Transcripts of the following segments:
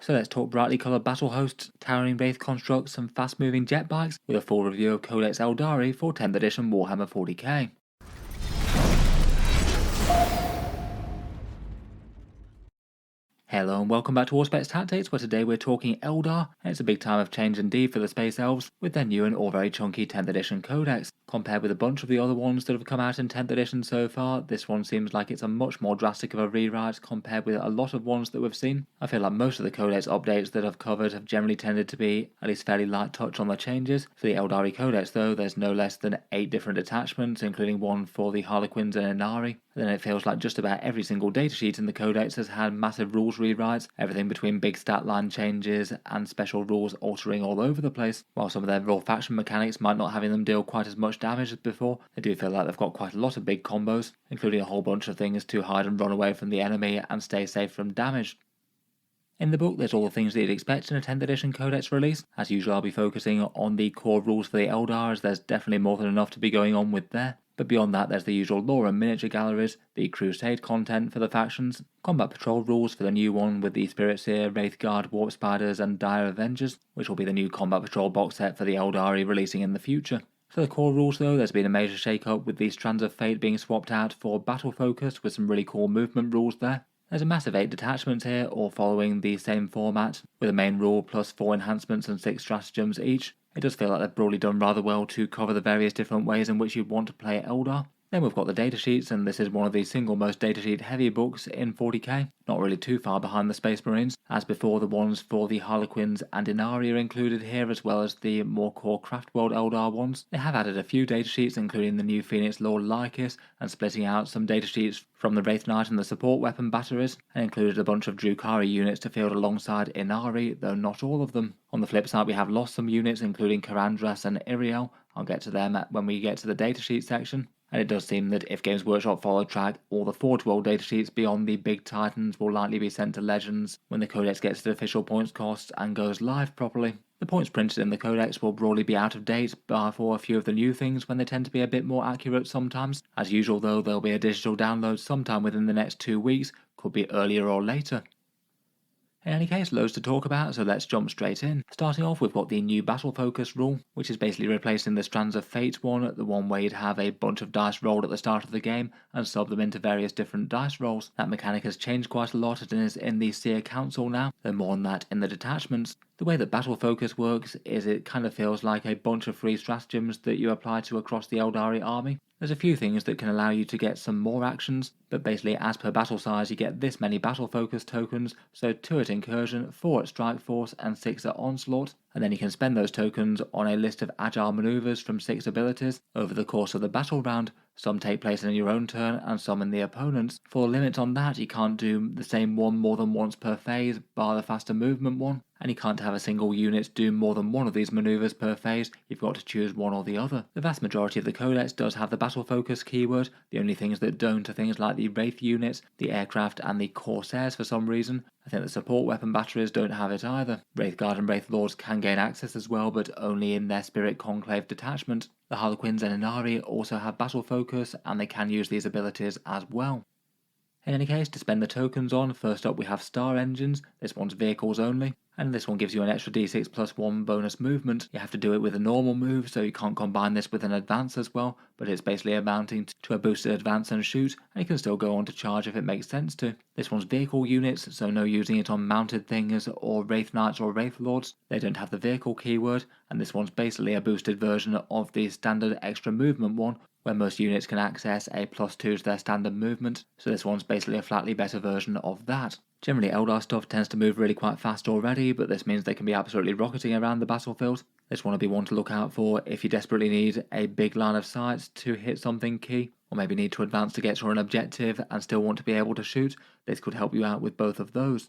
So let's talk brightly coloured battle hosts, towering wraith constructs and fast moving jet bikes with a full review of Codex Aeldari for 10th edition Warhammer 40k. Hello and welcome back to Auspex Tactics, where today we're talking Eldar, and it's a big time of change indeed for the Space Elves with their new and all very chunky 10th edition codex. Compared with a bunch of the other ones that have come out in 10th edition so far, this one seems like it's a much more drastic of a rewrite compared with a lot of ones that we've seen. I feel like most of the codex updates that I've covered have generally tended to be at least fairly light touch on the changes. For the Aeldari codex though, there's no less than 8 different detachments, including one for the Harlequins and Ynnari. Then it feels like just about every single datasheet in the codex has had massive rules rewrites, everything between big stat line changes and special rules altering all over the place. While some of their raw faction mechanics might not having them deal quite as much damage as before, they do feel like they've got quite a lot of big combos, including a whole bunch of things to hide and run away from the enemy and stay safe from damage. In the book, there's all the things that you'd expect in a 10th edition codex release. As usual, I'll be focusing on the core rules for the Eldar, as there's definitely more than enough to be going on with there. But beyond that, there's the usual lore and miniature galleries, the crusade content for the factions, combat patrol rules for the new one with the Spirit Seer, Wraithguard, Warp Spiders and Dire Avengers, which will be the new combat patrol box set for the Eldari releasing in the future. For the core rules though, there's been a major shake-up with the Strands of Fate being swapped out for battle focus with some really cool movement rules there. There's a massive 8 detachments here, all following the same format, with a main rule plus 4 enhancements and 6 stratagems each. It does feel like they've broadly done rather well to cover the various different ways in which you'd want to play Eldar. Then we've got the datasheets, and this is one of the single most datasheet heavy books in 40k, not really too far behind the Space Marines. As before, the ones for the Harlequins and Ynnari are included here, as well as the more core Craftworld Eldar ones. They have added a few datasheets, including the new Phoenix Lord Lhykhis, and splitting out some datasheets from the Wraith Knight and the support weapon batteries, and included a bunch of Drukhari units to field alongside Ynnari, though not all of them. On the flip side, we have lost some units, including Karandras and Iriel. I'll get to them when we get to the datasheet section. And it does seem that if Games Workshop follow track, all the Forge World datasheets beyond the big titans will likely be sent to Legends when the codex gets to official points costs and goes live properly. The points printed in the codex will broadly be out of date, bar for a few of the new things when they tend to be a bit more accurate sometimes. As usual though, there'll be a digital download sometime within the next 2 weeks, could be earlier or later. In any case, loads to talk about, so let's jump straight in. Starting off, we've got the new battle focus rule, which is basically replacing the Strands of Fate one, the one where you'd have a bunch of dice rolled at the start of the game and sub them into various different dice rolls. That mechanic has changed quite a lot and is in the Seer Council now, though more on that in the detachments. The way that battle focus works is it kind of feels like a bunch of free stratagems that you apply to across the Eldari army. There's a few things that can allow you to get some more actions, but basically as per battle size you get this many battle focus tokens, so 2 at incursion, 4 at strike force and 6 at onslaught, and then you can spend those tokens on a list of agile maneuvers from 6 abilities over the course of the battle round. Some take place in your own turn and some in the opponent's. For the limit on that, you can't do the same one more than once per phase, bar the faster movement one, and you can't have a single unit do more than one of these maneuvers per phase. You've got to choose one or the other. The vast majority of the codex does have the battle focus keyword. The only things that don't are things like the Wraith units, the aircraft and the Corsairs for some reason. I think the support weapon batteries don't have it either. Wraithguard and Wraith Lords can gain access as well, but only in their Spirit Conclave detachment. The Harlequins and Ynnari also have battle focus, and they can use these abilities as well. In any case, to spend the tokens on, first up we have Star Engines. This one's vehicles only, and this one gives you an extra d6 plus 1 bonus movement. You have to do it with a normal move, so you can't combine this with an advance as well, but it's basically amounting to a boosted advance and shoot, and you can still go on to charge if it makes sense to. This one's vehicle units, so no using it on mounted things or Wraith Knights or Wraith Lords. They don't have the vehicle keyword, and this one's basically a boosted version of the standard extra movement one, where most units can access a +2 to their standard movement, so this one's basically a flatly better version of that. Generally Eldar stuff tends to move really quite fast already, but this means they can be absolutely rocketing around the battlefield. This one will be one to look out for if you desperately need a big line of sight to hit something key, or maybe need to advance to get to an objective and still want to be able to shoot. This could help you out with both of those.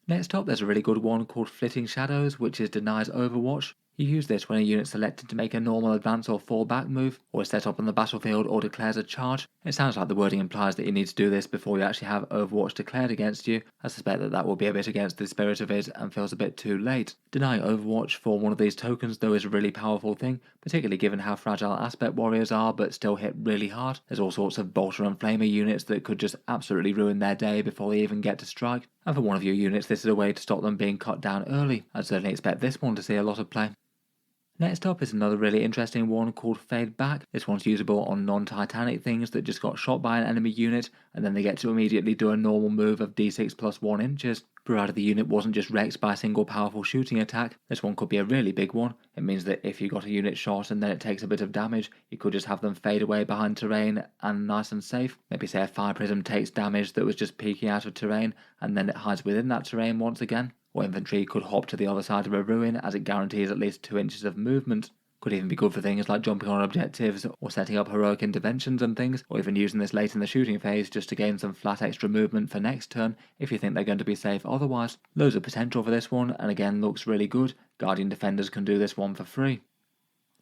Next up, there's a really good one called Flitting Shadows, which is denies Overwatch. You use this when a unit selected to make a normal advance or fall back move, or is set up on the battlefield or declares a charge. It sounds like the wording implies that you need to do this before you actually have Overwatch declared against you. I suspect that will be a bit against the spirit of it and feels a bit too late. Denying Overwatch for one of these tokens though is a really powerful thing, particularly given how fragile Aspect Warriors are but still hit really hard. There's all sorts of Bolter and Flamer units that could just absolutely ruin their day before they even get to strike. And for one of your units, this is a way to stop them being cut down early. I'd certainly expect this one to see a lot of play. Next up is another really interesting one called Fade Back. This one's usable on non-titanic things that just got shot by an enemy unit, and then they get to immediately do a normal move of d6 plus 1 inches. Provided the unit wasn't just wrecked by a single powerful shooting attack, this one could be a really big one. It means that if you got a unit shot and then it takes a bit of damage, you could just have them fade away behind terrain and nice and safe. Maybe say a fire prism takes damage that was just peeking out of terrain, and then it hides within that terrain once again. Or infantry could hop to the other side of a ruin, as it guarantees at least 2 inches of movement. Could even be good for things like jumping on objectives or setting up heroic interventions and things, or even using this late in the shooting phase just to gain some flat extra movement for next turn if you think they're going to be safe otherwise. Loads of potential for this one, and again looks really good. Guardian Defenders can do this one for free.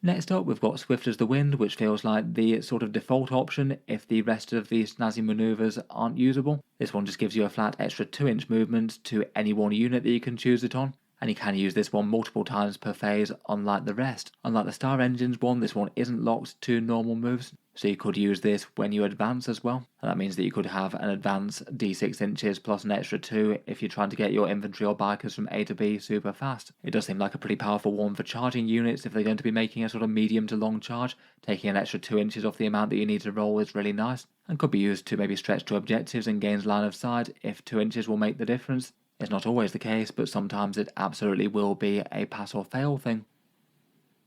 Next up, we've got Swift as the Wind, which feels like the sort of default option if the rest of the snazzy maneuvers aren't usable. This one just gives you a flat extra 2-inch movement to any one unit that you can choose it on, and you can use this one multiple times per phase, unlike the rest. Unlike the Star Engines one, this one isn't locked to normal moves, so you could use this when you advance as well. And that means that you could have an advance d6 inches plus an extra 2 if you're trying to get your infantry or bikers from A to B super fast. It does seem like a pretty powerful one for charging units if they're going to be making a sort of medium to long charge. Taking an extra 2 inches off the amount that you need to roll is really nice, and could be used to maybe stretch to objectives and gain line of sight if 2 inches will make the difference. It's not always the case, but sometimes it absolutely will be a pass or fail thing.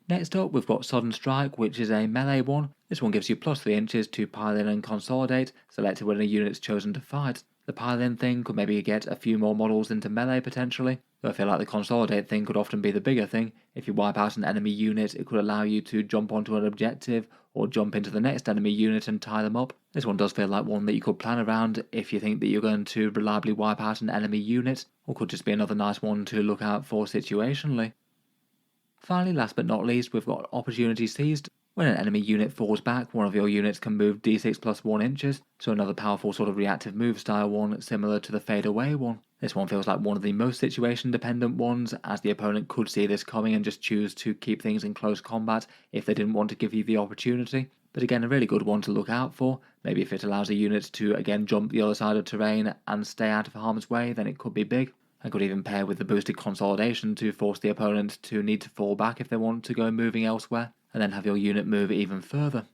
Next up, we've got Sudden Strike, which is a melee one. This one gives you plus 3 inches to pile in and consolidate, selected when a unit's chosen to fight. The pile in thing could maybe get a few more models into melee potentially, though I feel like the consolidate thing could often be the bigger thing. If you wipe out an enemy unit, it could allow you to jump onto an objective, or jump into the next enemy unit and tie them up. This one does feel like one that you could plan around if you think that you're going to reliably wipe out an enemy unit, or could just be another nice one to look out for situationally. Finally, last but not least, we've got Opportunity Seized. When an enemy unit falls back, one of your units can move d6 plus 1 inches, so another powerful sort of reactive move style one similar to the Fade Away one. This one feels like one of the most situation dependent ones, as the opponent could see this coming and just choose to keep things in close combat if they didn't want to give you the opportunity. But again, a really good one to look out for. Maybe if it allows a unit to again jump the other side of terrain and stay out of harm's way, then it could be big. I could even pair with the boosted consolidation to force the opponent to need to fall back if they want to go moving elsewhere, and then have your unit move even further.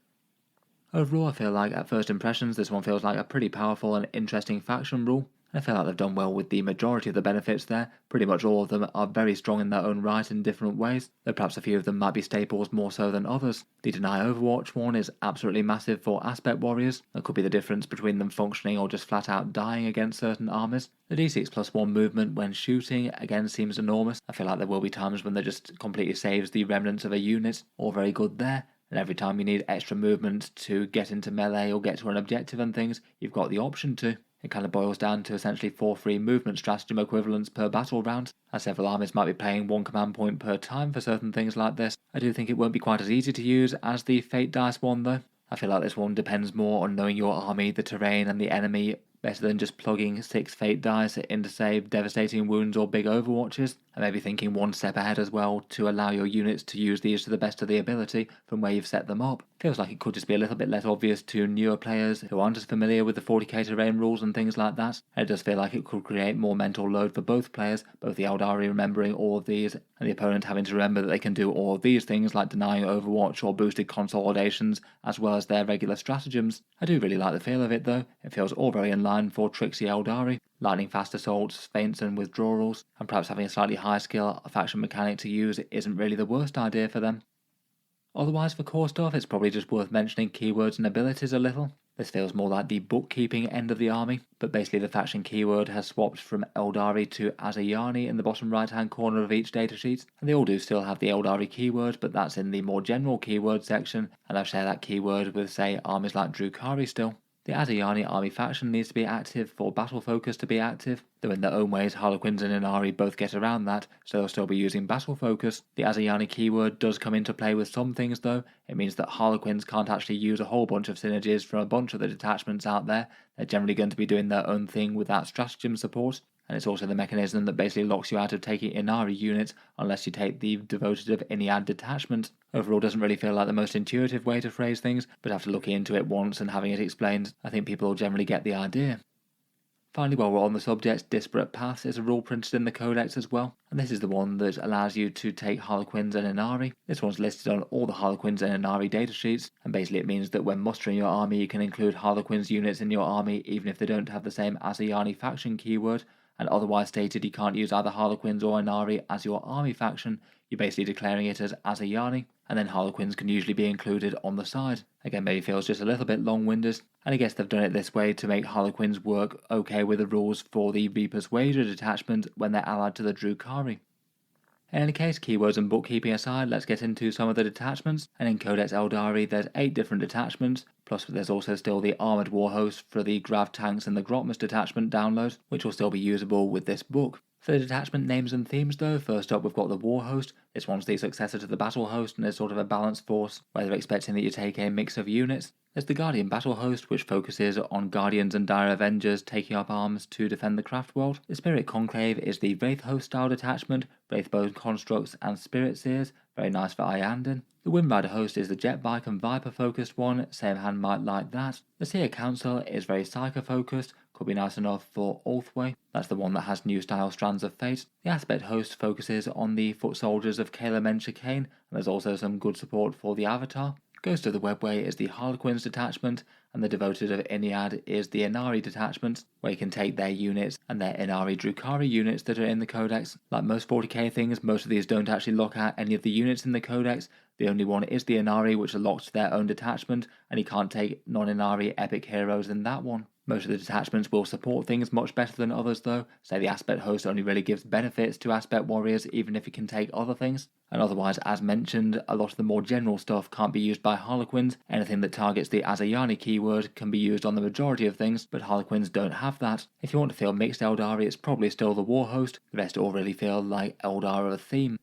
Overall, I feel like at first impressions this one feels like a pretty powerful and interesting faction rule. I feel like they've done well with the majority of the benefits there. Pretty much all of them are very strong in their own right in different ways, though perhaps a few of them might be staples more so than others. The Deny Overwatch one is absolutely massive for Aspect Warriors. That could be the difference between them functioning or just flat out dying against certain armies. The d6 plus 1 movement when shooting again seems enormous. I feel like there will be times when they just completely saves the remnants of a unit, all very good there. And every time you need extra movement to get into melee or get to an objective and things, you've got the option to. It kind of boils down to essentially 4 free movement stratagem equivalents per battle round, as several armies might be paying 1 command point per time for certain things like this. I do think it won't be quite as easy to use as the Fate Dice one though. I feel like this one depends more on knowing your army, the terrain and the enemy better than just plugging 6 Fate Dice into say devastating wounds or big overwatches, and maybe thinking 1 step ahead as well to allow your units to use these to the best of the ability from where you've set them up. Feels like it could just be a little bit less obvious to newer players who aren't as familiar with the 40k terrain rules and things like that, and it does feel like it could create more mental load for both players, both the Aeldari remembering all of these and the opponent having to remember that they can do all of these things like denying overwatch or boosted consolidations as well as their regular stratagems. I do really like the feel of it though. It feels all very in line for tricksy Aeldari, lightning fast assaults, feints and withdrawals, and perhaps having a slightly high skill faction mechanic to use isn't really the worst idea for them. Otherwise for core stuff, it's probably just worth mentioning keywords and abilities a little. This feels more like the bookkeeping end of the army, but basically the faction keyword has swapped from Aeldari to Ynnari in the bottom right hand corner of each datasheet, and they all do still have the Aeldari keyword, but that's in the more general keyword section, and I'll share that keyword with say armies like Drukhari still. The Ynnari army faction needs to be active for battle focus to be active, though in their own ways Harlequins and Ynnari both get around that, so they'll still be using battle focus. The Ynnari keyword does come into play with some things though. It means that Harlequins can't actually use a whole bunch of synergies from a bunch of the detachments out there. They're generally going to be doing their own thing without stratagem support, and it's also the mechanism that basically locks you out of taking Ynnari units unless you take the devoted of Ynnead detachment. Overall doesn't really feel like the most intuitive way to phrase things, but after looking into it once and having it explained, I think people will generally get the idea. Finally, while we're on the subject, Disparate Paths is a rule printed in the Codex as well, and this is the one that allows you to take Harlequins and Ynnari. This one's listed on all the Harlequins and Ynnari datasheets, and basically it means that when mustering your army you can include Harlequins units in your army even if they don't have the same Ynnead faction keyword, and otherwise stated you can't use either Harlequins or Ynnari as your army faction. You're basically declaring it as Ynnead, and then Harlequins can usually be included on the side. Again, maybe feels just a little bit long-winded, and I guess they've done it this way to make Harlequins work okay with the rules for the Reaper's Wager detachment when they're allied to the Drukhari. In any case, keywords and bookkeeping aside, let's get into some of the detachments, and in Codex Aeldari there's 8 different detachments, plus there's also still the Armoured Warhost for the Grav Tanks and the Grotmus detachment download, which will still be usable with this book. For the detachment names and themes though, first up we've got the Warhost. This one's the successor to the Battlehost and is sort of a balanced force, where they're expecting that you take a mix of units. There's the Guardian Battlehost, which focuses on Guardians and Dire Avengers taking up arms to defend the Craftworld. The Spirit Conclave is the Wraith Host style detachment, Wraithbone Constructs and Spirit Seers, very nice for Iyanden. The Windrider host is the Jetbike and Viper focused one, same hand might like that. The Seer Council is very Psycho focused, could be nice enough for Webway. That's the one that has new style Strands of Fate. The Aspect host focuses on the foot soldiers of Caleb and Chicane, and there's also some good support for the Avatar. Ghost of the Webway is the Harlequins detachment, and the Devoted of Ynnead is the Ynnari detachment, where you can take their units and their Ynnari Drukhari units that are in the Codex. Like most 40k things, most of these don't actually lock out any of the units in the Codex. The only one is the Ynnari, which are locked to their own detachment, and you can't take non-Ynnari epic heroes in that one. Most of the detachments will support things much better than others though, say the Aspect host only really gives benefits to Aspect warriors even if it can take other things, and otherwise, as mentioned, a lot of the more general stuff can't be used by Harlequins. Anything that targets the Azayani keyword can be used on the majority of things, but Harlequins don't have that. If you want to feel mixed Aeldari, it's probably still the Warhost, the rest all really feel like Eldar of a theme.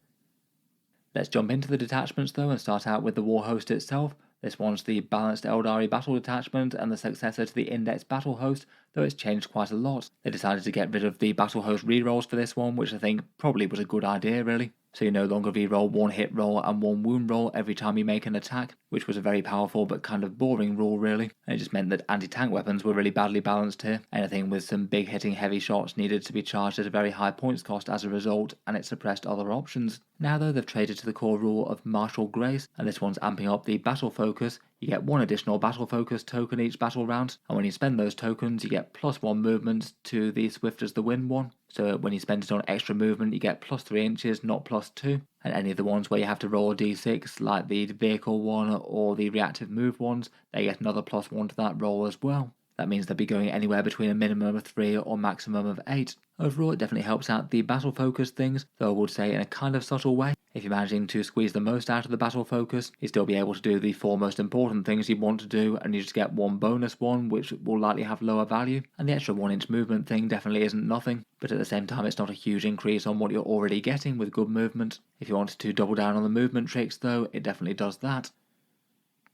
Let's jump into the detachments though and start out with the Warhost itself. This one's the Balanced Aeldari Battle Detachment and the successor to the Index Battlehost, though it's changed quite a lot. They decided to get rid of the Battlehost rerolls for this one, which I think probably was a good idea really. So you no longer reroll 1 hit roll and 1 wound roll every time you make an attack, which was a very powerful but kind of boring rule really, and it just meant that anti-tank weapons were really badly balanced here. Anything with some big hitting heavy shots needed to be charged at a very high points cost as a result, and it suppressed other options. Now though, they've traded to the core rule of Martial Grace, and this one's amping up the battle focus. You get 1 additional battle focus token each battle round, and when you spend those tokens you get +1 movement to the Swift as the Wind one. So when you spend it on extra movement you get +3 inches, not +2. And any of the ones where you have to roll a d6, like the vehicle one or the reactive move ones, they get another +1 to that roll as well. That means they'll be going anywhere between a minimum of 3 or maximum of 8. Overall, it definitely helps out the battle focus things, though I would say in a kind of subtle way. If you're managing to squeeze the most out of the battle focus, you'll still be able to do the 4 most important things you want to do, and you just get 1 bonus one, which will likely have lower value. And the extra 1 inch movement thing definitely isn't nothing, but at the same time it's not a huge increase on what you're already getting with good movement. If you wanted to double down on the movement tricks though, it definitely does that.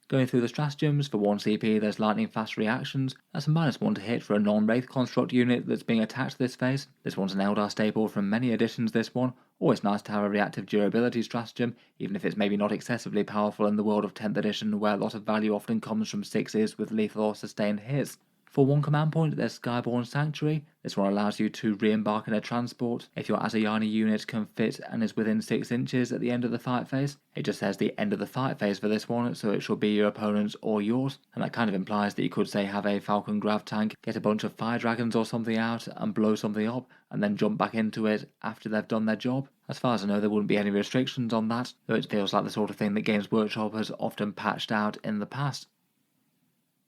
Going through the stratagems, for 1 CP there's lightning fast reactions. That's a -1 to hit for a non-wraith construct unit that's being attached this phase. This one's an Eldar staple from many editions this one. Always nice to have a reactive durability stratagem, even if it's maybe not excessively powerful in the world of 10th edition where a lot of value often comes from 6s with lethal or sustained hits. For 1 command point, there's Skyborn Sanctuary. This one allows you to re-embark in a transport if your Azayani unit can fit and is within 6 inches at the end of the fight phase. It just says the end of the fight phase for this one, so it should be your opponent's or yours. And that kind of implies that you could say have a Falcon Grav tank, get a bunch of fire dragons or something out and blow something up, and then jump back into it after they've done their job. As far as I know, there wouldn't be any restrictions on that, though it feels like the sort of thing that Games Workshop has often patched out in the past.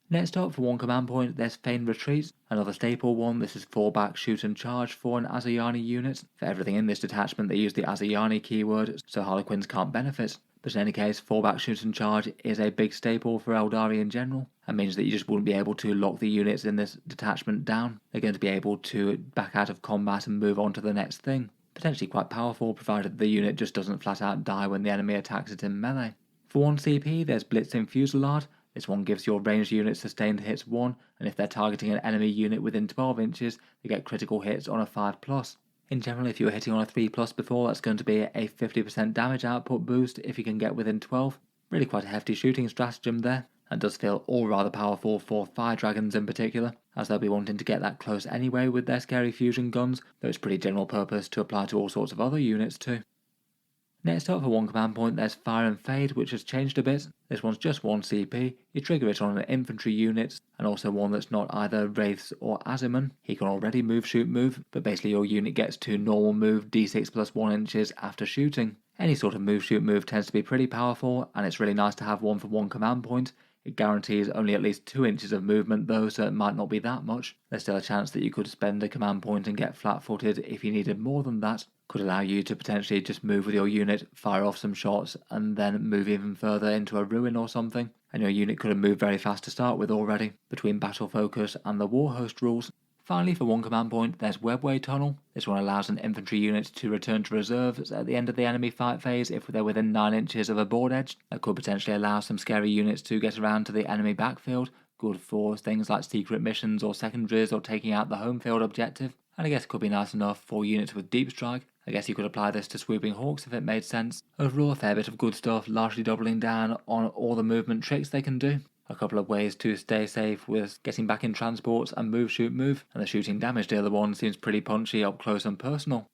Next up, for 1 command point, there's Feigned Retreat, another staple one. This is 4 back, shoot and charge for an Azayani unit. For everything in this detachment they use the Azayani keyword, so Harlequins can't benefit. But in any case, 4 back, shoot and charge is a big staple for Aeldari in general, and means that you just wouldn't be able to lock the units in this detachment down. They're going to be able to back out of combat and move on to the next thing. Potentially quite powerful, provided the unit just doesn't flat out die when the enemy attacks it in melee. For 1 CP, there's Blitzing Fusillade. This one gives your ranged unit sustained hits 1, and if they're targeting an enemy unit within 12 inches, they get critical hits on a 5+. In general, if you were hitting on a 3+ before, that's going to be a 50% damage output boost if you can get within 12. Really quite a hefty shooting stratagem there, and does feel all rather powerful for fire dragons in particular. as they'll be wanting to get that close anyway with their scary fusion guns, though it's pretty general purpose to apply to all sorts of other units too. Next up for one command point there's Fire and Fade, which has changed a bit. This one's just 1 CP, you trigger it on an infantry unit, and also one that's not either Wraiths or Aziman. He can already move, shoot, move, but basically your unit gets to normal move d6 plus 1 inches after shooting. Any sort of move, shoot, move tends to be pretty powerful, and it's really nice to have one for one command point. It guarantees only at least 2 inches of movement though, so it might not be that much. There's still a chance that you could spend a command point and get flat-footed if you needed more than that. Could allow you to potentially just move with your unit, fire off some shots, and then move even further into a ruin or something. And your unit could have moved very fast to start with already, between battle focus and the Warhost rules. Finally, for one command point, there's Webway Tunnel. This one allows an infantry unit to return to reserves at the end of the enemy fight phase if they're within 9 inches of a board edge. That could potentially allow some scary units to get around to the enemy backfield, good for things like secret missions or secondaries or taking out the home field objective. And I guess it could be nice enough for units with deep strike. I guess you could apply this to swooping hawks if it made sense. Overall, a fair bit of good stuff, largely doubling down on all the movement tricks they can do. A couple of ways to stay safe with getting back in transports and move, shoot, move, and the shooting damage dealer one seems pretty punchy up close and personal.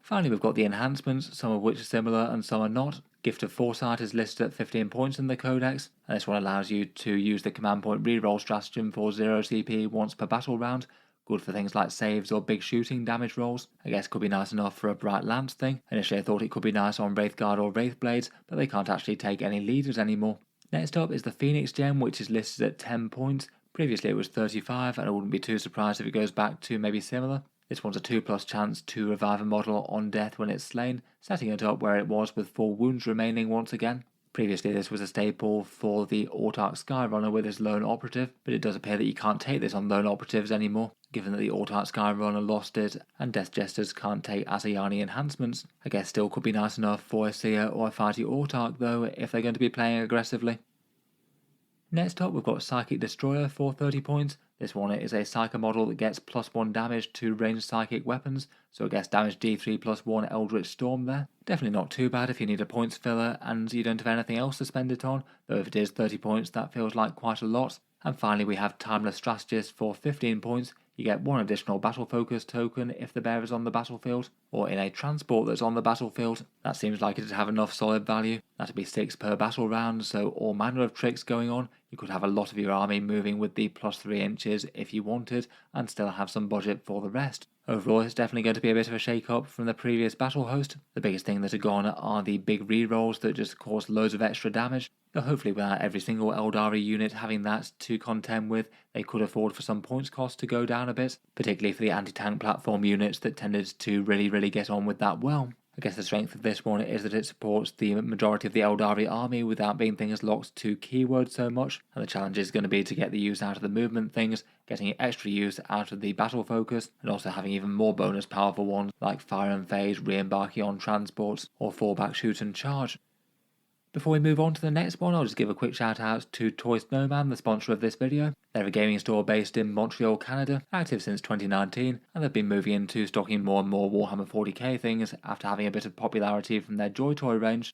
Finally, we've got the enhancements, some of which are similar and some are not. Gift of Foresight is listed at 15 points in the Codex, and this one allows you to use the command point reroll stratagem for 0 CP once per battle round. Good for things like saves or big shooting damage rolls. I guess could be nice enough for a Bright Lance thing. Initially I thought it could be nice on Wraithguard or Wraithblades, but they can't actually take any leaders anymore. Next up is the Phoenix Gem, which is listed at 10 points. Previously it was 35, and I wouldn't be too surprised if it goes back to maybe similar. This one's a 2+ chance to revive a model on death when it's slain, setting it up where it was with 4 wounds remaining once again. Previously this was a staple for the Autarch Skyrunner with his lone operative, but it does appear that you can't take this on lone operatives anymore, given that the Autarch Skyrunner lost it and Death Jesters can't take Ynnead enhancements. I guess still could be nice enough for a Seer or a fighty Autarch though if they're going to be playing aggressively. Next up we've got Psychic Destroyer for 30 points. This one is a Psyker model that gets +1 damage to ranged psychic weapons, so I guess damage D3 +1 Eldritch Storm there. Definitely not too bad if you need a points filler and you don't have anything else to spend it on, though if it is 30 points that feels like quite a lot. And finally we have Timeless Strategist for 15 points. You get 1 additional battle focus token if the bear is on the battlefield, or in a transport that's on the battlefield. That seems like it'd have enough solid value. That'd be 6 per battle round, so all manner of tricks going on. You could have a lot of your army moving with the +3 inches if you wanted, and still have some budget for the rest. Overall, it's definitely going to be a bit of a shake-up from the previous Battlehost. The biggest thing that are gone are the big rerolls that just cause loads of extra damage. Though hopefully without every single Aeldari unit having that to contend with, they could afford for some points cost to go down a bit, particularly for the anti-tank platform units that tended to really get on with that well. I guess the strength of this one is that it supports the majority of the Aeldari army without being things locked to keywords so much, and the challenge is going to be to get the use out of the movement things, getting extra use out of the battle focus, and also having even more bonus powerful ones like Fire and Fade, re-embarking on transports, or fallback shoot and charge. Before we move on to the next one, I'll just give a quick shout out to Toy Snowman, the sponsor of this video. They're a gaming store based in Montreal, Canada, active since 2019, and they've been moving into stocking more and more Warhammer 40k things after having a bit of popularity from their Joy Toy range.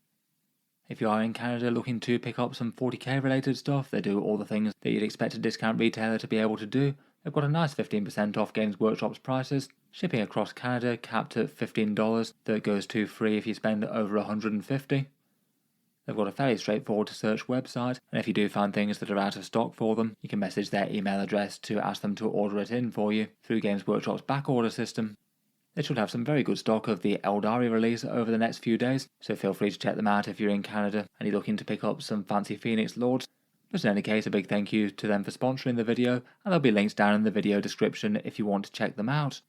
If you are in Canada looking to pick up some 40k related stuff, they do all the things that you'd expect a discount retailer to be able to do. They've got a nice 15% off Games Workshop's prices, shipping across Canada capped at $15, that goes to free if you spend over $150. They've got a fairly straightforward to search website, and if you do find things that are out of stock for them, you can message their email address to ask them to order it in for you through Games Workshop's backorder system. They should have some very good stock of the Aeldari release over the next few days, so feel free to check them out if you're in Canada and you're looking to pick up some fancy Phoenix Lords. But in any case, a big thank you to them for sponsoring the video, and there'll be links down in the video description if you want to check them out.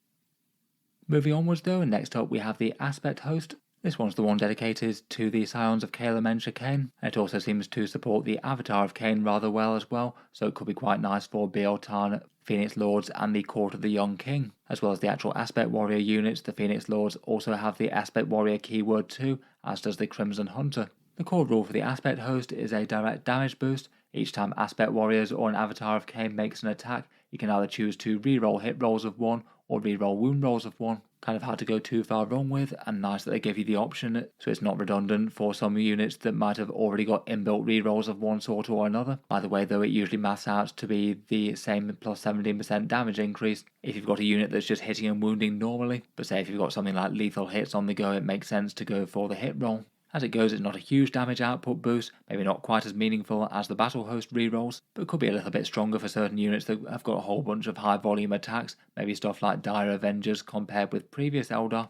Moving onwards though, and next up we have the Aspect Host. This one's the one dedicated to the Scions of Kala-Mencha Cain, and it also seems to support the Avatar of Cain rather well as well, so it could be quite nice for Beotan, Phoenix Lords and the Court of the Young King. As well as the actual Aspect Warrior units, the Phoenix Lords also have the Aspect Warrior keyword too, as does the Crimson Hunter. The core rule for the Aspect Host is a direct damage boost. Each time Aspect Warriors or an Avatar of Cain makes an attack, you can either choose to reroll hit rolls of 1 or reroll wound rolls of 1. Kind of hard to go too far wrong with, and nice that they give you the option so it's not redundant for some units that might have already got inbuilt rerolls of one sort or another. By the way though, it usually maths out to be the same plus 17% damage increase if you've got a unit that's just hitting and wounding normally, but say if you've got something like lethal hits on the go, it makes sense to go for the hit roll. As it goes, it's not a huge damage output boost, maybe not quite as meaningful as the Battlehost rerolls, but could be a little bit stronger for certain units that have got a whole bunch of high volume attacks, maybe stuff like Dire Avengers compared with previous Eldar.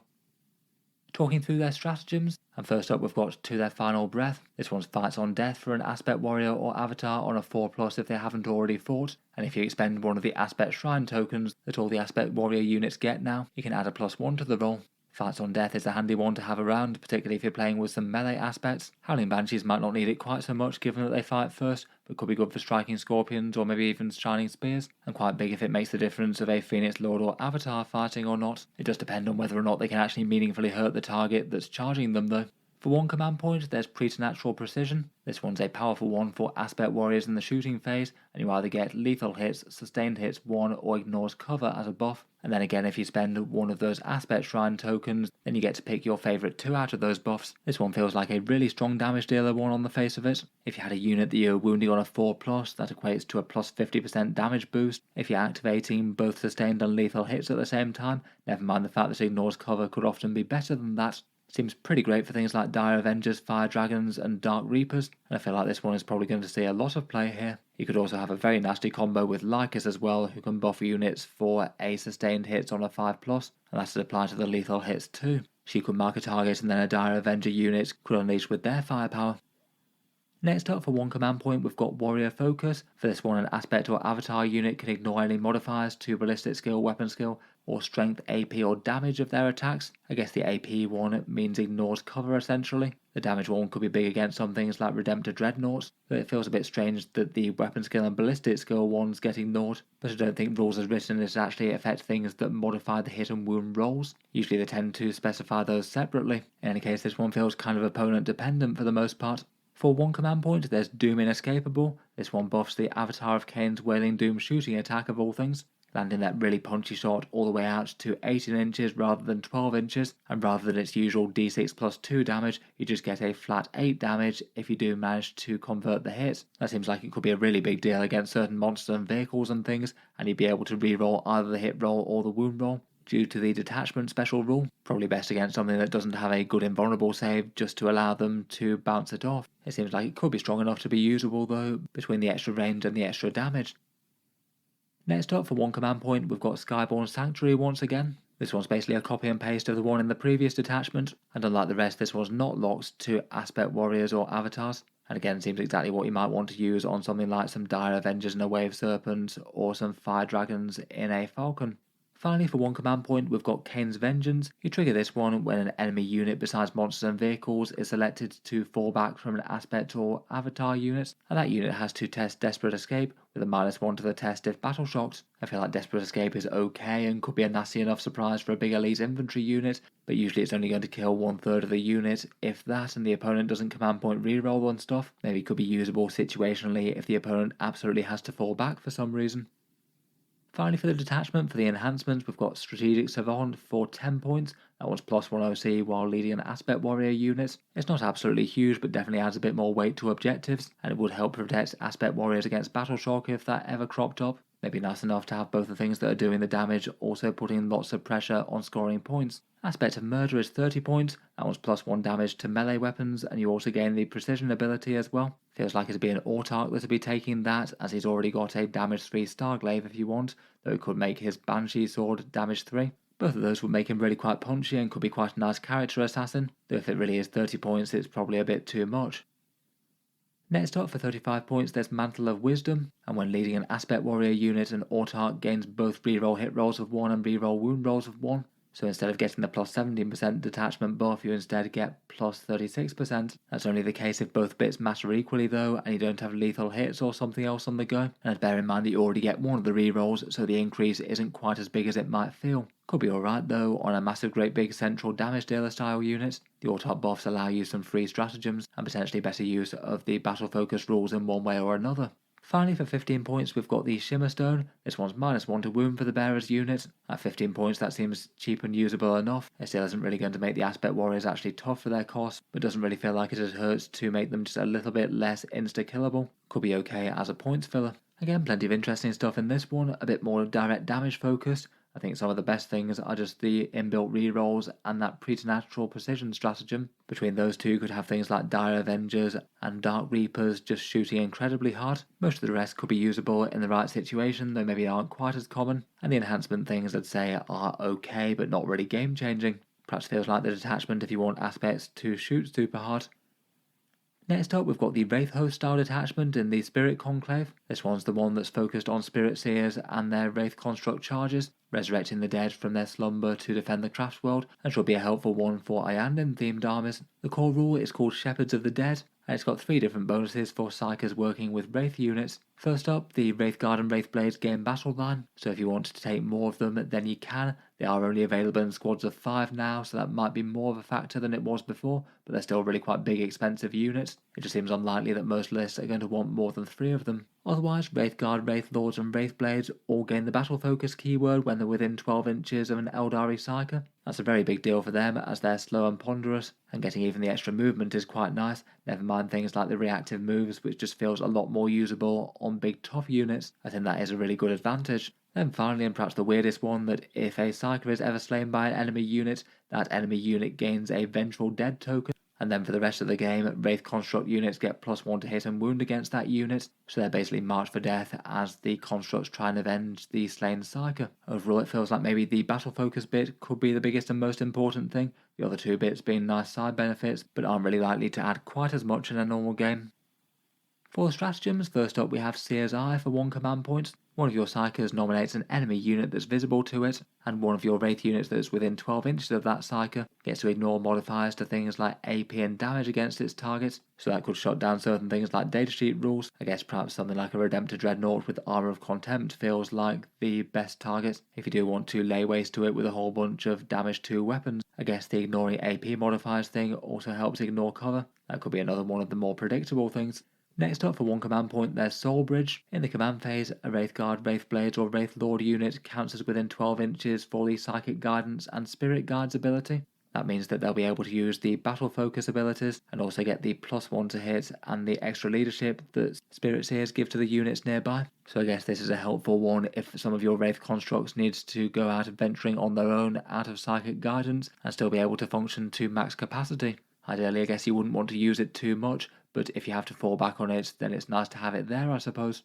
Talking through their stratagems, and first up we've got To Their Final Breath. This one's Fights on Death for an Aspect Warrior or Avatar on a 4+ if they haven't already fought, and if you expend one of the Aspect Shrine tokens that all the Aspect Warrior units get now, you can add a +1 to the roll. Fights on Death is a handy one to have around, particularly if you're playing with some melee aspects. Howling Banshees might not need it quite so much given that they fight first, but could be good for striking Scorpions or maybe even Shining Spears, and quite big if it makes the difference of a Phoenix Lord or Avatar fighting or not. It does depend on whether or not they can actually meaningfully hurt the target that's charging them though. For 1 command point, there's Preternatural Precision. This one's a powerful one for Aspect Warriors in the shooting phase, and you either get lethal hits, sustained hits 1, or ignores cover as a buff. And then again, if you spend one of those Aspect Shrine tokens, then you get to pick your favourite 2 out of those buffs. This one feels like a really strong damage dealer one on the face of it. If you had a unit that you're wounding on a 4+, that equates to a plus 50% damage boost. If you're activating both sustained and lethal hits at the same time, never mind the fact that ignores cover could often be better than that. Seems pretty great for things like Dire Avengers, Fire Dragons and Dark Reapers, and I feel like this one is probably going to see a lot of play here. You could also have a very nasty combo with Lhykhis as well, who can buff units for a sustained hits on a 5+, and that should apply to the lethal hits too. She could mark a target and then a Dire Avenger unit could unleash with their firepower. Next up, for 1 command point, we've got Warrior Focus. For this one, an Aspect or Avatar unit can ignore any modifiers to Ballistic Skill, Weapon Skill, or Strength, AP or Damage of their attacks. I guess the AP one means ignores cover essentially. The damage one could be big against some things like Redemptor Dreadnoughts, but it feels a bit strange that the Weapon Skill and Ballistic Skill ones get ignored, but I don't think rules as written is actually affect things that modify the hit and wound rolls. Usually they tend to specify those separately. In any case, this one feels kind of opponent dependent for the most part. For 1 command point, there's Doom Inescapable. This one buffs the Avatar of Kane's Wailing Doom shooting attack of all things, landing that really punchy shot all the way out to 18 inches rather than 12 inches, and rather than its usual d6 plus 2 damage, you just get a flat 8 damage if you do manage to convert the hit. That seems like it could be a really big deal against certain monsters and vehicles and things, and you'd be able to reroll either the hit roll or the wound roll due to the detachment special rule. Probably best against something that doesn't have a good invulnerable save just to allow them to bounce it off. It seems like it could be strong enough to be usable though, between the extra range and the extra damage. Next up, for 1 command point, we've got Skyborn Sanctuary once again. This one's basically a copy and paste of the one in the previous detachment, and unlike the rest, this one's not locked to Aspect Warriors or Avatars, and again seems exactly what you might want to use on something like some Dire Avengers in a Wave Serpent, or some Fire Dragons in a Falcon. Finally, for 1 command point, we've got Kane's Vengeance. You trigger this one when an enemy unit besides monsters and vehicles is selected to fall back from an Aspect or Avatar unit, and that unit has to test Desperate Escape with a -1 to the test if battle shocked. I feel like Desperate Escape is okay and could be a nasty enough surprise for a big elite infantry unit, but usually it's only going to kill 1/3 of the unit, if that, and the opponent doesn't command point reroll and stuff. Maybe it could be usable situationally if the opponent absolutely has to fall back for some reason. Finally, for the detachment, for the enhancements, we've got Strategic Savant for 10 points. That one's +1 OC while leading an Aspect Warrior unit. It's not absolutely huge, but definitely adds a bit more weight to objectives, and it would help protect Aspect Warriors against Battle Shock if that ever cropped up. Maybe nice enough to have both the things that are doing the damage also putting lots of pressure on scoring points. Aspect of Murder is 30 points, that one's +1 damage to melee weapons, and you also gain the Precision ability as well. Feels like it'd be an Autarch that'd be taking that, as he's already got a damage 3 Starglaive if you want, though it could make his Banshee sword damage 3. Both of those would make him really quite punchy and could be quite a nice character assassin, though if it really is 30 points it's probably a bit too much. Next up, for 35 points, there's Mantle of Wisdom, and when leading an Aspect Warrior unit, an Autarch gains both reroll hit rolls of 1 and reroll wound rolls of 1. So instead of getting the +17% detachment buff, you instead get +36%. That's only the case if both bits matter equally though, and you don't have lethal hits or something else on the go. And bear in mind that you already get one of the rerolls, so the increase isn't quite as big as it might feel. Could be alright though on a massive great big central damage dealer style unit. The Autarch buffs allow you some free stratagems, and potentially better use of the battle focus rules in one way or another. Finally, for 15 points, we've got the Shimmerstone. This one's -1 to wound for the bearer's unit. At 15 points, that seems cheap and usable enough. It still isn't really going to make the Aspect Warriors actually tough for their cost, but doesn't really feel like it hurts to make them just a little bit less insta-killable. Could be okay as a points filler. Again, plenty of interesting stuff in this one, a bit more direct damage focused. I think some of the best things are just the inbuilt rerolls and that preternatural precision stratagem. Between those two, could have things like Dire Avengers and Dark Reapers just shooting incredibly hard. Most of the rest could be usable in the right situation, though maybe aren't quite as common. And the enhancement things I'd say are okay, but not really game changing. Perhaps feels like the detachment if you want aspects to shoot super hard. Next up, we've got the Wraith-Host style detachment in the Spirit Conclave. This one's the one that's focused on Spirit Seers and their Wraith Construct charges, resurrecting the dead from their slumber to defend the Craftworld, and should be a helpful one for Iyanden-themed armies. The core rule is called Shepherds of the Dead, and it's got 3 different bonuses for Psykers working with Wraith units. First up, the Wraithguard and Wraithblades gain battle line, so if you want to take more of them then you can. They are only available in squads of 5 now, so that might be more of a factor than it was before, but they're still really quite big expensive units. It just seems unlikely that most lists are going to want more than 3 of them. Otherwise, Wraithguard, Wraithlords and Wraithblades all gain the battle focus keyword when they're within 12 inches of an Eldari Psyker. That's a very big deal for them as they're slow and ponderous, and getting even the extra movement is quite nice, never mind things like the reactive moves, which just feels a lot more usable on big tough units. I think that is a really good advantage. Then finally, and perhaps the weirdest one, that if a Psyker is ever slain by an enemy unit, that enemy unit gains a Vengeful Dead token. And then for the rest of the game, Wraith Construct units get +1 to hit and wound against that unit, so they're basically marked for death as the Constructs try and avenge the slain Psyker. Overall, it feels like maybe the battle focus bit could be the biggest and most important thing, the other 2 bits being nice side benefits, but aren't really likely to add quite as much in a normal game. For stratagems, first up we have Seer's Eye for 1 command point. One of your Psykers nominates an enemy unit that's visible to it, and one of your Wraith units that's within 12 inches of that Psyker gets to ignore modifiers to things like AP and damage against its target, so that could shut down certain things like datasheet rules. I guess perhaps something like a Redemptor Dreadnought with Armour of Contempt feels like the best target. If you do want to lay waste to it with a whole bunch of damage to weapons, I guess the ignoring AP modifiers thing also helps ignore cover. That could be another one of the more predictable things. Next up for 1 command point there's Soul Bridge. In the command phase, a Wraithguard, Wraithblades or Wraithlord unit counts as within 12 inches for the Psychic Guidance and Spirit Guides ability. That means that they'll be able to use the Battle Focus abilities and also get the +1 to hit and the extra leadership that Spirit Seers give to the units nearby. So I guess this is a helpful one if some of your Wraith constructs needs to go out adventuring on their own out of Psychic Guidance and still be able to function to max capacity. Ideally, I guess you wouldn't want to use it too much, but if you have to fall back on it, then it's nice to have it there, I suppose.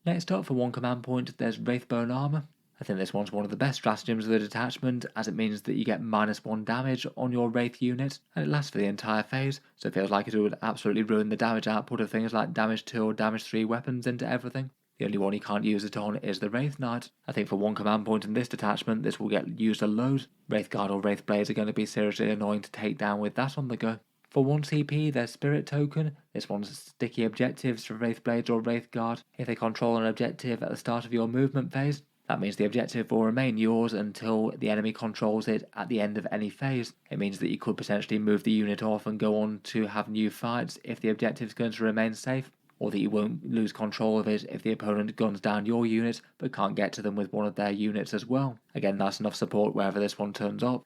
Next up for 1 command point, there's Wraithbone Armour. I think this one's one of the best stratagems of the detachment, as it means that you get -1 damage on your Wraith unit, and it lasts for the entire phase, so it feels like it would absolutely ruin the damage output of things like damage 2 or damage 3 weapons into everything. The only one you can't use it on is the Wraith Knight. I think for 1 command point in this detachment, this will get used a load. Wraithguard or Wraithblades are going to be seriously annoying to take down with that on the go. For 1 CP, there's Spirit Token. This one's sticky objectives for Wraithblades or Wraithguard. If they control an objective at the start of your movement phase, that means the objective will remain yours until the enemy controls it at the end of any phase. It means that you could potentially move the unit off and go on to have new fights if the objective is going to remain safe, or that you won't lose control of it if the opponent guns down your unit but can't get to them with one of their units as well. Again, nice enough support wherever this one turns up.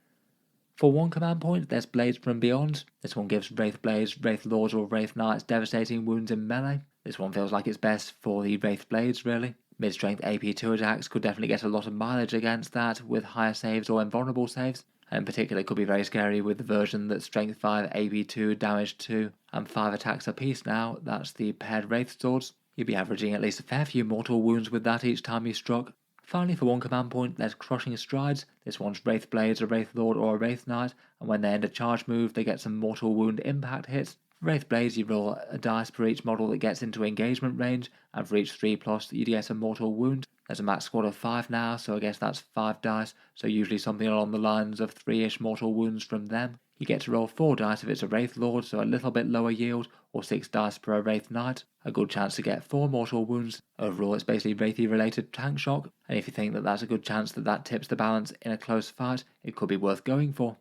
For 1 command point, there's Blades from Beyond. This one gives Wraithblades, Wraithlords or Wraith Knights devastating wounds in melee. This one feels like it's best for the Wraithblades, really. Mid-strength AP2 attacks could definitely get a lot of mileage against that with higher saves or invulnerable saves, and in particular it could be very scary with the version that's strength 5, AP2, damage 2 and 5 attacks apiece now. That's the paired Wraith Swords. You'd be averaging at least a fair few mortal wounds with that each time you struck. Finally, for 1 command point, there's Crushing Strides. This one's Wraithblades, a Wraithlord or a Wraith Knight, and when they end a charge move they get some mortal wound impact hits. For Wraithblades, you roll a dice per each model that gets into engagement range, and for each 3+ you get a mortal wound. There's a max squad of 5 now, so I guess that's 5 dice, so usually something along the lines of 3-ish mortal wounds from them. You get to roll 4 dice if it's a Wraithlord, so a little bit lower yield, or 6 dice per a Wraith Knight. A good chance to get 4 mortal wounds. Overall, it's basically Wraithy related tank shock, and if you think that that's a good chance that that tips the balance in a close fight, it could be worth going for.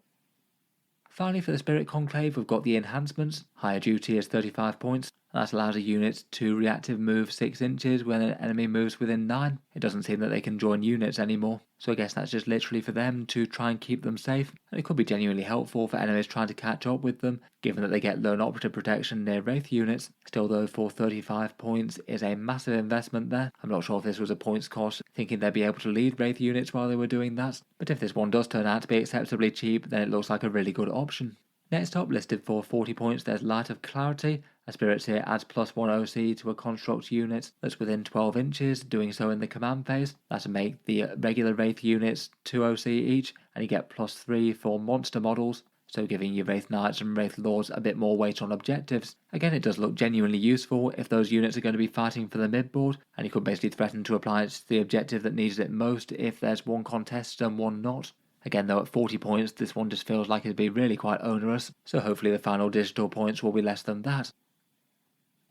Finally, for the Spirit Conclave, we've got the Enhancements. Higher duty is 35 points. That allows a unit to reactive move 6 inches when an enemy moves within 9. It doesn't seem that they can join units anymore, so I guess that's just literally for them to try and keep them safe, and it could be genuinely helpful for enemies trying to catch up with them, given that they get lone operative protection near Wraith units. Still though, for 35 points is a massive investment there. I'm not sure if this was a points cost, thinking they'd be able to lead Wraith units while they were doing that, but if this one does turn out to be acceptably cheap, then it looks like a really good option. Next up, listed for 40 points, there's Light of Clarity. A Spirit Seer adds +1 OC to a construct unit that's within 12 inches, doing so in the command phase. That'll make the regular Wraith units 2 OC each, and you get +3 for monster models, so giving your Wraith Knights and Wraith Lords a bit more weight on objectives. Again, it does look genuinely useful if those units are going to be fighting for the mid-board, and you could basically threaten to apply it to the objective that needs it most if there's one contested and one not. Again though, at 40 points, this one just feels like it'd be really quite onerous, so hopefully the final digital points will be less than that.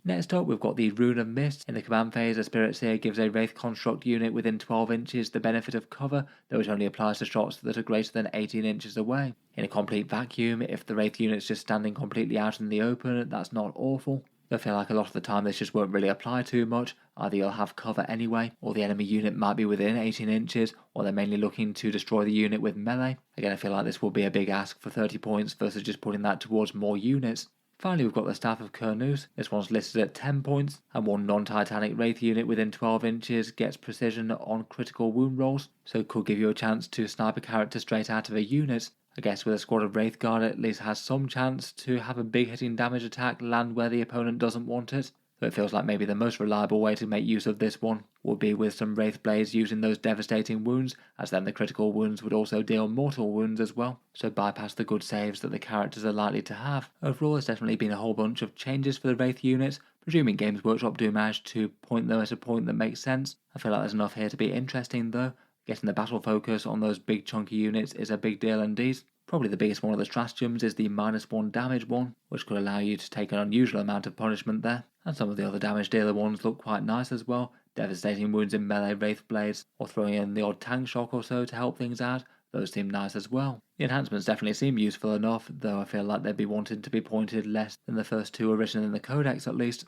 Next up, we've got the Rune of Mist. In the command phase, a Spirit Seer gives a Wraith construct unit within 12 inches the benefit of cover, though it only applies to shots that are greater than 18 inches away. In a complete vacuum, if the Wraith unit's just standing completely out in the open, that's not awful. I feel like a lot of the time this just won't really apply too much. Either you'll have cover anyway, or the enemy unit might be within 18 inches, or they're mainly looking to destroy the unit with melee. Again, I feel like this will be a big ask for 30 points versus just putting that towards more units. Finally, we've got the Staff of Kurnus. This one's listed at 10 points, and one non-Titanic Wraith unit within 12 inches gets precision on critical wound rolls, so it could give you a chance to snipe a character straight out of a unit. I guess with a squad of Wraithguard it at least has some chance to have a big hitting damage attack land where the opponent doesn't want it. So it feels like maybe the most reliable way to make use of this one would be with some Wraith Blades using those devastating wounds, as then the critical wounds would also deal mortal wounds as well, so bypass the good saves that the characters are likely to have. Overall, there's definitely been a whole bunch of changes for the Wraith units, presuming Games Workshop do manage to point them at a point that makes sense. I feel like there's enough here to be interesting though. Getting the battle focus on those big chunky units is a big deal indeed. Probably the biggest one of the stratagems is the -1 damage one, which could allow you to take an unusual amount of punishment there, and some of the other damage dealer ones look quite nice as well, devastating wounds in melee Wraith Blades, or throwing in the odd tank shock or so to help things out, those seem nice as well. The enhancements definitely seem useful enough, though I feel like they'd be wanted to be pointed less than the first two written in the Codex at least.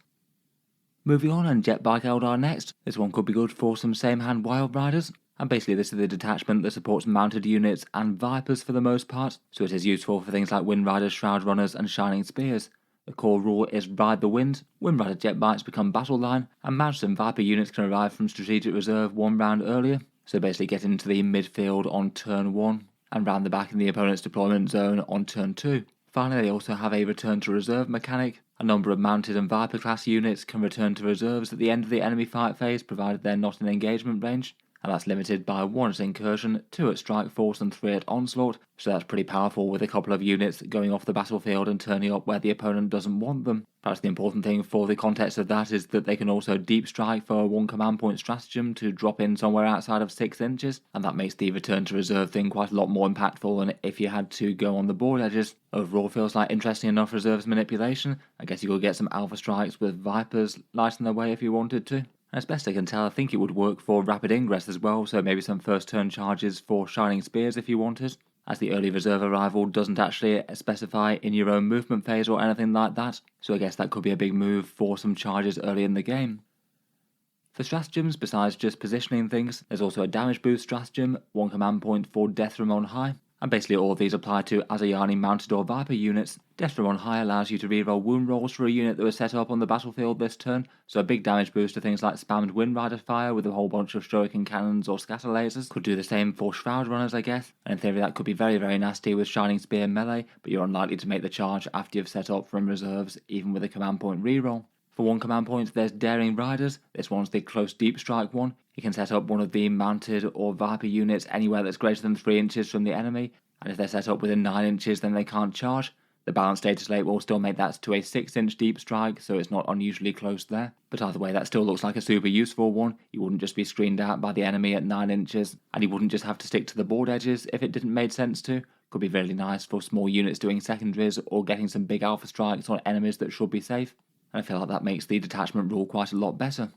Moving on, and Jetbike Eldar next. This one could be good for some same hand Wild Riders. And basically this is the detachment that supports mounted units and Vipers for the most part, so it is useful for things like Windriders, Shroud Runners and Shining Spears. The core rule is Ride the Wind, Windrider Jetbikes become battle line, and mounted and Viper units can arrive from strategic reserve one round earlier, so basically get into the midfield on turn 1, and round the back in the opponent's deployment zone on turn 2. Finally, they also have a return to reserve mechanic. A number of mounted and Viper class units can return to reserves at the end of the enemy fight phase, provided they're not in engagement range, and that's limited by 1 at Incursion, 2 at Strike Force and 3 at Onslaught, so that's pretty powerful with a couple of units going off the battlefield and turning up where the opponent doesn't want them. Perhaps the important thing for the context of that is that they can also deep strike for a 1 command point stratagem to drop in somewhere outside of 6 inches, and that makes the return to reserve thing quite a lot more impactful than if you had to go on the board edges. Overall feels like interesting enough reserves manipulation. I guess you could get some alpha strikes with Vipers lighting their way if you wanted to. As best I can tell, I think it would work for rapid ingress as well, so maybe some first turn charges for Shining Spears if you wanted, as the early reserve arrival doesn't actually specify in your own movement phase or anything like that, so I guess that could be a big move for some charges early in the game. For stratagems, besides just positioning things, there's also a damage boost stratagem, 1 command point for Death from on High, and basically all of these apply to Ynnead mounted or Viper units. Death from on High allows you to reroll wound rolls for a unit that was set up on the battlefield this turn, so a big damage boost to things like spammed Windrider fire with a whole bunch of shuriken cannons or scatter lasers. Could do the same for Shroud Runners, I guess, and in theory that could be very very nasty with Shining Spear melee, but you're unlikely to make the charge after you've set up from reserves, even with a command point reroll. For 1 command point, there's Daring Riders. This one's the close deep strike one. You can set up one of the mounted or Viper units anywhere that's greater than 3 inches from the enemy, and if they're set up within 9 inches then they can't charge. The balanced data slate will still make that to a 6-inch deep strike, so it's not unusually close there. But either way, that still looks like a super useful one. You wouldn't just be screened out by the enemy at 9 inches, and you wouldn't just have to stick to the board edges if it didn't make sense to. Could be really nice for small units doing secondaries or getting some big alpha strikes on enemies that should be safe. And I feel like that makes the detachment rule quite a lot better.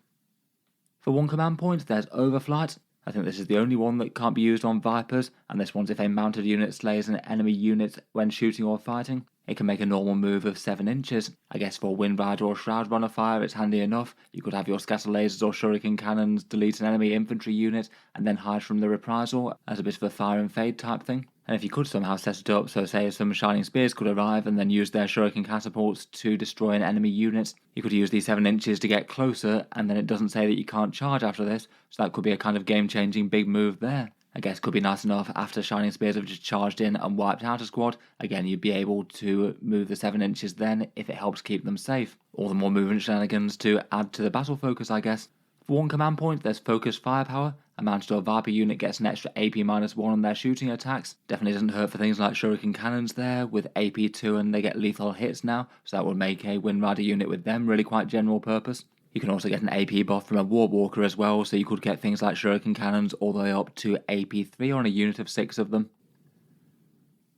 For 1 command point, there's Overflight. I think this is the only one that can't be used on Vipers, and this one's if a mounted unit slays an enemy unit when shooting or fighting. It can make a normal move of 7 inches. I guess for Windrider or Shroud Runner fire it's handy enough. You could have your scatter lasers or shuriken cannons delete an enemy infantry unit and then hide from the reprisal as a bit of a fire and fade type thing. And if you could somehow set it up so say some Shining Spears could arrive and then use their shuriken catapults to destroy an enemy unit, you could use these 7 inches to get closer, and then it doesn't say that you can't charge after this, so that could be a kind of game-changing big move there. I guess could be nice enough after Shining Spears have just charged in and wiped out a squad. Again, you'd be able to move the 7 inches then if it helps keep them safe. All the more movement shenanigans to add to the battle focus, I guess. For 1 command point, there's Focused Firepower. A mounted or Viper unit gets an extra AP-1 on their shooting attacks. Definitely doesn't hurt for things like shuriken cannons there, with AP2 and they get lethal hits now, so that would make a Windrider unit with them really quite general purpose. You can also get an AP buff from a Warwalker as well, so you could get things like shuriken cannons all the way up to AP3 on a unit of 6 of them.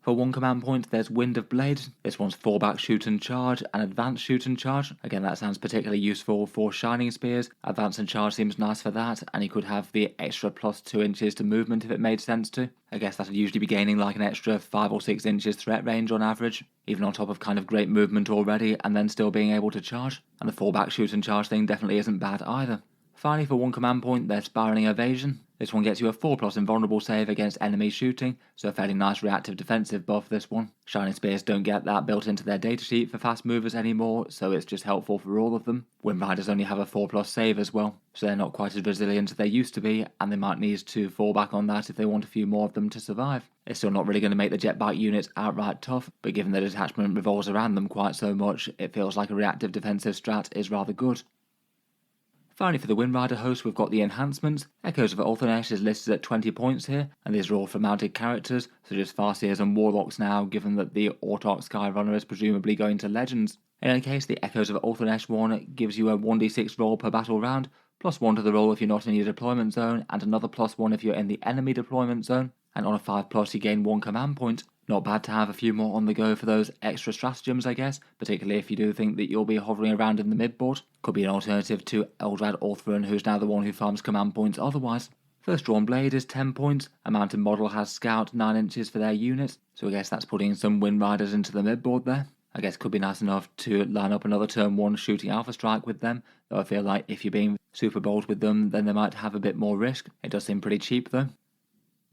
For 1 command point, there's Wind of Blades. This one's fallback shoot and charge and advanced shoot and charge. Again, that sounds particularly useful for Shining Spears. Advance and charge seems nice for that, and you could have the extra plus 2 inches to movement if it made sense to. I guess that would usually be gaining like an extra 5 or 6 inches threat range on average, even on top of kind of great movement already, and then still being able to charge. And the fallback shoot and charge thing definitely isn't bad either. Finally, for 1 command point, there's Spiraling Evasion. This one gets you a 4+ invulnerable save against enemy shooting, so a fairly nice reactive defensive buff this one. Shining Spears don't get that built into their datasheet for fast movers anymore, so it's just helpful for all of them. Windriders only have a 4+ save as well, so they're not quite as resilient as they used to be, and they might need to fall back on that if they want a few more of them to survive. It's still not really going to make the Jetbike units outright tough, but given the detachment revolves around them quite so much, it feels like a reactive defensive strat is rather good. Finally, for the Windrider host, we've got the Enhancements. Echoes of Ulthunesh is listed at 20 points here, and these are all for mounted characters, such as Farseers and Warlocks now, given that the Autarch Skyrunner is presumably going to Legends. In any case, the Echoes of Ulthunesh one gives you a 1d6 roll per battle round, +1 to the roll if you're not in your deployment zone, and another +1 if you're in the enemy deployment zone, and on a 5+ you gain 1 command point. Not bad to have a few more on the go for those extra stratagems, I guess, particularly if you do think that you'll be hovering around in the midboard. Could be an alternative to Eldrad Orthrun, who's now the one who farms command points otherwise. First Drawn Blade is 10 points, a mounted model has Scout 9 inches for their unit, so I guess that's putting some Windriders into the midboard there. I guess could be nice enough to line up another turn 1 shooting Alpha Strike with them, though I feel like if you're being super bold with them, then they might have a bit more risk. It does seem pretty cheap though.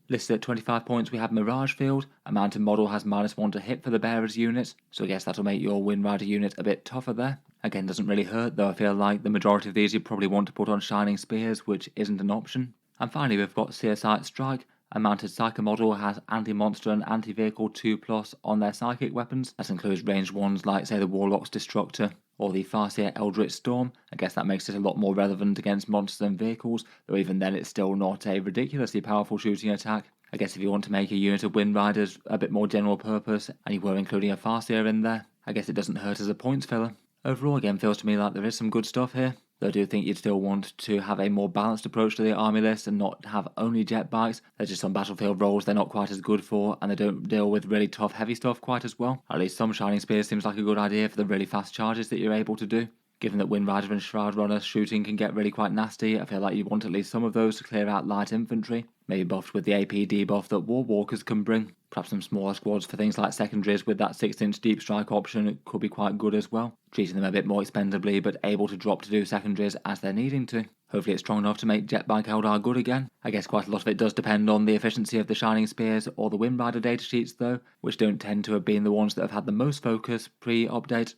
Listed at 25 points we have Mirage Field. A mounted model has -1 to hit for the bearer's unit, so I guess that'll make your Windrider unit a bit tougher there. Again, doesn't really hurt, though I feel like the majority of these you probably want to put on Shining Spears, which isn't an option. And finally we've got Seer Sight Strike. A mounted Psyker model has anti-monster and anti-vehicle 2+ on their psychic weapons. That includes ranged ones like say the Warlock's Destructor or the Farseer Eldritch Storm. I guess that makes it a lot more relevant against monsters and vehicles, though even then it's still not a ridiculously powerful shooting attack. I guess if you want to make a unit of Windriders a bit more general purpose, and you were including a Farseer in there, I guess it doesn't hurt as a points filler. Overall, again, feels to me like there is some good stuff here, though I do think you'd still want to have a more balanced approach to the army list and not have only jetbikes. There's just some battlefield roles they're not quite as good for, and they don't deal with really tough heavy stuff quite as well. At least some Shining Spears seems like a good idea for the really fast charges that you're able to do. Given that Windrider and Shroud Runner shooting can get really quite nasty, I feel like you want at least some of those to clear out light infantry, maybe buffed with the AP debuff that Warwalkers can bring. Perhaps some smaller squads for things like secondaries with that 6-inch deep strike option could be quite good as well, treating them a bit more expendably but able to drop to do secondaries as they're needing to. Hopefully it's strong enough to make Jetbike Eldar good again. I guess quite a lot of it does depend on the efficiency of the Shining Spears or the Windrider datasheets though, which don't tend to have been the ones that have had the most focus pre-update.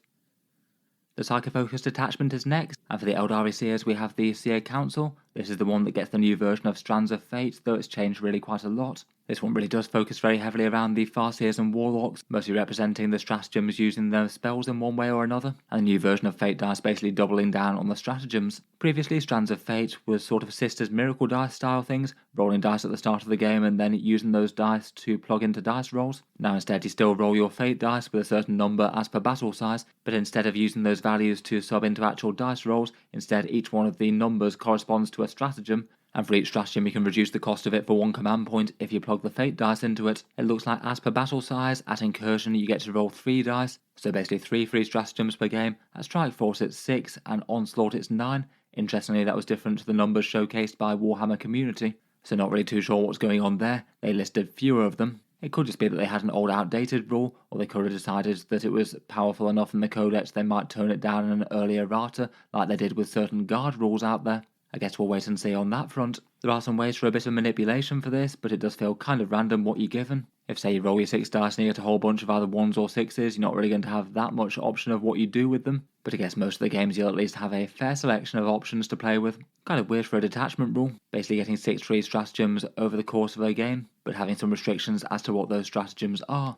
The Psycho-focused detachment is next, and for the Eldari Seers we have the Seer Council. This is the one that gets the new version of Strands of Fate, though it's changed really quite a lot. This one really does focus very heavily around the Farseers and Warlocks, mostly representing the stratagems using their spells in one way or another, and the new version of Fate dice basically doubling down on the stratagems. Previously, Strands of Fate was sort of Sisters Miracle dice style things, rolling dice at the start of the game and then using those dice to plug into dice rolls. Now instead you still roll your Fate dice with a certain number as per battle size, but instead of using those values to sub into actual dice rolls, instead each one of the numbers corresponds to a stratagem, and for each stratagem you can reduce the cost of it for 1 command point if you plug the Fate dice into it. It looks like as per battle size, at Incursion you get to roll 3 dice, so basically 3 free stratagems per game. At Strike Force it's 6, and Onslaught it's 9. Interestingly, that was different to the numbers showcased by Warhammer Community. so not really too sure what's going on there. They listed fewer of them. It could just be that they had an old outdated rule, or they could have decided that it was powerful enough in the Codex they might tone it down in an earlier errata, like they did with certain guard rules out there. I guess we'll wait and see on that front. There are some ways for a bit of manipulation for this, but it does feel kind of random what you're given. If say you roll your 6 dice and you get a whole bunch of either 1s or 6s, you're not really going to have that much option of what you do with them. But I guess most of the games you'll at least have a fair selection of options to play with. Kind of weird for a detachment rule, basically getting 6 free stratagems over the course of a game, but having some restrictions as to what those stratagems are.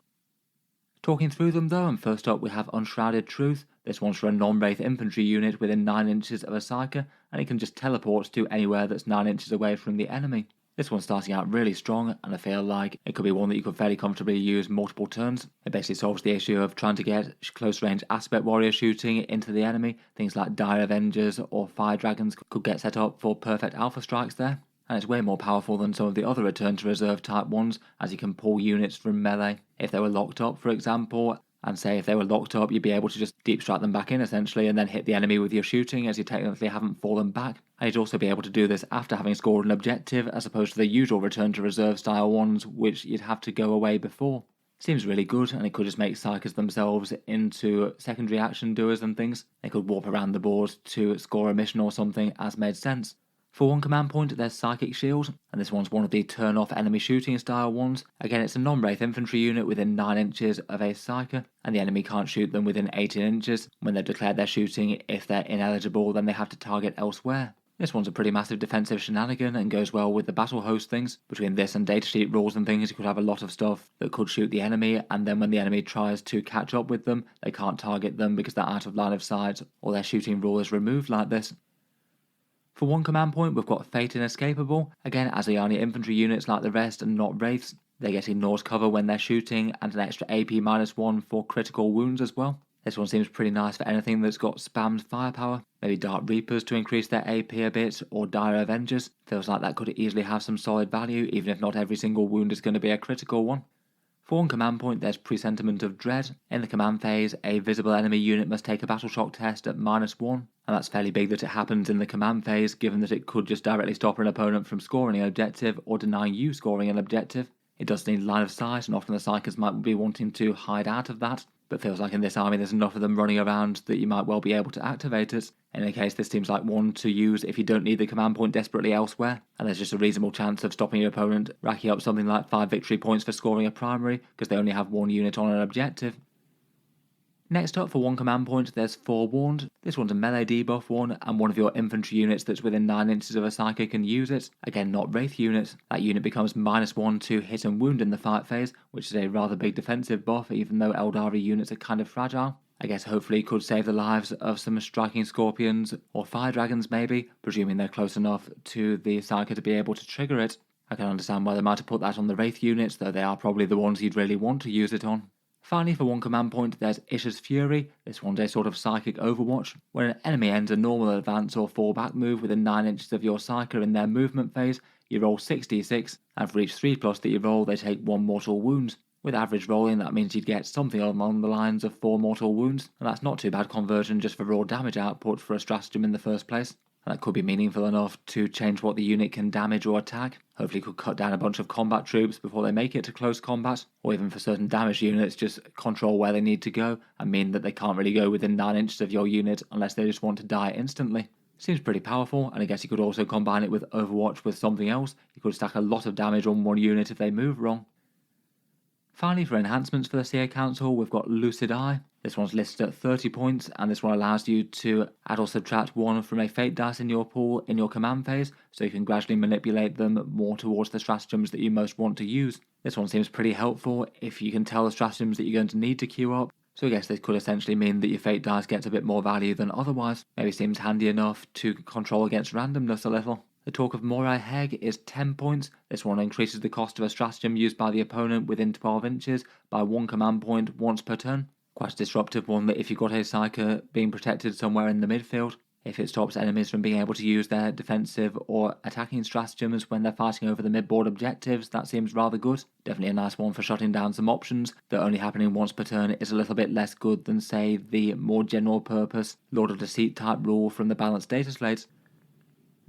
Talking through them though, and first up we have Unshrouded Truth. This one's for a non-wraith infantry unit within 9 inches of a psyker, and it can just teleport to anywhere that's 9 inches away from the enemy. This one's starting out really strong, and I feel like it could be one that you could fairly comfortably use multiple turns. It basically solves the issue of trying to get close range aspect warrior shooting into the enemy. Things like Dire Avengers or Fire Dragons could get set up for perfect alpha strikes there. And it's way more powerful than some of the other return to reserve type ones, as you can pull units from melee. If they were locked up, for example, and say if they were locked up, you'd be able to just deep strike them back in essentially and then hit the enemy with your shooting as you technically haven't fallen back. And you'd also be able to do this after having scored an objective as opposed to the usual return to reserve style ones which you'd have to go away before. Seems really good, and it could just make psychers themselves into secondary action doers and things. They could warp around the board to score a mission or something as made sense. For one command point, there's Psychic Shield, and this one's one of the turn-off enemy shooting style ones. Again, it's a non-wraith infantry unit within 9 inches of a psyker, and the enemy can't shoot them within 18 inches. When they've declared their shooting, if they're ineligible, then they have to target elsewhere. This one's a pretty massive defensive shenanigan and goes well with the Battlehost things. Between this and datasheet rules and things, you could have a lot of stuff that could shoot the enemy, and then when the enemy tries to catch up with them, they can't target them because they're out of line of sight, or their shooting rule is removed like this. For one command point, we've got Fate Inescapable. Again, as Ynnead infantry units like the rest and not wraiths, they get ignored cover when they're shooting and an extra AP -1 for critical wounds as well. This one seems pretty nice for anything that's got spammed firepower. Maybe Dark Reapers to increase their AP a bit, or Dire Avengers. Feels like that could easily have some solid value, even if not every single wound is going to be a critical one. For one command point, there's Presentiment of Dread. In the command phase, a visible enemy unit must take a battle shock test at -1, and that's fairly big that it happens in the command phase, given that it could just directly stop an opponent from scoring an objective or denying you scoring an objective. It does need line of sight, and often the psychers might be wanting to hide out of that, but feels like in this army there's enough of them running around that you might well be able to activate it. In any case, this seems like one to use if you don't need the command point desperately elsewhere, and there's just a reasonable chance of stopping your opponent racking up something like 5 victory points for scoring a primary, because they only have 1 unit on an objective. Next up, for one command point, there's Forewarned. This one's a melee debuff one, and one of your infantry units that's within 9 inches of a psyker can use it. Again, not wraith units. That unit becomes -1 to hit and wound in the fight phase, which is a rather big defensive buff, even though Eldari units are kind of fragile. I guess hopefully could save the lives of some striking scorpions, or fire dragons maybe, presuming they're close enough to the psyker to be able to trigger it. I can understand why they might have put that on the wraith units, though they are probably the ones you'd really want to use it on. Finally, for one command point, there's Isha's Fury. This one's a sort of psychic overwatch. When an enemy ends a normal advance or fall back move within 9 inches of your psyker in their movement phase, you roll 6d6, and for each 3+ that you roll, they take 1 mortal wound. With average rolling, that means you'd get something along the lines of 4 mortal wounds, and that's not too bad conversion just for raw damage output for a stratagem in the first place. And that could be meaningful enough to change what the unit can damage or attack. Hopefully could cut down a bunch of combat troops before they make it to close combat, or even for certain damage units just control where they need to go and mean that they can't really go within 9 inches of your unit unless they just want to die instantly. Seems pretty powerful, and I guess you could also combine it with Overwatch with something else. You could stack a lot of damage on one unit if they move wrong. Finally, for enhancements for the Seer Council, we've got Lucid Eye. This one's listed at 30 points, and this one allows you to add or subtract 1 from a fate dice in your pool in your command phase, so you can gradually manipulate them more towards the stratagems that you most want to use. This one seems pretty helpful if you can tell the stratagems that you're going to need to queue up, so I guess this could essentially mean that your fate dice gets a bit more value than otherwise. Maybe seems handy enough to control against randomness a little. The Talk of Morai Heg is 10 points. This one increases the cost of a stratagem used by the opponent within 12 inches by 1 command point once per turn. Quite a disruptive one that if you've got a psyker being protected somewhere in the midfield, if it stops enemies from being able to use their defensive or attacking stratagems when they're fighting over the midboard objectives, that seems rather good. Definitely a nice one for shutting down some options, though only happening once per turn is a little bit less good than, say, the more general purpose Lord of Deceit type rule from the balanced data slates.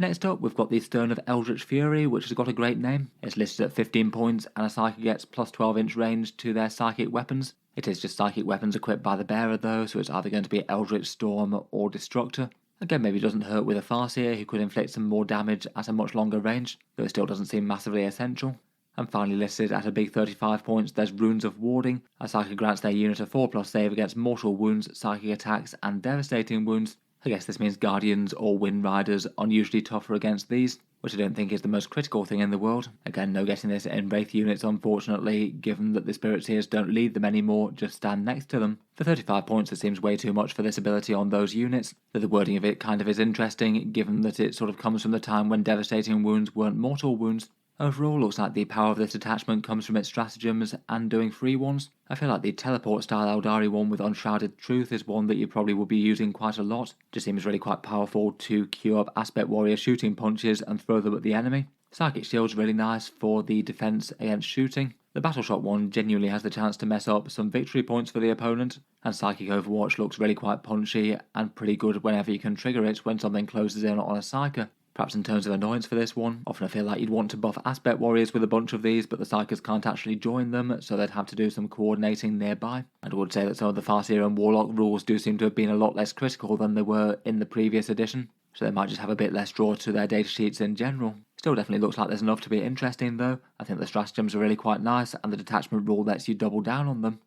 Next up, we've got the Stone of Eldritch Fury, which has got a great name. It's listed at 15 points, and a Psyker gets plus 12-inch range to their psychic weapons. It is just psychic weapons equipped by the bearer though, so it's either going to be Eldritch Storm or Destructor. Again, maybe doesn't hurt with a Farseer who could inflict some more damage at a much longer range, though it still doesn't seem massively essential. And finally listed at a big 35 points, there's Runes of Warding. A Psyker grants their unit a 4+ save against mortal wounds, psychic attacks, and devastating wounds. I guess this means Guardians or Windriders are unusually tougher against these, which I don't think is the most critical thing in the world. Again, no getting this in Wraith units unfortunately, given that the Spirit Seers don't lead them anymore, just stand next to them. For 35 points it seems way too much for this ability on those units, though the wording of it kind of is interesting, given that it sort of comes from the time when devastating wounds weren't mortal wounds. Overall, looks like the power of this attachment comes from its stratagems and doing free ones. I feel like the teleport style Aeldari one with Unshrouded Truth is one that you probably will be using quite a lot. Just seems really quite powerful to queue up Aspect Warrior shooting punches and throw them at the enemy. Psychic Shield's really nice for the defense against shooting. The Battleshot one genuinely has the chance to mess up some victory points for the opponent, and Psychic Overwatch looks really quite punchy and pretty good whenever you can trigger it when something closes in on a Psyker. Perhaps in terms of annoyance for this one, often I feel like you'd want to buff Aspect Warriors with a bunch of these, but the Psykers can't actually join them, so they'd have to do some coordinating nearby. And I would say that some of the Farseer and Warlock rules do seem to have been a lot less critical than they were in the previous edition, so they might just have a bit less draw to their datasheets in general. Still definitely looks like there's enough to be interesting though. I think the stratagems are really quite nice, and the detachment rule lets you double down on them.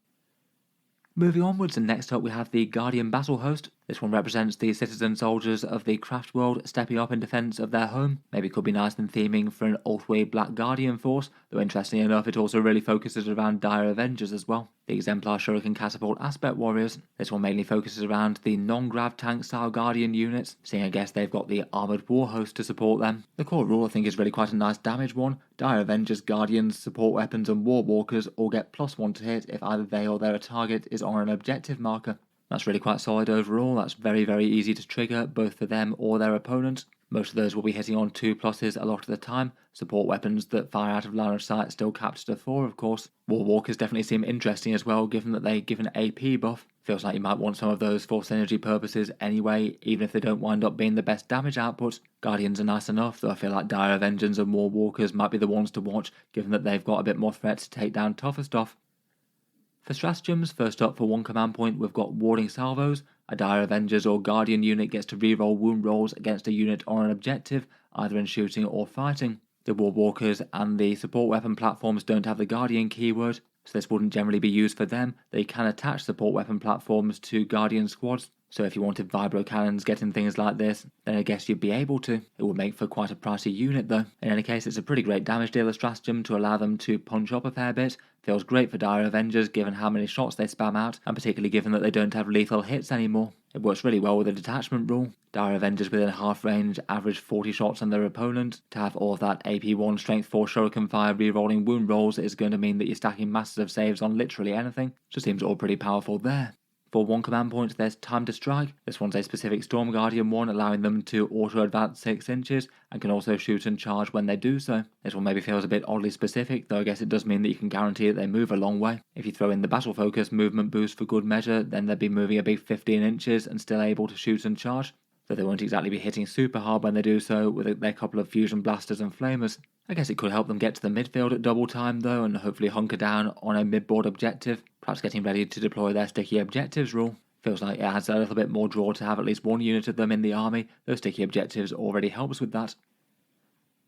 Moving onwards, and next up we have the Guardian Battlehost. This one represents the citizen soldiers of the Craftworld stepping up in defence of their home. Maybe could be nice than theming for an Ulthway Black Guardian force, though interestingly enough it also really focuses around Dire Avengers as well. The Exemplar Shuriken Catapult Aspect Warriors. This one mainly focuses around the non-grav tank style Guardian units, seeing I guess they've got the Armoured Warhost to support them. The core rule I think is really quite a nice damage one. Dire Avengers, Guardians, Support Weapons and War Walkers all get +1 to hit if either they or their target is on an objective marker. That's really quite solid overall. That's very easy to trigger, both for them or their opponent. Most of those will be hitting on 2+ a lot of the time. Support weapons that fire out of line of sight still capped to 4 of course. War Walkers definitely seem interesting as well, given that they give an AP buff. Feels like you might want some of those for synergy purposes anyway, even if they don't wind up being the best damage output. Guardians are nice enough, though I feel like Dire Avengers and War Walkers might be the ones to watch, given that they've got a bit more threat to take down tougher stuff. For stratagems, first up for 1 command point we've got Warding Salvos. A Dire Avengers or Guardian unit gets to reroll wound rolls against a unit on an objective, either in shooting or fighting. The War Walkers and the support weapon platforms don't have the Guardian keyword, so this wouldn't generally be used for them. They can attach support weapon platforms to Guardian squads, so if you wanted vibro cannons getting things like this, then I guess you'd be able to. It would make for quite a pricey unit though. In any case, it's a pretty great damage dealer stratagem to allow them to punch up a fair bit. Feels great for Dire Avengers given how many shots they spam out, and particularly given that they don't have lethal hits anymore. It works really well with the detachment rule. Dire Avengers within half range average 40 shots on their opponent. To have all of that AP1 Strength 4 Shuriken Fire rerolling wound rolls is going to mean that you're stacking masses of saves on literally anything. Just seems all pretty powerful there. For 1 command point, there's Time to Strike. This one's a specific Storm Guardian one, allowing them to auto-advance 6 inches, and can also shoot and charge when they do so. This one maybe feels a bit oddly specific, though I guess it does mean that you can guarantee that they move a long way. If you throw in the Battle Focus movement boost for good measure, then they'd be moving a big 15 inches and still able to shoot and charge, though they won't exactly be hitting super hard when they do so with their couple of Fusion Blasters and Flamers. I guess it could help them get to the midfield at double time though, and hopefully hunker down on a mid-board objective, perhaps getting ready to deploy their Sticky Objectives rule. Feels like it adds a little bit more draw to have at least one unit of them in the army. Those sticky objectives already helps with that.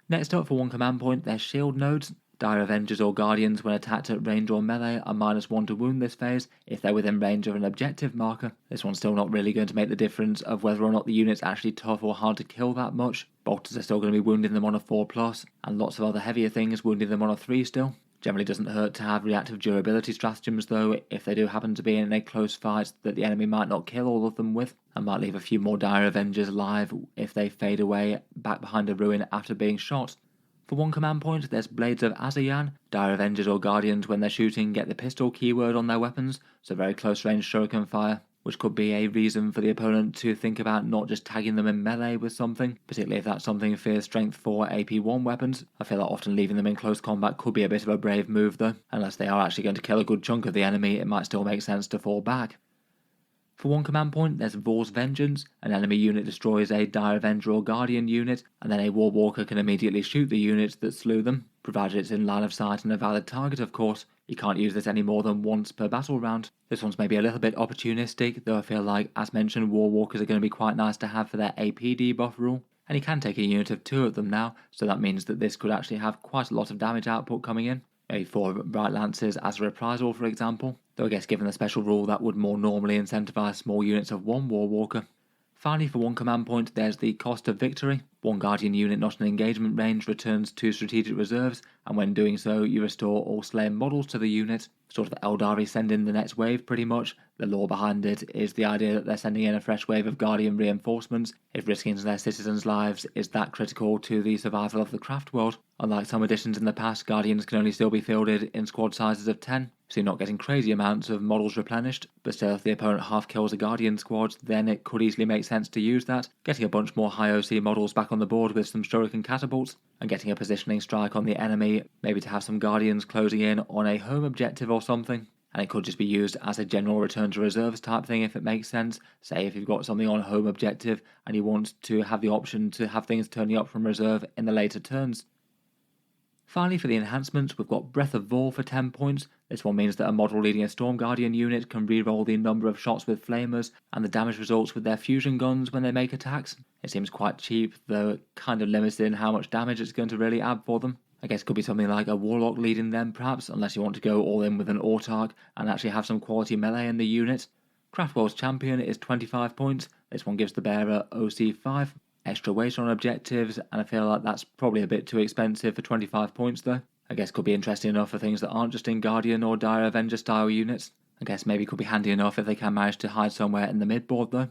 Next up for 1 command point, there's shield nodes. Dire Avengers or Guardians, when attacked at range or melee, are -1 to wound this phase if they're within range of an objective marker. This one's still not really going to make the difference of whether or not the unit's actually tough or hard to kill that much. Bolters are still going to be wounding them on a 4+, and lots of other heavier things wounding them on a 3 still. Generally doesn't hurt to have reactive durability stratagems though, if they do happen to be in a close fight that the enemy might not kill all of them with, and might leave a few more Dire Avengers alive if they fade away back behind a ruin after being shot. For 1 command point, there's Blades of Azayan. Dire Avengers or Guardians, when they're shooting, get the pistol keyword on their weapons, so very close range shuriken fire, which could be a reason for the opponent to think about not just tagging them in melee with something, particularly if that something fears strength 4 AP1 weapons. I feel like often leaving them in close combat could be a bit of a brave move though. Unless they are actually going to kill a good chunk of the enemy, it might still make sense to fall back. For one command point, there's Vor's Vengeance. An enemy unit destroys a Dire Avenger or Guardian unit, and then a War Walker can immediately shoot the unit that slew them, provided it's in line of sight and a valid target, of course. You can't use this any more than once per battle round. This one's maybe a little bit opportunistic, though I feel like, as mentioned, War Walkers are going to be quite nice to have for their AP debuff rule. And you can take a unit of 2 of them now, so that means that this could actually have quite a lot of damage output coming in. Maybe 4 Bright Lances as a reprisal, for example, though I guess given the special rule that would more normally incentivise small units of 1 War Walker. Finally, for one command point, there's the Cost of Victory. One Guardian unit not in engagement range returns 2 strategic reserves, and when doing so, you restore all slain models to the unit. Sort of Aeldari send in the next wave, pretty much. The lore behind it is the idea that they're sending in a fresh wave of Guardian reinforcements if risking their citizens' lives is that critical to the survival of the Craftworld. Unlike some editions in the past, Guardians can only still be fielded in squad sizes of 10, so you're not getting crazy amounts of models replenished, but still if the opponent half kills a Guardian squad, then it could easily make sense to use that, getting a bunch more high OC models back on the board with some Shuriken catapults, and getting a positioning strike on the enemy, maybe to have some Guardians closing in on a home objective or something. And it could just be used as a general return to reserves type thing if it makes sense. Say if you've got something on home objective and you want to have the option to have things turning up from reserve in the later turns. Finally, for the enhancements, we've got Breath of Vor for 10 points. This one means that a model leading a Storm Guardian unit can reroll the number of shots with flamers and the damage results with their fusion guns when they make attacks. It seems quite cheap, though kind of limited in how much damage it's going to really add for them. I guess it could be something like a Warlock leading them perhaps, unless you want to go all in with an Autarch and actually have some quality melee in the unit. Craftworld's Champion is 25 points. This one gives the bearer OC 5. Extra weight on objectives, and I feel like that's probably a bit too expensive for 25 points though. I guess could be interesting enough for things that aren't just in Guardian or Dire Avenger style units. I guess maybe could be handy enough if they can manage to hide somewhere in the midboard though.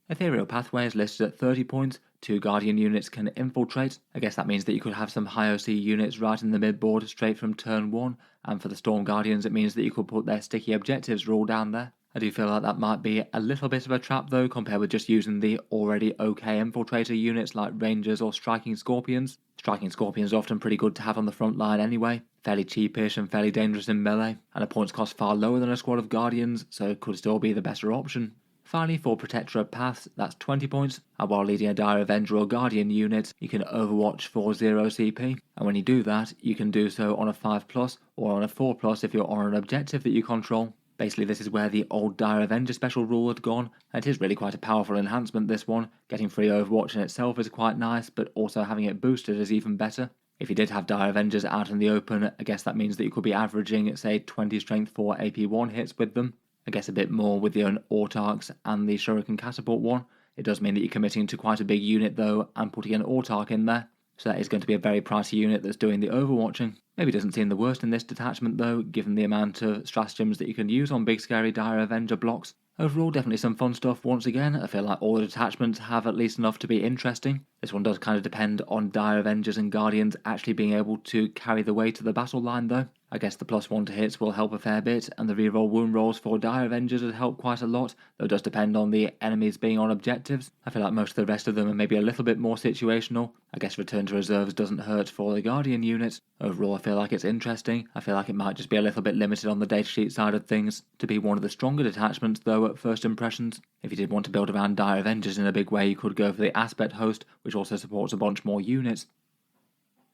Ethereal Pathway is listed at 30 points. 2 Guardian units can infiltrate. I guess that means that you could have some high OC units right in the midboard straight from turn 1, and for the Storm Guardians it means that you could put their sticky objectives rule down there. I do feel like that might be a little bit of a trap though, compared with just using the already okay infiltrator units like Rangers or Striking Scorpions. Striking Scorpions are often pretty good to have on the front line anyway, fairly cheapish and fairly dangerous in melee, and the points cost far lower than a squad of Guardians, so it could still be the better option. Finally, for Protector of Paths, that's 20 points, and while leading a Dire Avenger or Guardian unit, you can Overwatch for 0 CP, and when you do that, you can do so on a 5+, or on a 4+ if you're on an objective that you control. Basically, this is where the old Dire Avenger special rule had gone, and it is really quite a powerful enhancement, this one. Getting free Overwatch in itself is quite nice, but also having it boosted is even better. If you did have Dire Avengers out in the open, I guess that means that you could be averaging, say, 20 strength 4 AP1 hits with them. I guess a bit more with the Autarchs and the Shuriken Catapult one. It does mean that you're committing to quite a big unit though, and putting an Autarch in there. So that is going to be a very pricey unit that's doing the overwatching. Maybe doesn't seem the worst in this detachment though, given the amount of stratagems that you can use on big scary Dire Avenger blocks. Overall, definitely some fun stuff once again. I feel like all the detachments have at least enough to be interesting. This one does kind of depend on Dire Avengers and Guardians actually being able to carry the weight of the battle line though. I guess the +1 to hits will help a fair bit, and the reroll wound rolls for Dire Avengers would help quite a lot, though it does depend on the enemies being on objectives. I feel like most of the rest of them are maybe a little bit more situational. I guess return to reserves doesn't hurt for the Guardian units. Overall, I feel like it's interesting. I feel like it might just be a little bit limited on the datasheet side of things to be one of the stronger detachments though at first impressions. If you did want to build around Dire Avengers in a big way, you could go for the Aspect Host, which also supports a bunch more units.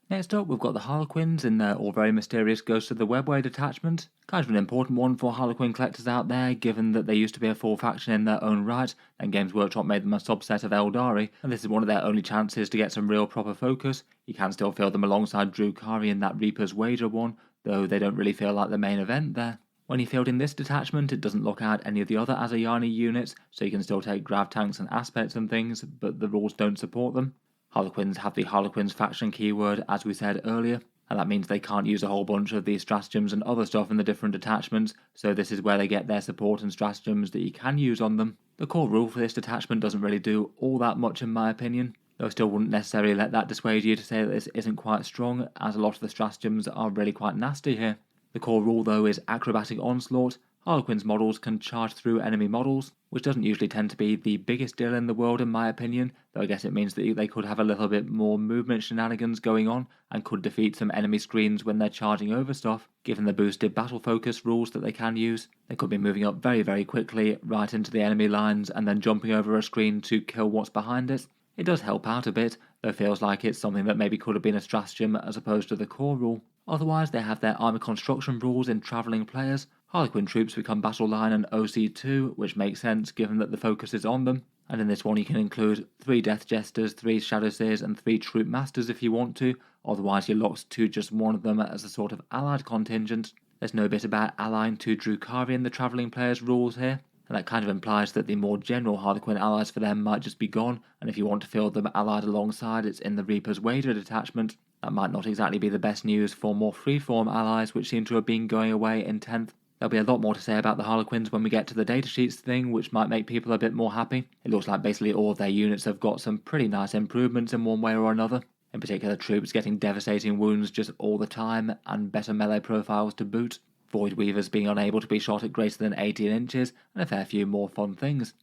Next up, we've got the Harlequins in their all very mysterious Ghosts of the Webway detachment. Kind of an important one for Harlequin collectors out there, given that they used to be a full faction in their own right, and Games Workshop made them a subset of Eldari, and this is one of their only chances to get some real proper focus. You can still field them alongside Drukhari in that Reaper's Wager one, though they don't really feel like the main event there. When you field in this detachment, it doesn't look out any of the other Ynnari units, so you can still take grav tanks and aspects and things, but the rules don't support them. Harlequins have the Harlequins faction keyword, as we said earlier, and that means they can't use a whole bunch of the stratagems and other stuff in the different detachments, so this is where they get their support and stratagems that you can use on them. The core rule for this detachment doesn't really do all that much in my opinion, though I still wouldn't necessarily let that dissuade you to say that this isn't quite strong, as a lot of the stratagems are really quite nasty here. The core rule though is Acrobatic Onslaught. Harlequins models can charge through enemy models, which doesn't usually tend to be the biggest deal in the world in my opinion, though I guess it means that they could have a little bit more movement shenanigans going on and could defeat some enemy screens when they're charging over stuff. Given the boosted battle focus rules that they can use, they could be moving up very quickly right into the enemy lines and then jumping over a screen to kill what's behind it. It does help out a bit, though it feels like it's something that maybe could have been a stratagem as opposed to the core rule. Otherwise, they have their armor construction rules in travelling players. Harlequin troops become battle line and OC2, which makes sense given that the focus is on them. And in this one you can include 3 Death Jesters, 3 Shadow Seers and 3 Troop Masters if you want to, otherwise you're locked to just one of them as a sort of allied contingent. There's no bit about allying to Drukhari in the travelling players rules here, and that kind of implies that the more general Harlequin allies for them might just be gone, and if you want to field them allied alongside, it's in the Reaper's Wager detachment. That might not exactly be the best news for more freeform allies which seem to have been going away in 10th. There'll be a lot more to say about the Harlequins when we get to the datasheets thing, which might make people a bit more happy. It looks like basically all of their units have got some pretty nice improvements in one way or another. In particular, troops getting devastating wounds just all the time, and better melee profiles to boot. Void Weavers being unable to be shot at greater than 18 inches, and a fair few more fun things.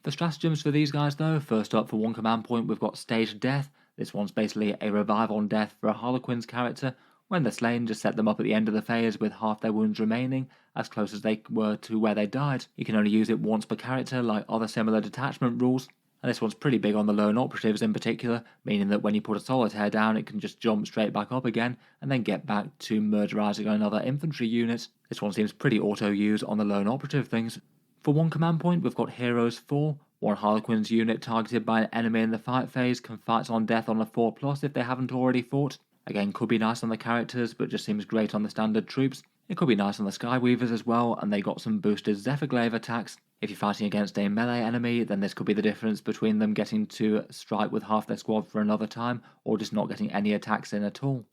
The stratagems for these guys though, first up for one command point we've got Staged Death. This one's basically a revive on death for a Harlequins character. When they're slain, just set them up at the end of the phase with half their wounds remaining, as close as they were to where they died. You can only use it once per character, like other similar detachment rules, and this one's pretty big on the lone operatives in particular, meaning that when you put a solitaire down it can just jump straight back up again, and then get back to murderizing another infantry unit. This one seems pretty auto-use on the lone operative things. For one command point we've got Heroes 4. One Harlequins unit targeted by an enemy in the fight phase can fight on death on a 4+ if they haven't already fought. Again, could be nice on the characters, but just seems great on the standard troops. It could be nice on the Skyweavers as well, and they got some boosted Zephyrglaive attacks. If you're fighting against a melee enemy, then this could be the difference between them getting to strike with half their squad for another time, or just not getting any attacks in at all.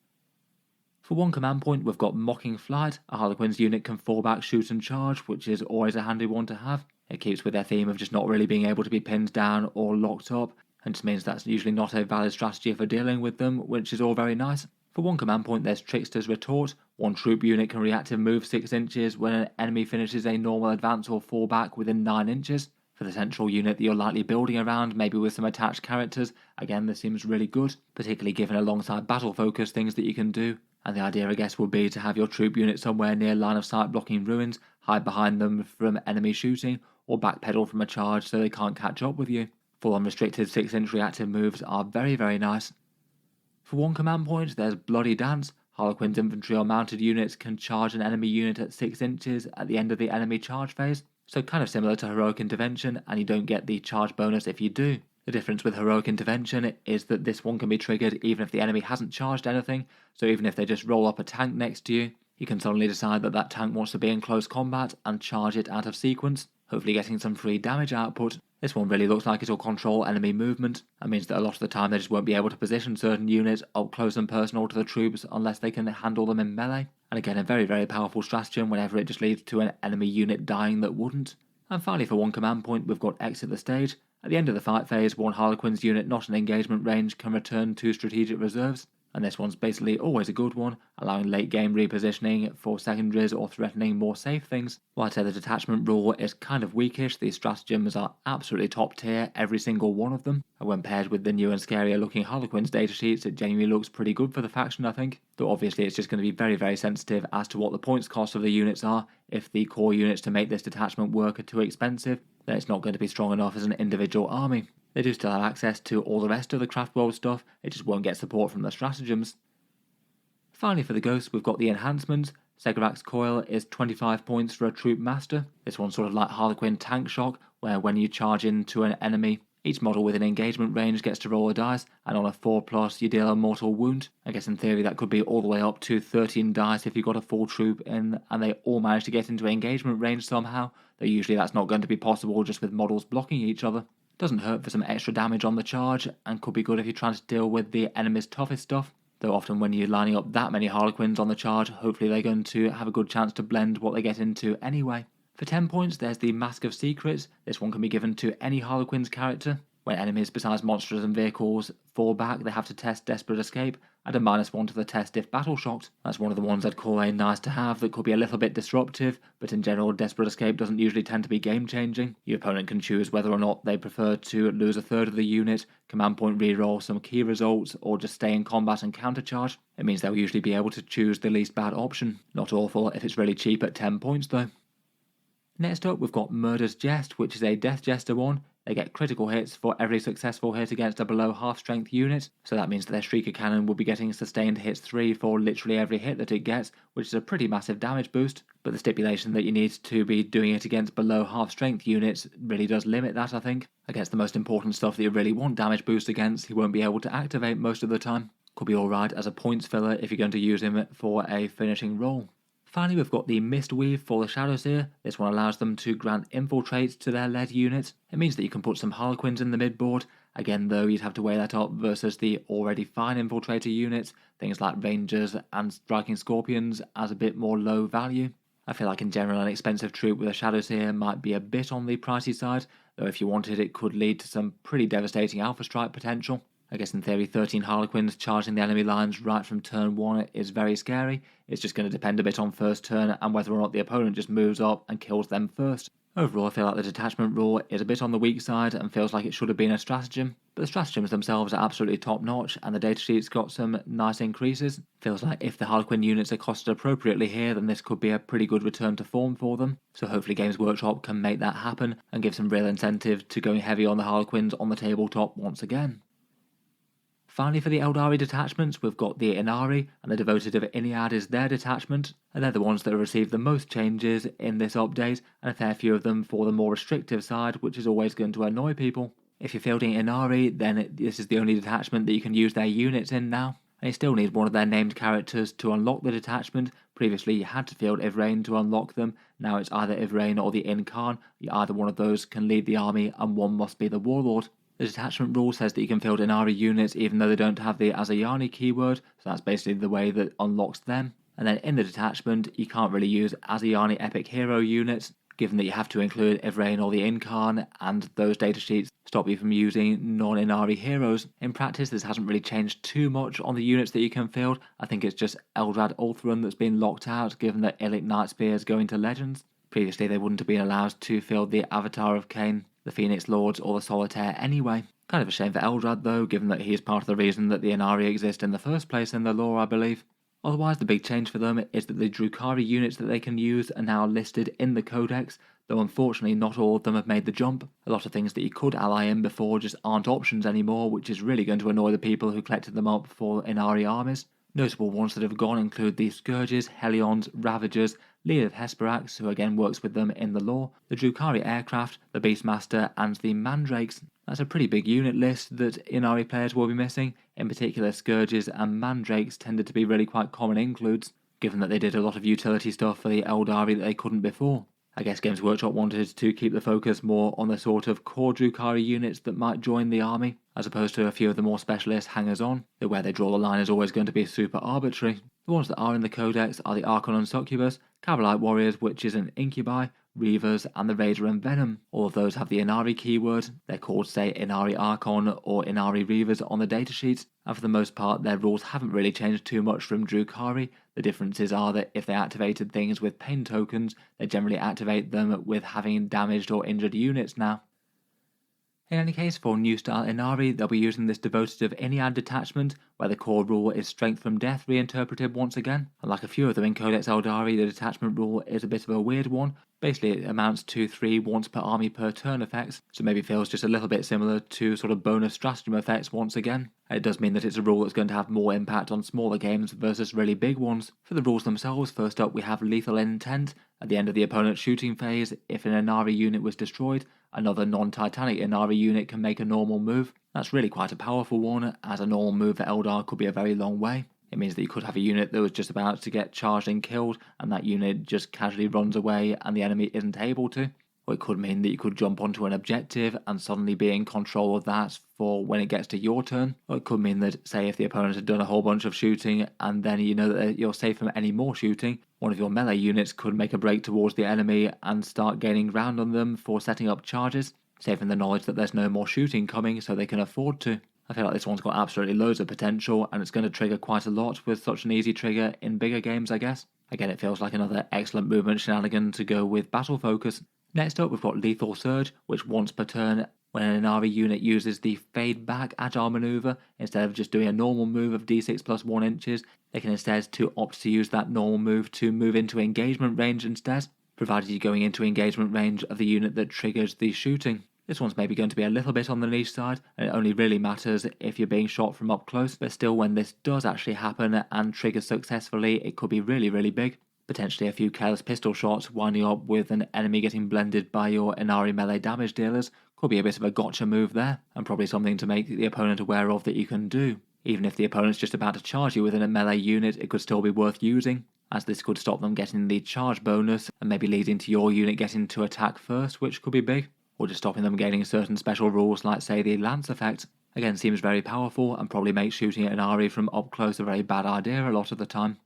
For one command point, we've got Mocking Flight. A Harlequins unit can fall back, shoot and charge, which is always a handy one to have. It keeps with their theme of just not really being able to be pinned down or locked up, and just means that's usually not a valid strategy for dealing with them, which is all very nice. For one command point there's Trickster's Retort. One troop unit can reactive move 6 inches when an enemy finishes a normal advance or fall back within 9 inches. For the central unit that you're likely building around, maybe with some attached characters, again this seems really good, particularly given alongside battle focus things that you can do. And the idea I guess would be to have your troop unit somewhere near line of sight blocking ruins, hide behind them from enemy shooting, or backpedal from a charge so they can't catch up with you. Full unrestricted 6-inch reactive moves are very nice. For one command point there's Bloody Dance. Harlequins infantry or mounted units can charge an enemy unit at 6 inches at the end of the enemy charge phase, so kind of similar to Heroic Intervention, and you don't get the charge bonus if you do. The difference with Heroic Intervention is that this one can be triggered even if the enemy hasn't charged anything, so even if they just roll up a tank next to you, you can suddenly decide that that tank wants to be in close combat and charge it out of sequence, hopefully getting some free damage output. This one really looks like it'll control enemy movement, and means that a lot of the time they just won't be able to position certain units up close and personal to the troops unless they can handle them in melee. And again, a very powerful stratagem whenever it just leads to an enemy unit dying that wouldn't. And finally for one command point we've got Exit the Stage. At the end of the fight phase, one Harlequins unit not in engagement range can return to strategic reserves, and this one's basically always a good one, allowing late game repositioning for secondaries or threatening more safe things. While I'd say the detachment rule is kind of weakish, these stratagems are absolutely top tier, every single one of them, and when paired with the new and scarier looking Harlequins datasheets, it genuinely looks pretty good for the faction I think, though obviously it's just going to be very sensitive as to what the points cost of the units are. If the core units to make this detachment work are too expensive, then it's not going to be strong enough as an individual army. They do still have access to all the rest of the Craftworld stuff, it just won't get support from the stratagems. Finally for the Ghosts we've got the Enhancements. Segrak's Coil is 25 points for a Troop Master. This one's sort of like Harlequin Tank Shock, where when you charge into an enemy, each model within engagement range gets to roll a dice, and on a 4+ you deal a mortal wound. I guess in theory that could be all the way up to 13 dice if you've got a full troop in and they all manage to get into engagement range somehow, though usually that's not going to be possible just with models blocking each other. Doesn't hurt for some extra damage on the charge, and could be good if you're trying to deal with the enemy's toughest stuff, though often when you're lining up that many Harlequins on the charge, hopefully they're going to have a good chance to blend what they get into anyway. For 10 points there's the Mask of Secrets. This one can be given to any Harlequins character. When enemies besides monsters and vehicles fall back, they have to test Desperate Escape, add a -1 to the test if battle shocked. That's one of the ones I'd call a nice to have that could be a little bit disruptive, but in general Desperate Escape doesn't usually tend to be game changing. Your opponent can choose whether or not they prefer to lose a third of the unit, command point reroll some key results, or just stay in combat and countercharge. It means they'll usually be able to choose the least bad option. Not awful if it's really cheap at 10 points though. Next up we've got Murder's Jest, which is a Death Jester one. They get critical hits for every successful hit against a below half strength unit, so that means that their Shrieker Cannon will be getting sustained hits 3 for literally every hit that it gets, which is a pretty massive damage boost, but the stipulation that you need to be doing it against below half strength units really does limit that, I think. Against the most important stuff that you really want damage boost against, he won't be able to activate most of the time. Could be alright as a points filler if you're going to use him for a finishing role. Finally, we've got the Mistweave for the Shadow Seer. This one allows them to grant infiltrates to their led units. It means that you can put some Harlequins in the midboard. Again, though, you'd have to weigh that up versus the already fine infiltrator units, things like Rangers and Striking Scorpions, as a bit more low value. I feel like in general an expensive troop with a Shadow Seer might be a bit on the pricey side, though if you wanted it could lead to some pretty devastating Alpha Strike potential. I guess in theory 13 Harlequins charging the enemy lines right from turn 1 is very scary. It's just going to depend a bit on first turn and whether or not the opponent just moves up and kills them first. Overall I feel like the detachment rule is a bit on the weak side and feels like it should have been a stratagem, but the stratagems themselves are absolutely top notch and the datasheets got some nice increases. Feels like if the Harlequin units are costed appropriately here then this could be a pretty good return to form for them, so hopefully Games Workshop can make that happen and give some real incentive to going heavy on the Harlequins on the tabletop once again. Finally, for the Aeldari detachments, we've got the Ynnari, and the Devoted of Ynnead is their detachment, and they're the ones that have received the most changes in this update, and a fair few of them for the more restrictive side, which is always going to annoy people. If you're fielding Ynnari, then this is the only detachment that you can use their units in now, and you still need one of their named characters to unlock the detachment. Previously you had to field Ivrain to unlock them, now it's either Ivrain or the Incarn. Either one of those can lead the army, and one must be the Warlord. The detachment rule says that you can field Ynnari units even though they don't have the Azayani keyword, so that's basically the way that unlocks them. And then in the detachment, you can't really use Azayani epic hero units, given that you have to include Ivrain or the Incarn, and those datasheets stop you from using non-Ynnari heroes. In practice, this hasn't really changed too much on the units that you can field. I think it's just Eldrad Ulthuan that's been locked out, given that Illic Night Spears go into Legends. Previously, they wouldn't have been allowed to field the Avatar of Cain, the Phoenix Lords, or the Solitaire anyway. Kind of a shame for Eldrad though, given that he is part of the reason that the Ynnari exist in the first place in the lore, I believe. Otherwise, the big change for them is that the Drukhari units that they can use are now listed in the Codex, though unfortunately not all of them have made the jump. A lot of things that you could ally in before just aren't options anymore, which is really going to annoy the people who collected them up for Ynnari armies. Notable ones that have gone include the Scourges, Hellions, Ravagers, Lead of Hesperax, who again works with them in the lore, the Drukhari aircraft, the Beastmaster, and the Mandrakes. That's a pretty big unit list that Ynnari players will be missing. In particular, Scourges and Mandrakes tended to be really quite common includes, given that they did a lot of utility stuff for the Aeldari that they couldn't before. I guess Games Workshop wanted to keep the focus more on the sort of core Drukhari units that might join the army, as opposed to a few of the more specialist hangers-on, that where they draw the line is always going to be super arbitrary. The ones that are in the Codex are the Archon and Succubus, Cavalite Warriors, which is an Incubi, Reavers, and the Raider and Venom. All of those have the Ynnari keyword. They're called, say, Ynnari Archon or Ynnari Reavers on the datasheets, and for the most part their rules haven't really changed too much from Drukhari. The differences are that if they activated things with pain tokens, they generally activate them with having damaged or injured units now. In any case, for new style Ynnari, they'll be using this Devoted of Ynnead detachment, where the core rule is Strength from Death reinterpreted once again. And like a few of them in Codex Aeldari, the detachment rule is a bit of a weird one. Basically, it amounts to 3 once per army per turn effects, so maybe feels just a little bit similar to sort of bonus stratagem effects once again. And it does mean that it's a rule that's going to have more impact on smaller games versus really big ones. For the rules themselves, first up we have Lethal Intent. At the end of the opponent's shooting phase, if an Ynnari unit was destroyed, another non-Titanic Ynnari unit can make a normal move. That's really quite a powerful one, as a normal move for Eldar could be a very long way. It means that you could have a unit that was just about to get charged and killed, and that unit just casually runs away and the enemy isn't able to. Or it could mean that you could jump onto an objective and suddenly be in control of that for when it gets to your turn. Or it could mean that, say, if the opponent had done a whole bunch of shooting and then you know that you're safe from any more shooting, one of your melee units could make a break towards the enemy and start gaining ground on them for setting up charges. saving the knowledge that there's no more shooting coming so they can afford to. I feel like this one's got absolutely loads of potential, and it's going to trigger quite a lot with such an easy trigger in bigger games, I guess. Again, it feels like another excellent movement shenanigan to go with battle focus. Next up, we've got Lethal Surge, which once per turn, when an Ynnari unit uses the Fade Back Agile maneuver, instead of just doing a normal move of d6 plus 1 inches, they can instead opt to use that normal move to move into engagement range instead, provided you're going into engagement range of the unit that triggers the shooting. This one's maybe going to be a little bit on the niche side, and it only really matters if you're being shot from up close, but still when this does actually happen and triggers successfully, it could be really, really big. Potentially a few careless pistol shots winding up with an enemy getting blended by your Ynnari melee damage dealers could be a bit of a gotcha move there, and probably something to make the opponent aware of that you can do. Even if the opponent's just about to charge you with a melee unit, it could still be worth using, as this could stop them getting the charge bonus and maybe leading to your unit getting to attack first, which could be big, or just stopping them gaining certain special rules like say the Lance effect. Again, seems very powerful and probably makes shooting at Ynnari from up close a very bad idea a lot of the time.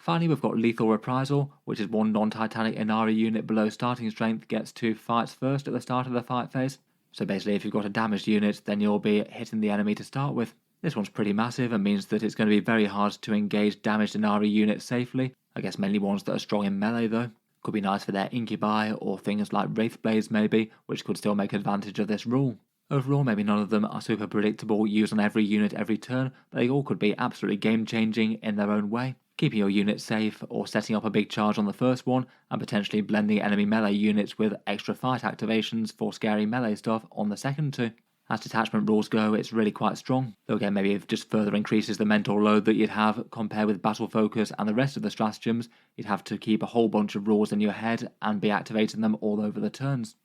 Finally, we've got Lethal Reprisal, which is one non-Titanic Ynnari unit below starting strength gets to fights first at the start of the fight phase. So basically if you've got a damaged unit, then you'll be hitting the enemy to start with. This one's pretty massive and means that it's going to be very hard to engage damaged Ynnari units safely. I guess mainly ones that are strong in melee though. Could be nice for their Incubi or things like Wraithblades maybe, which could still make advantage of this rule. Overall, maybe none of them are super predictable, used on every unit every turn, but they all could be absolutely game-changing in their own way, keeping your unit safe or setting up a big charge on the first one, and potentially blending enemy melee units with extra fight activations for scary melee stuff on the second two. As detachment rules go, it's really quite strong, though again maybe it just further increases the mental load that you'd have compared with battle focus and the rest of the stratagems. You'd have to keep a whole bunch of rules in your head and be activating them all over the turns.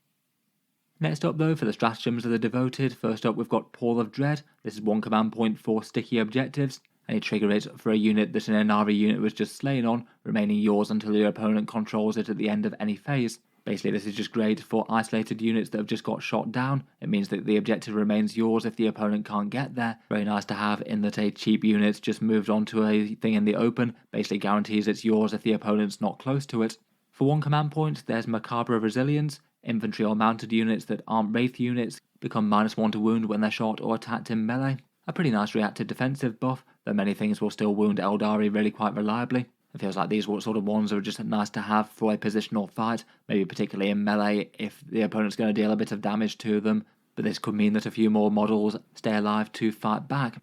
Next up though, for the stratagems of the devoted, first up we've got Pall of Dread. This is one command point for sticky objectives, and you trigger it for a unit that an Ynnari unit was just slain on, remaining yours until your opponent controls it at the end of any phase. Basically this is just great for isolated units that have just got shot down. It means that the objective remains yours if the opponent can't get there. Very nice to have in that a cheap unit just moved on to a thing in the open, basically guarantees it's yours if the opponent's not close to it. For one command point, there's Macabre Resilience. Infantry or mounted units that aren't Wraith units become -1 to wound when they're shot or attacked in melee. A pretty nice reactive defensive buff, though many things will still wound Aeldari really quite reliably. It feels like these sort of ones are just nice to have for a positional fight, maybe particularly in melee if the opponent's going to deal a bit of damage to them, but this could mean that a few more models stay alive to fight back.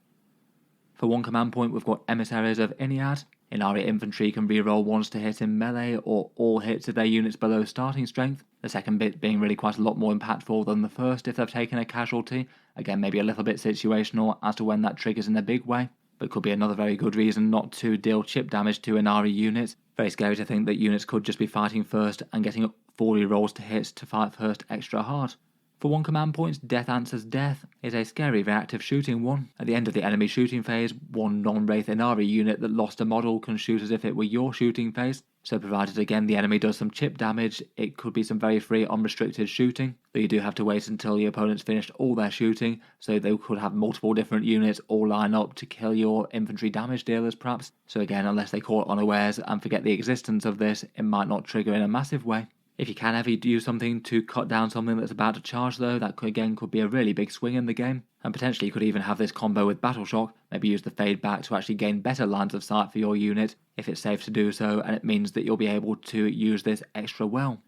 For one command point we've got Emissaries of Ynnead. Ynnari infantry can reroll ones to hit in melee or all hits of their units below starting strength, the second bit being really quite a lot more impactful than the first if they've taken a casualty. Again, maybe a little bit situational as to when that triggers in a big way, but could be another very good reason not to deal chip damage to Ynnari units. Very scary to think that units could just be fighting first and getting 4 rerolls to hit to fight first extra hard. For one command point, Death Answers Death is a scary reactive shooting one. At the end of the enemy shooting phase, one non-Wraith Ynnari unit that lost a model can shoot as if it were your shooting phase, so provided again the enemy does some chip damage, it could be some very free unrestricted shooting, though you do have to wait until the opponent's finished all their shooting, so they could have multiple different units all line up to kill your infantry damage dealers perhaps, so again unless they caught unawares and forget the existence of this, it might not trigger in a massive way. If you can ever do something to cut down something that's about to charge though, that could be a really big swing in the game, and potentially you could even have this combo with Battle Shock, maybe use the Fade Back to actually gain better lines of sight for your unit, if it's safe to do so, and it means that you'll be able to use this extra well.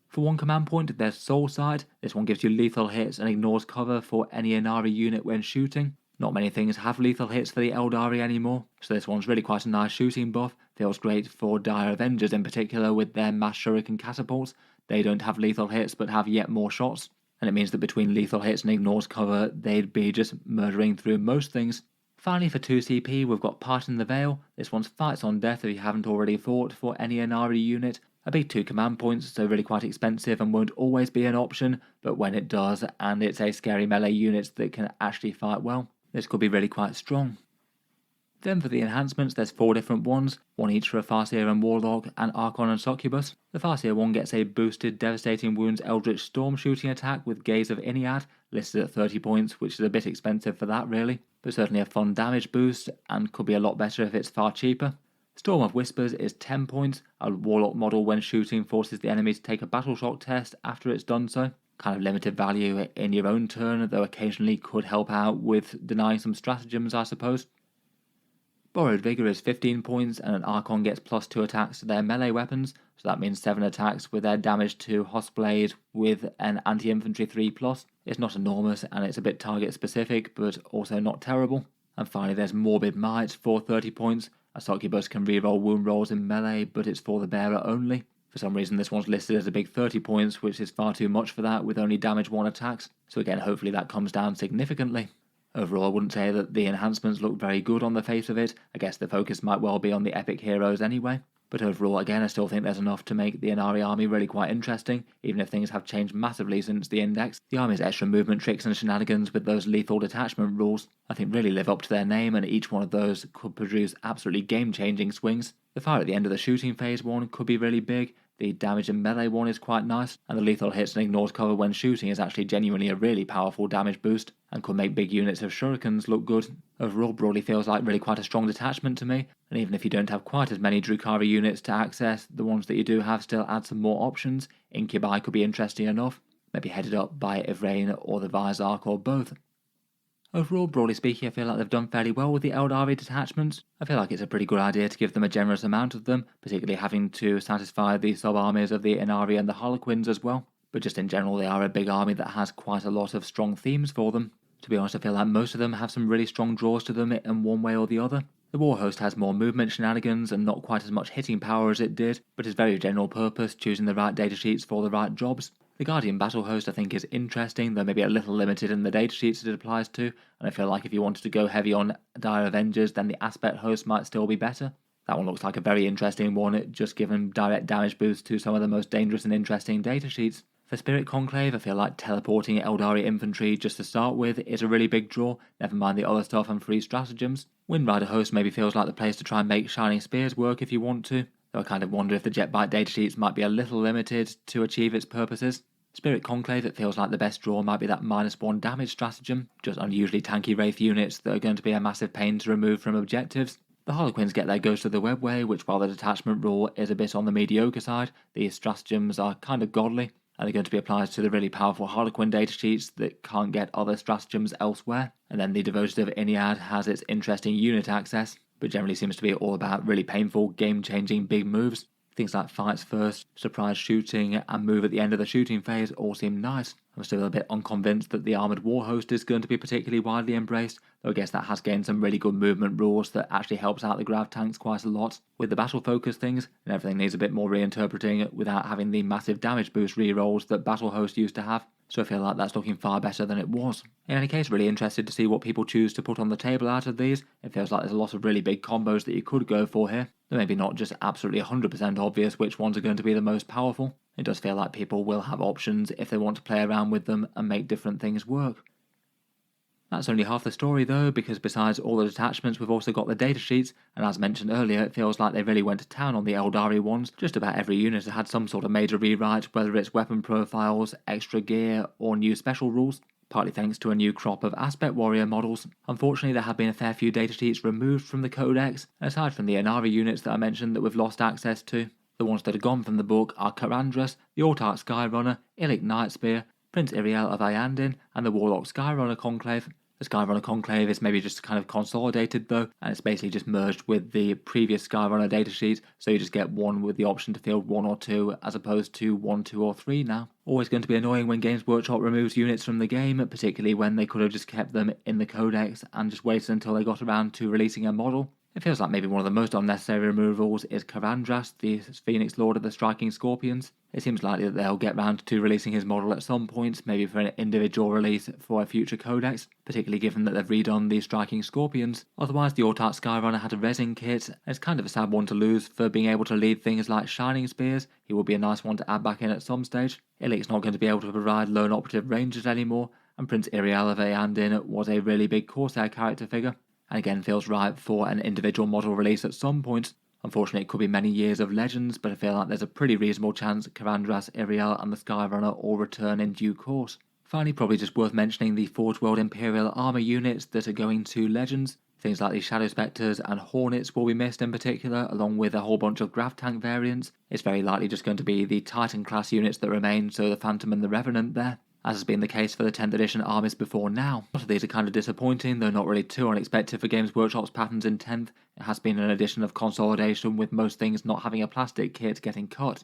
For one command point, there's Soul Sight. This one gives you lethal hits and ignores cover for any Ynnari unit when shooting. Not many things have lethal hits for the Aeldari anymore, so this one's really quite a nice shooting buff. Feels great for Dire Avengers in particular with their mass shuriken catapults. They don't have lethal hits but have yet more shots, and it means that between lethal hits and ignores cover, they'd be just murdering through most things. Finally, for 2 CP, we've got Parting the Veil. This one's Fights on Death if you haven't already fought for any Ynnari unit. A big 2 command points, so really quite expensive and won't always be an option, but when it does, and it's a scary melee unit that can actually fight well, this could be really quite strong. Then for the enhancements, there's 4 different ones, one each for a Farseer and Warlock, and Archon and Succubus. The Farseer one gets a boosted Devastating Wounds Eldritch Storm shooting attack with Gaze of Ynnead, listed at 30 points, which is a bit expensive for that really, but certainly a fun damage boost, and could be a lot better if it's far cheaper. Storm of Whispers is 10 points, a Warlock model when shooting forces the enemy to take a Battle Shock test after it's done so. kind of limited value in your own turn, though occasionally could help out with denying some stratagems, I suppose. Borrowed Vigor is 15 points, and an Archon gets +2 attacks to their melee weapons, so that means 7 attacks with their damage to Hossblade with an anti-infantry 3+. It's not enormous, and it's a bit target specific, but also not terrible. And finally there's Morbid Might for 30 points. A succubus can reroll wound rolls in melee, but it's for the bearer only. For some reason this one's listed as a big 30 points, which is far too much for that with only damage 1 attacks, so again hopefully that comes down significantly. Overall, I wouldn't say that the enhancements look very good on the face of it. I guess the focus might well be on the epic heroes anyway. But overall, again, I still think there's enough to make the Ynnari army really quite interesting, even if things have changed massively since the index. The army's extra movement tricks and shenanigans with those lethal detachment rules, I think really live up to their name, and each one of those could produce absolutely game-changing swings. The fire at the end of the shooting phase one could be really big, the damage and melee one is quite nice, and the lethal hits and ignores cover when shooting is actually genuinely a really powerful damage boost, and could make big units of shurikens look good. Overall, broadly feels like really quite a strong detachment to me, and even if you don't have quite as many Drukhari units to access, the ones that you do have still add some more options. Incubi could be interesting enough, maybe headed up by Ivrain or the Vizark or both. Overall, broadly speaking, I feel like they've done fairly well with the Aeldari detachments. I feel like it's a pretty good idea to give them a generous amount of them, particularly having to satisfy the sub-armies of the Ynnari and the Harlequins as well. But just in general, they are a big army that has quite a lot of strong themes for them. To be honest, I feel like most of them have some really strong draws to them in one way or the other. The Warhost has more movement shenanigans and not quite as much hitting power as it did, but is very general purpose, choosing the right datasheets for the right jobs. The Guardian Battlehost I think is interesting, though maybe a little limited in the datasheets it applies to, and I feel like if you wanted to go heavy on Dire Avengers, then the Aspect Host might still be better. That one looks like a very interesting one, just given direct damage boosts to some of the most dangerous and interesting datasheets. For Spirit Conclave, I feel like teleporting Eldari infantry just to start with is a really big draw, never mind the other stuff and free stratagems. Windrider Host maybe feels like the place to try and make Shining Spears work if you want to, though I kind of wonder if the Jetbike Datasheets might be a little limited to achieve its purposes. Spirit Conclave, it feels like the best draw might be that -1 damage stratagem, just unusually tanky Wraith units that are going to be a massive pain to remove from objectives. The Harlequins get their Ghost of the Webway, which while the detachment rule is a bit on the mediocre side, these stratagems are kind of godly, and they're going to be applied to the really powerful Harlequin datasheets that can't get other stratagems elsewhere. And then the Devoted of Ynnead has its interesting unit access, but generally seems to be all about really painful, game-changing big moves. Things like fights first, surprise shooting, and move at the end of the shooting phase all seem nice. I'm still a bit unconvinced that the Armoured Warhost is going to be particularly widely embraced, though I guess that has gained some really good movement rules that actually helps out the grav tanks quite a lot. With the battle focus things, and everything needs a bit more reinterpreting without having the massive damage boost rerolls that Battlehost used to have, so I feel like that's looking far better than it was. In any case, really interested to see what people choose to put on the table out of these. It feels like there's a lot of really big combos that you could go for here. They're maybe not just absolutely 100% obvious which ones are going to be the most powerful. It does feel like people will have options if they want to play around with them and make different things work. That's only half the story though, because besides all the detachments we've also got the datasheets, and as mentioned earlier it feels like they really went to town on the Aeldari ones. Just about every unit has had some sort of major rewrite, whether it's weapon profiles, extra gear, or new special rules, partly thanks to a new crop of Aspect Warrior models. Unfortunately there have been a fair few datasheets removed from the Codex, aside from the Ynnari units that I mentioned that we've lost access to. The ones that are gone from the book are Karandras, the Autarch Skyrunner, Illic Nightspear, Prince Iriel of Ayandin, and the Warlock Skyrunner Conclave. The Skyrunner Conclave is maybe just kind of consolidated though, and it's basically just merged with the previous Skyrunner datasheet, so you just get one with the option to field 1 or 2 as opposed to 1, 2 or 3 now. Always going to be annoying when Games Workshop removes units from the game, particularly when they could have just kept them in the Codex and just waited until they got around to releasing a model. It feels like maybe one of the most unnecessary removals is Karandras, the Phoenix Lord of the Striking Scorpions. It seems likely that they'll get round to releasing his model at some point, maybe for an individual release for a future codex, particularly given that they've redone the Striking Scorpions. Otherwise, the Autarch Skyrunner had a resin kit, and it's kind of a sad one to lose for being able to lead things like Shining Spears. He would be a nice one to add back in at some stage. Illic's not going to be able to provide lone operative rangers anymore, and Prince Iriel of Ayandin was a really big Corsair character figure, and again feels right for an individual model release at some point. Unfortunately, it could be many years of Legends, but I feel like there's a pretty reasonable chance Karandras, Iriel and the Skyrunner all return in due course. Finally, probably just worth mentioning the Forge World Imperial armor units that are going to Legends. Things like the Shadow Spectres and Hornets will be missed in particular, along with a whole bunch of Grav Tank variants. It's very likely just going to be the Titan class units that remain, so the Phantom and the Revenant there. as has been the case for the 10th edition armies before now. A lot of these are kind of disappointing, though not really too unexpected for Games Workshop's patterns in 10th. It has been an addition of consolidation, with most things not having a plastic kit getting cut.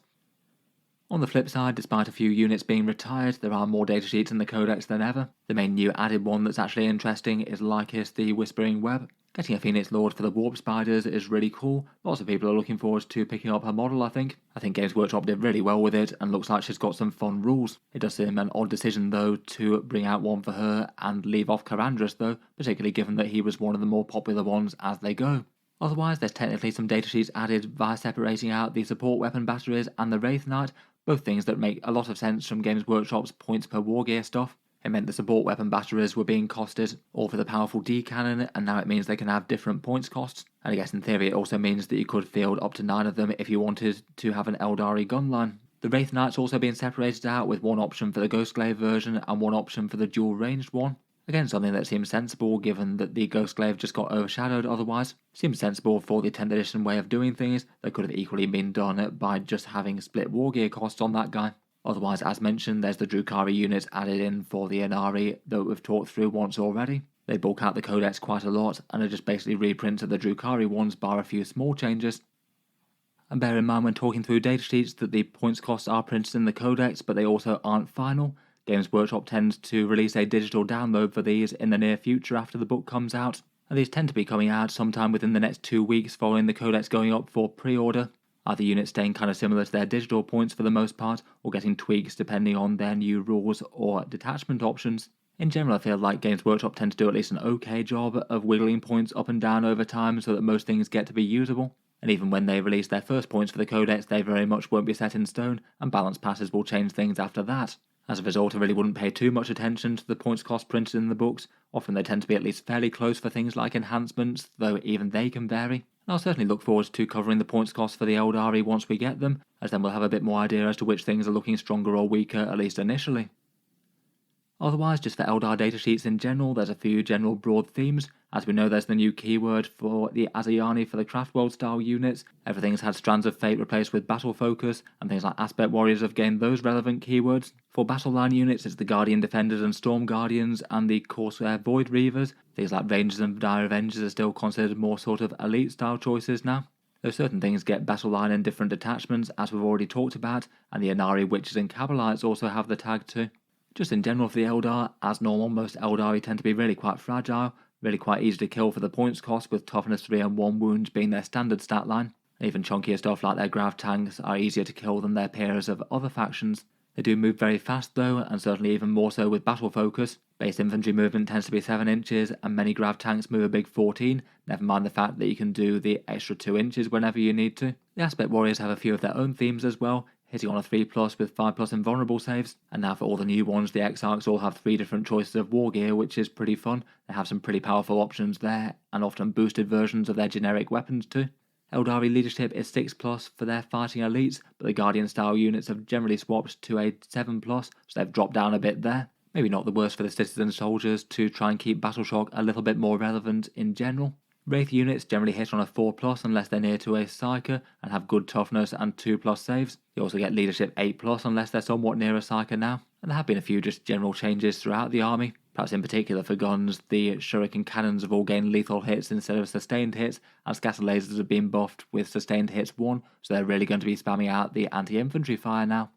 On the flip side, despite a few units being retired, there are more datasheets in the Codex than ever. The main new added one that's actually interesting is Lhykhis, the Whispering Web. Getting a Phoenix Lord for the Warp Spiders is really cool. Lots of people are looking forward to picking up her model, I think. I think Games Workshop did really well with it, and looks like she's got some fun rules. It does seem an odd decision, though, to bring out one for her and leave off Karandras, though, particularly given that he was one of the more popular ones as they go. Otherwise, there's technically some datasheets added via separating out the support weapon batteries and the Wraith Knight, both things that make a lot of sense from Games Workshop's points per wargear stuff. It meant the support weapon batteries were being costed all for the powerful D-cannon, and now it means they can have different points costs. And I guess in theory it also means that you could field up to 9 of them if you wanted to have an Eldari gun line. The Wraith Knight's also being separated out, with one option for the Ghostglaive version and one option for the dual ranged one. Again, something that seems sensible given that the Ghostglaive just got overshadowed otherwise. Seems sensible for the 10th edition way of doing things that could have equally been done by just having split wargear costs on that guy. Otherwise, as mentioned, there's the Drukhari units added in for the Ynnari that we've talked through once already. They bulk out the Codex quite a lot and are just basically reprints of the Drukhari ones bar a few small changes. And bear in mind when talking through datasheets that the points costs are printed in the Codex, but they also aren't final. Games Workshop tends to release a digital download for these in the near future after the book comes out, and these tend to be coming out sometime within the next 2 weeks following the Codex going up for pre-order. Either units staying kind of similar to their digital points for the most part, or getting tweaks depending on their new rules or detachment options. In general, I feel like Games Workshop tend to do at least an okay job of wiggling points up and down over time so that most things get to be usable. And even when they release their first points for the Codex, they very much won't be set in stone, and balance passes will change things after that. As a result, I really wouldn't pay too much attention to the points cost printed in the books. Often they tend to be at least fairly close for things like enhancements, though even they can vary. And I'll certainly look forward to covering the points cost for the Eldari once we get them, as then we'll have a bit more idea as to which things are looking stronger or weaker, at least initially. Otherwise, just for Eldar datasheets in general, there's a few general broad themes. As we know, there's the new keyword for the Azayani for the Craftworld style units. Everything's had Strands of Fate replaced with Battle Focus, and things like Aspect Warriors have gained those relevant keywords. For Battle Line units, it's the Guardian Defenders and Storm Guardians, and the Corsair Void Reavers. Things like Rangers and Dire Avengers are still considered more sort of elite style choices now. Though certain things get Battle Line in different detachments, as we've already talked about, and the Ynnari Witches and Cabalites also have the tag too. Just in general for the Eldar, as normal, most Eldari tend to be really quite fragile, really quite easy to kill for the points cost, with toughness 3 and 1 wounds being their standard stat line. Even chunkier stuff like their grav tanks are easier to kill than their peers of other factions. They do move very fast though, and certainly even more so with battle focus. Base infantry movement tends to be 7 inches, and many grav tanks move a big 14, never mind the fact that you can do the extra 2 inches whenever you need to. The Aspect Warriors have a few of their own themes as well, hitting on a 3+ with 5+ invulnerable saves, and now for all the new ones, the Exarchs all have 3 different choices of war gear, which is pretty fun. They have some pretty powerful options there, and often boosted versions of their generic weapons too. Eldari leadership is 6+ for their fighting elites, but the Guardian style units have generally swapped to a 7+, so they've dropped down a bit there. Maybe not the worst for the citizen soldiers to try and keep Battle Shock a little bit more relevant in general. Wraith units generally hit on a 4+ unless they're near to a Psyker and have good toughness and 2+ saves. You also get leadership 8+ unless they're somewhat near a Psyker now. And there have been a few just general changes throughout the army. Perhaps in particular for guns, the Shuriken cannons have all gained lethal hits instead of sustained hits, and scatter lasers have been buffed with sustained hits 1, so they're really going to be spamming out the anti-infantry fire now.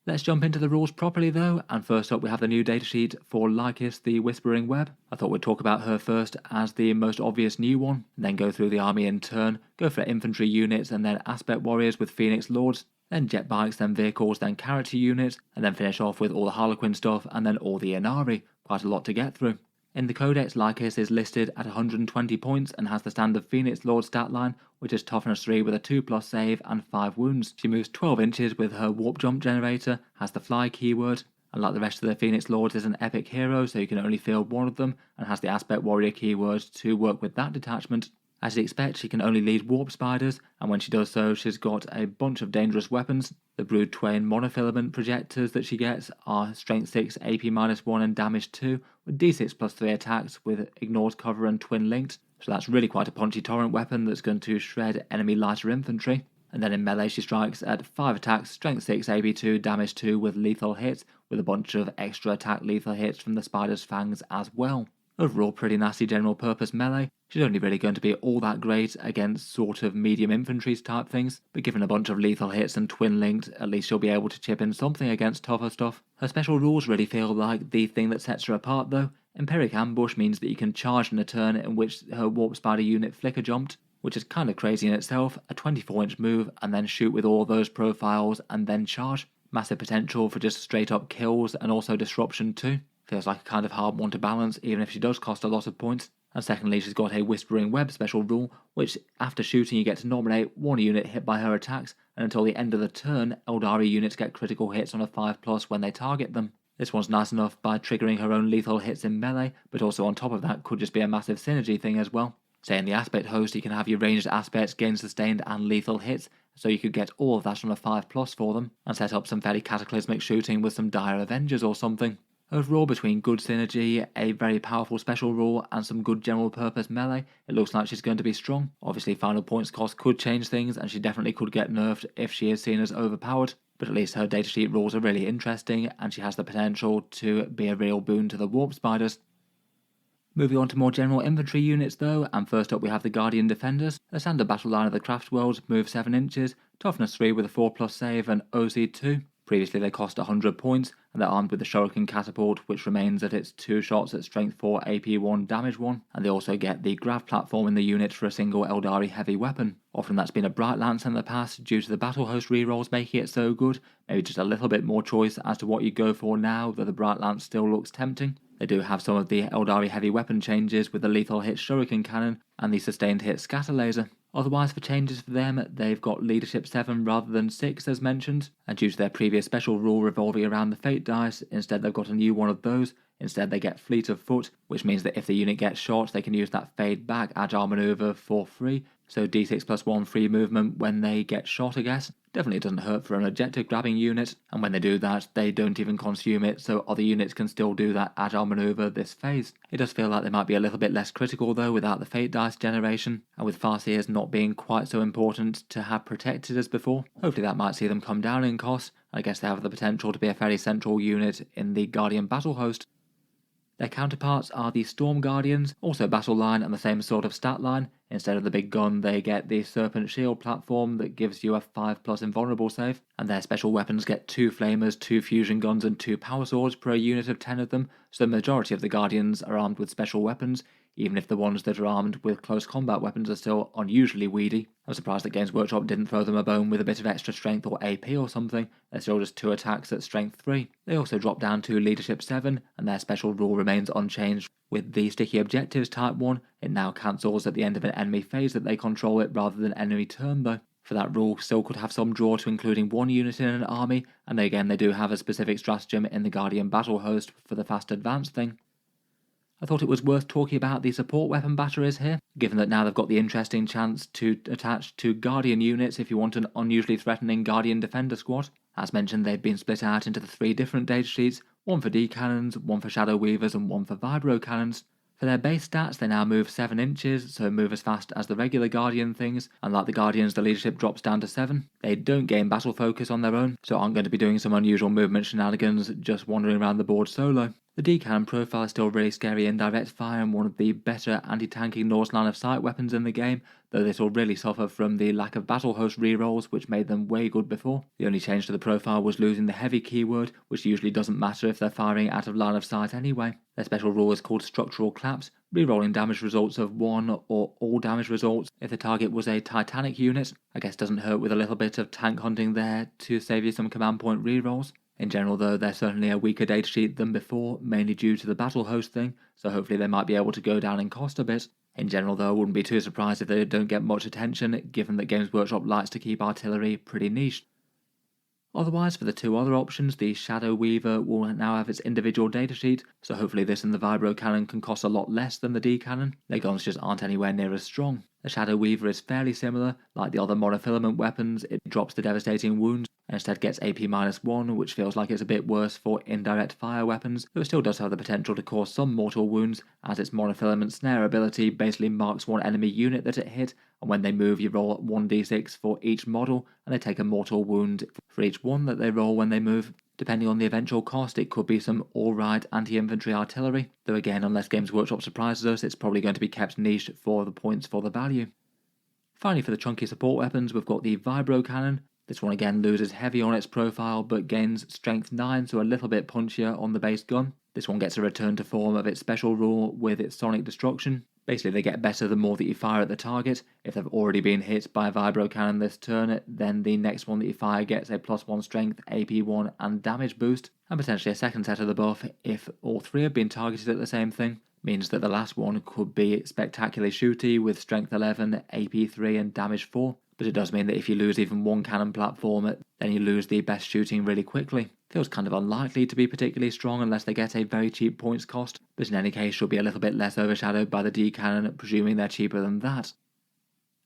Let's jump into the rules properly though, and first up we have the new datasheet for Lhykhis, the Whispering Web. I thought we'd talk about her first as the most obvious new one, and then go through the army in turn, go for infantry units and then aspect warriors with Phoenix Lords, then jetbikes, then vehicles, then character units, and then finish off with all the Harlequin stuff and then all the Ynnari. Quite a lot to get through. In the Codex, Lhykhis is listed at 120 points and has the standard Phoenix Lord stat line, which is toughness 3 with a 2+ save and 5 wounds. She moves 12 inches with her warp jump generator, has the fly keyword, and like the rest of the Phoenix Lords is an epic hero, so you can only field one of them, and has the aspect warrior keyword to work with that detachment. As you'd expect, she can only lead warp spiders, and when she does so, she's got a bunch of dangerous weapons. The Brood Twain monofilament projectors that she gets are strength 6, AP -1 and damage 2, with d6+3 attacks with ignored cover and twin linked. So that's really quite a punchy torrent weapon that's going to shred enemy lighter infantry. And then in melee she strikes at 5 attacks, strength 6, AB 2, damage 2 with lethal hits, with a bunch of extra attack lethal hits from the spider's fangs as well. Overall pretty nasty general purpose melee. She's only really going to be all that great against sort of medium infantry type things, but given a bunch of lethal hits and twin linked, at least she'll be able to chip in something against tougher stuff. Her special rules really feel like the thing that sets her apart though. Empiric Ambush means that you can charge in a turn in which her warp spider unit flicker jumped, which is kind of crazy in itself, a 24-inch move and then shoot with all those profiles and then charge. Massive potential for just straight up kills and also disruption too. Feels like a kind of hard one to balance even if she does cost a lot of points. And secondly, she's got a Whispering Web special rule, which after shooting you get to nominate one unit hit by her attacks, and until the end of the turn, Aeldari units get critical hits on a 5+ when they target them. This one's nice enough by triggering her own lethal hits in melee, but also on top of that could just be a massive synergy thing as well. Say in the Aspect host you can have your ranged aspects gain sustained and lethal hits, so you could get all of that on a 5+ for them, and set up some fairly cataclysmic shooting with some dire Avengers or something. Overall, between good synergy, a very powerful special rule, and some good general purpose melee, it looks like she's going to be strong. Obviously final points cost could change things, and she definitely could get nerfed if she is seen as overpowered, but at least her datasheet rules are really interesting, and she has the potential to be a real boon to the warp spiders. Moving on to more general infantry units though, and first up we have the Guardian Defenders. The standard battle line of the Craftworld, move 7 inches, toughness 3 with a 4+ save and OC 2. Previously they cost 100 points, and they're armed with the Shuriken Catapult, which remains at its 2 shots at strength 4, AP 1, damage 1, and they also get the Grav platform in the unit for a single Aeldari heavy weapon. Often that's been a Bright Lance in the past due to the Battlehost rerolls making it so good, maybe just a little bit more choice as to what you go for now, though the Bright Lance still looks tempting. They do have some of the Aeldari heavy weapon changes with the lethal hit Shuriken Cannon and the sustained hit Scatter Laser. Otherwise for changes for them, they've got leadership 7 rather than 6 as mentioned, and due to their previous special rule revolving around the Fate dice, instead they've got a new one of those. Instead they get Fleet of Foot, which means that if the unit gets shot they can use that Fade Back Agile Maneuver for free, so d6+1 free movement when they get shot I guess. Definitely doesn't hurt for an objective grabbing unit, and when they do that they don't even consume it, so other units can still do that Agile Maneuver this phase. It does feel like they might be a little bit less critical though without the Fate dice generation, and with Farseers not being quite so important to have protected as before. Hopefully that might see them come down in cost. I guess they have the potential to be a fairly central unit in the Guardian battle host. Their counterparts are the Storm Guardians, also battle line and the same sort of stat line. Instead of the big gun, they get the Serpent Shield platform that gives you a 5+ invulnerable save, and their special weapons get 2 flamers, 2 fusion guns and 2 power swords per unit of 10 of them, so the majority of the Guardians are armed with special weapons, even if the ones that are armed with close combat weapons are still unusually weedy. I'm surprised that Games Workshop didn't throw them a bone with a bit of extra strength or AP or something. They're still just 2 attacks at strength 3. They also drop down to leadership 7, and their special rule remains unchanged. With the sticky objectives type 1, it now cancels at the end of an enemy phase that they control it rather than enemy turn though. For that rule, still could have some draw to including 1 unit in an army, and again they do have a specific stratagem in the Guardian battle host for the fast advance thing. I thought it was worth talking about the support weapon batteries here, given that now they've got the interesting chance to attach to Guardian units if you want an unusually threatening Guardian Defender squad. As mentioned, they've been split out into the 3 different datasheets, one for D-cannons, one for Shadow Weavers and one for Vibro cannons. For their base stats, they now move 7 inches, so move as fast as the regular Guardian things, and like the Guardians, the leadership drops down to 7. They don't gain battle focus on their own, so aren't going to be doing some unusual movement shenanigans just wandering around the board solo. The D-cannon profile is still really scary in direct fire and one of the better anti-tanking Norse line of sight weapons in the game, though this will really suffer from the lack of battle host rerolls which made them way good before. The only change to the profile was losing the heavy keyword, which usually doesn't matter if they're firing out of line of sight anyway. Their special rule is called Structural Claps, rerolling damage results of 1 or all damage results if the target was a Titanic unit. I guess doesn't hurt with a little bit of tank hunting there to save you some command point rerolls. In general though, they're certainly a weaker datasheet than before, mainly due to the battle host thing, so hopefully they might be able to go down in cost a bit. In general though, I wouldn't be too surprised if they don't get much attention, given that Games Workshop likes to keep artillery pretty niche. Otherwise, for the 2 other options, the Shadow Weaver will now have its individual datasheet, so hopefully this and the Vibro Cannon can cost a lot less than the D-Cannon. Their guns just aren't anywhere near as strong. The Shadow Weaver is fairly similar, like the other monofilament weapons, it drops the devastating wounds, and instead gets AP-1, which feels like it's a bit worse for indirect fire weapons, though it still does have the potential to cause some mortal wounds, as its monofilament snare ability basically marks one enemy unit that it hit, and when they move you roll 1d6 for each model, and they take a mortal wound for each one that they roll when they move. Depending on the eventual cost, it could be some alright anti-infantry artillery, though again, unless Games Workshop surprises us, it's probably going to be kept niche for the points for the value. Finally, for the chunky support weapons, we've got the Vibro Cannon. This one again loses heavy on its profile, but gains strength 9, so a little bit punchier on the base gun. This one gets a return to form of its special rule with its sonic destruction. Basically, they get better the more that you fire at the target. If they've already been hit by a Vibro Cannon this turn, then the next one that you fire gets a +1 strength, AP1 and damage boost, and potentially a second set of the buff if all three have been targeted at the same thing. Means that the last one could be spectacularly shooty with strength 11, AP3 and damage 4, but it does mean that if you lose even one cannon platform, then you lose the best shooting really quickly. Feels kind of unlikely to be particularly strong unless they get a very cheap points cost, but in any case should be a little bit less overshadowed by the D cannon, presuming they're cheaper than that.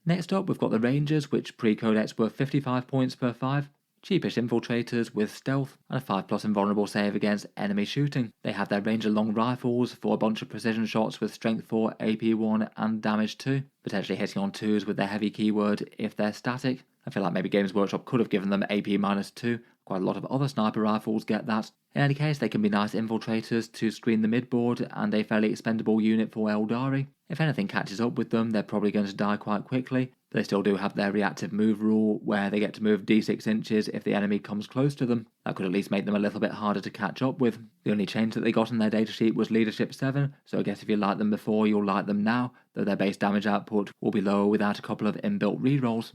Next up we've got the Rangers, which pre-codex were 55 points per 5. Cheapish infiltrators with stealth and a 5+ invulnerable save against enemy shooting. They have their Ranger long rifles for a bunch of precision shots with strength 4, AP1 and damage 2, potentially hitting on 2s with their heavy keyword if they're static. I feel like maybe Games Workshop could have given them AP-2, quite a lot of other sniper rifles get that. In any case, they can be nice infiltrators to screen the midboard and a fairly expendable unit for Aeldari. If anything catches up with them, they're probably going to die quite quickly, but they still do have their reactive move rule where they get to move d6 inches if the enemy comes close to them. That could at least make them a little bit harder to catch up with. The only change that they got in their datasheet was Leadership 7, so I guess if you liked them before, you'll like them now, though their base damage output will be lower without a couple of inbuilt rerolls.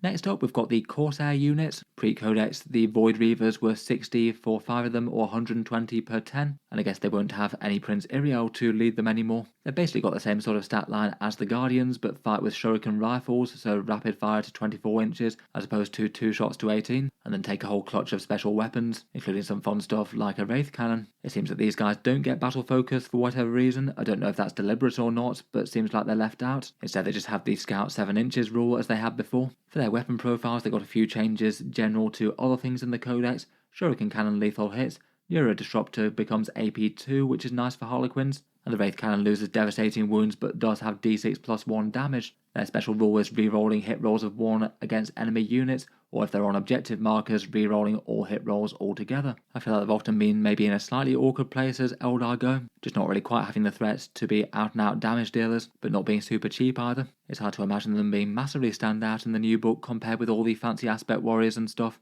Next up, we've got the Corsair units. Pre-codex, the Void Reavers were 60 for 5 of them, or 120 per 10, and I guess they won't have any Prince Iriel to lead them anymore. They've basically got the same sort of stat line as the Guardians, but fight with shuriken rifles, so rapid fire to 24 inches, as opposed to 2 shots to 18, and then take a whole clutch of special weapons, including some fun stuff like a Wraith Cannon. It seems that these guys don't get battle focus for whatever reason. I don't know if that's deliberate or not, but it seems like they're left out. Instead, they just have the Scout 7 inches rule as they had before. For their weapon profiles, they got a few changes general to other things in the codex. Shuriken Cannon lethal hits, Euro Disruptor becomes AP2, which is nice for Harlequins, and the Wraith Cannon loses devastating wounds but does have d6+1 damage. Their special rule is rerolling hit rolls of 1 against enemy units, or if they're on objective markers, rerolling all hit rolls altogether. I feel like they've often been maybe in a slightly awkward place as Eldar go, just not really quite having the threats to be out and out damage dealers, but not being super cheap either. It's hard to imagine them being massively stand out in the new book compared with all the fancy aspect warriors and stuff.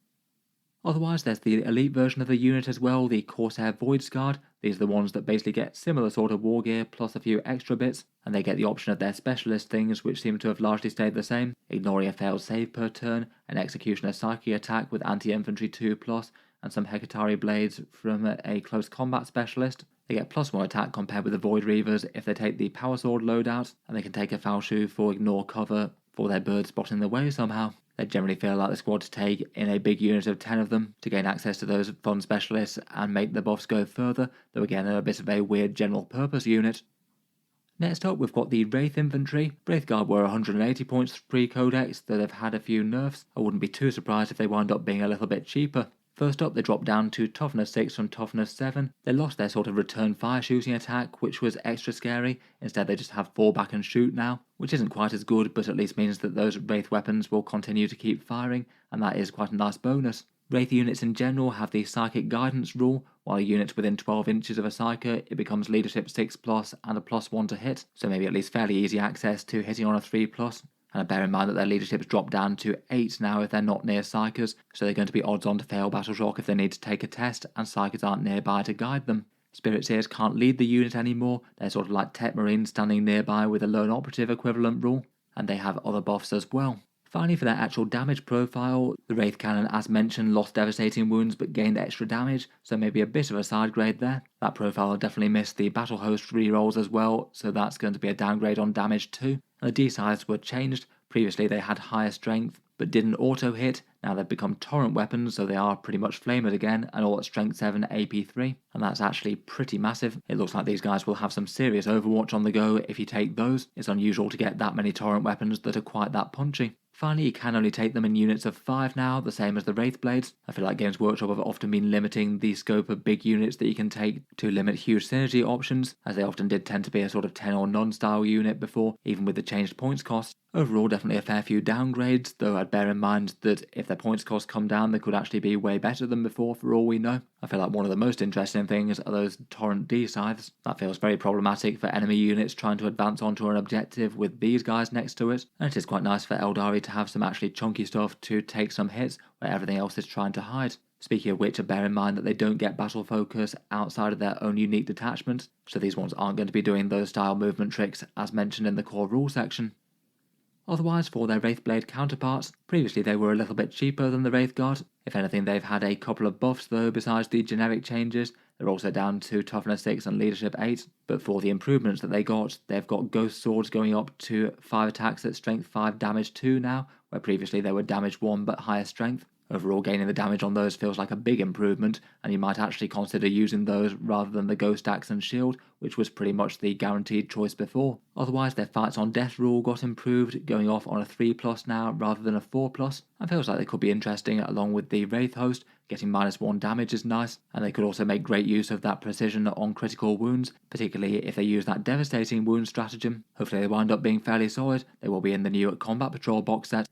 Otherwise, there's the elite version of the unit as well, the Corsair Void Guard. These are the ones that basically get similar sort of war gear plus a few extra bits, and they get the option of their specialist things, which seem to have largely stayed the same, ignoring a failed save per turn, an Executioner Psyche attack with anti-infantry 2+, and some Hekatari blades from a close combat specialist. They get +1 attack compared with the Void Reavers if they take the Power Sword loadout, and they can take a foul shoe for ignore cover for their bird spotting the way somehow. They generally feel like the squad to take in a big unit of 10 of them to gain access to those fun specialists and make the buffs go further, though again they're a bit of a weird general purpose unit. Next up, we've got the Wraith Infantry. Wraith Guard were 180 points pre-codex, though they've had a few nerfs. I wouldn't be too surprised if they wind up being a little bit cheaper. First up, they dropped down to Toughness 6 from Toughness 7. They lost their sort of return fire shooting attack, which was extra scary. Instead, they just have fall back and shoot now, which isn't quite as good, but at least means that those Wraith weapons will continue to keep firing, and that is quite a nice bonus. Wraith units in general have the Psychic Guidance rule. While a unit's within 12 inches of a Psyker, it becomes Leadership 6+ and a +1 to hit, so maybe at least fairly easy access to hitting on a 3+. And bear in mind that their leadership's dropped down to 8 now if they're not near Psykers, so they're going to be odds on to fail Battle Shock if they need to take a test, and Psykers aren't nearby to guide them. Spirit Seers can't lead the unit anymore. They're sort of like Tech Marines standing nearby with a lone operative equivalent rule, and they have other buffs as well. Finally, for their actual damage profile, the Wraith Cannon, as mentioned, lost devastating wounds but gained extra damage, so maybe a bit of a side grade there. That profile definitely missed the Battlehost rerolls as well, so that's going to be a downgrade on damage too. And the D-sides were changed. Previously they had higher strength but didn't auto-hit. Now they've become torrent weapons, so they are pretty much flamed again, and all at strength 7 AP3, and that's actually pretty massive. It looks like these guys will have some serious Overwatch on the go if you take those. It's unusual to get that many torrent weapons that are quite that punchy. Finally, you can only take them in units of 5 now, the same as the Wraith Blades. I feel like Games Workshop have often been limiting the scope of big units that you can take to limit huge synergy options, as they often did tend to be a sort of 10 or none style unit before, even with the changed points cost. Overall, definitely a fair few downgrades, though I'd bear in mind that if their points costs come down, they could actually be way better than before for all we know. I feel like one of the most interesting things are those Torrent D scythes. That feels very problematic for enemy units trying to advance onto an objective with these guys next to it, and it is quite nice for Aeldari to have some actually chunky stuff to take some hits where everything else is trying to hide. Speaking of which, bear in mind that they don't get battle focus outside of their own unique detachments, so these ones aren't going to be doing those style movement tricks as mentioned in the core rule section. Otherwise, for their Wraithblade counterparts, previously they were a little bit cheaper than the Wraithguard. If anything, they've had a couple of buffs though besides the generic changes. They're also down to Toughness 6 and Leadership 8, but for the improvements that they got, they've got Ghost Swords going up to 5 attacks at Strength 5 Damage 2 now, where previously they were Damage 1 but higher Strength. Overall, gaining the damage on those feels like a big improvement, and you might actually consider using those rather than the Ghost Axe and Shield, which was pretty much the guaranteed choice before. Otherwise, their Fights on Death rule got improved, going off on a 3+ now rather than a 4+, and feels like they could be interesting along with the Wraith Host. Getting -1 damage is nice, and they could also make great use of that precision on critical wounds, particularly if they use that devastating wound stratagem. Hopefully they wind up being fairly solid. They will be in the new Combat Patrol box set.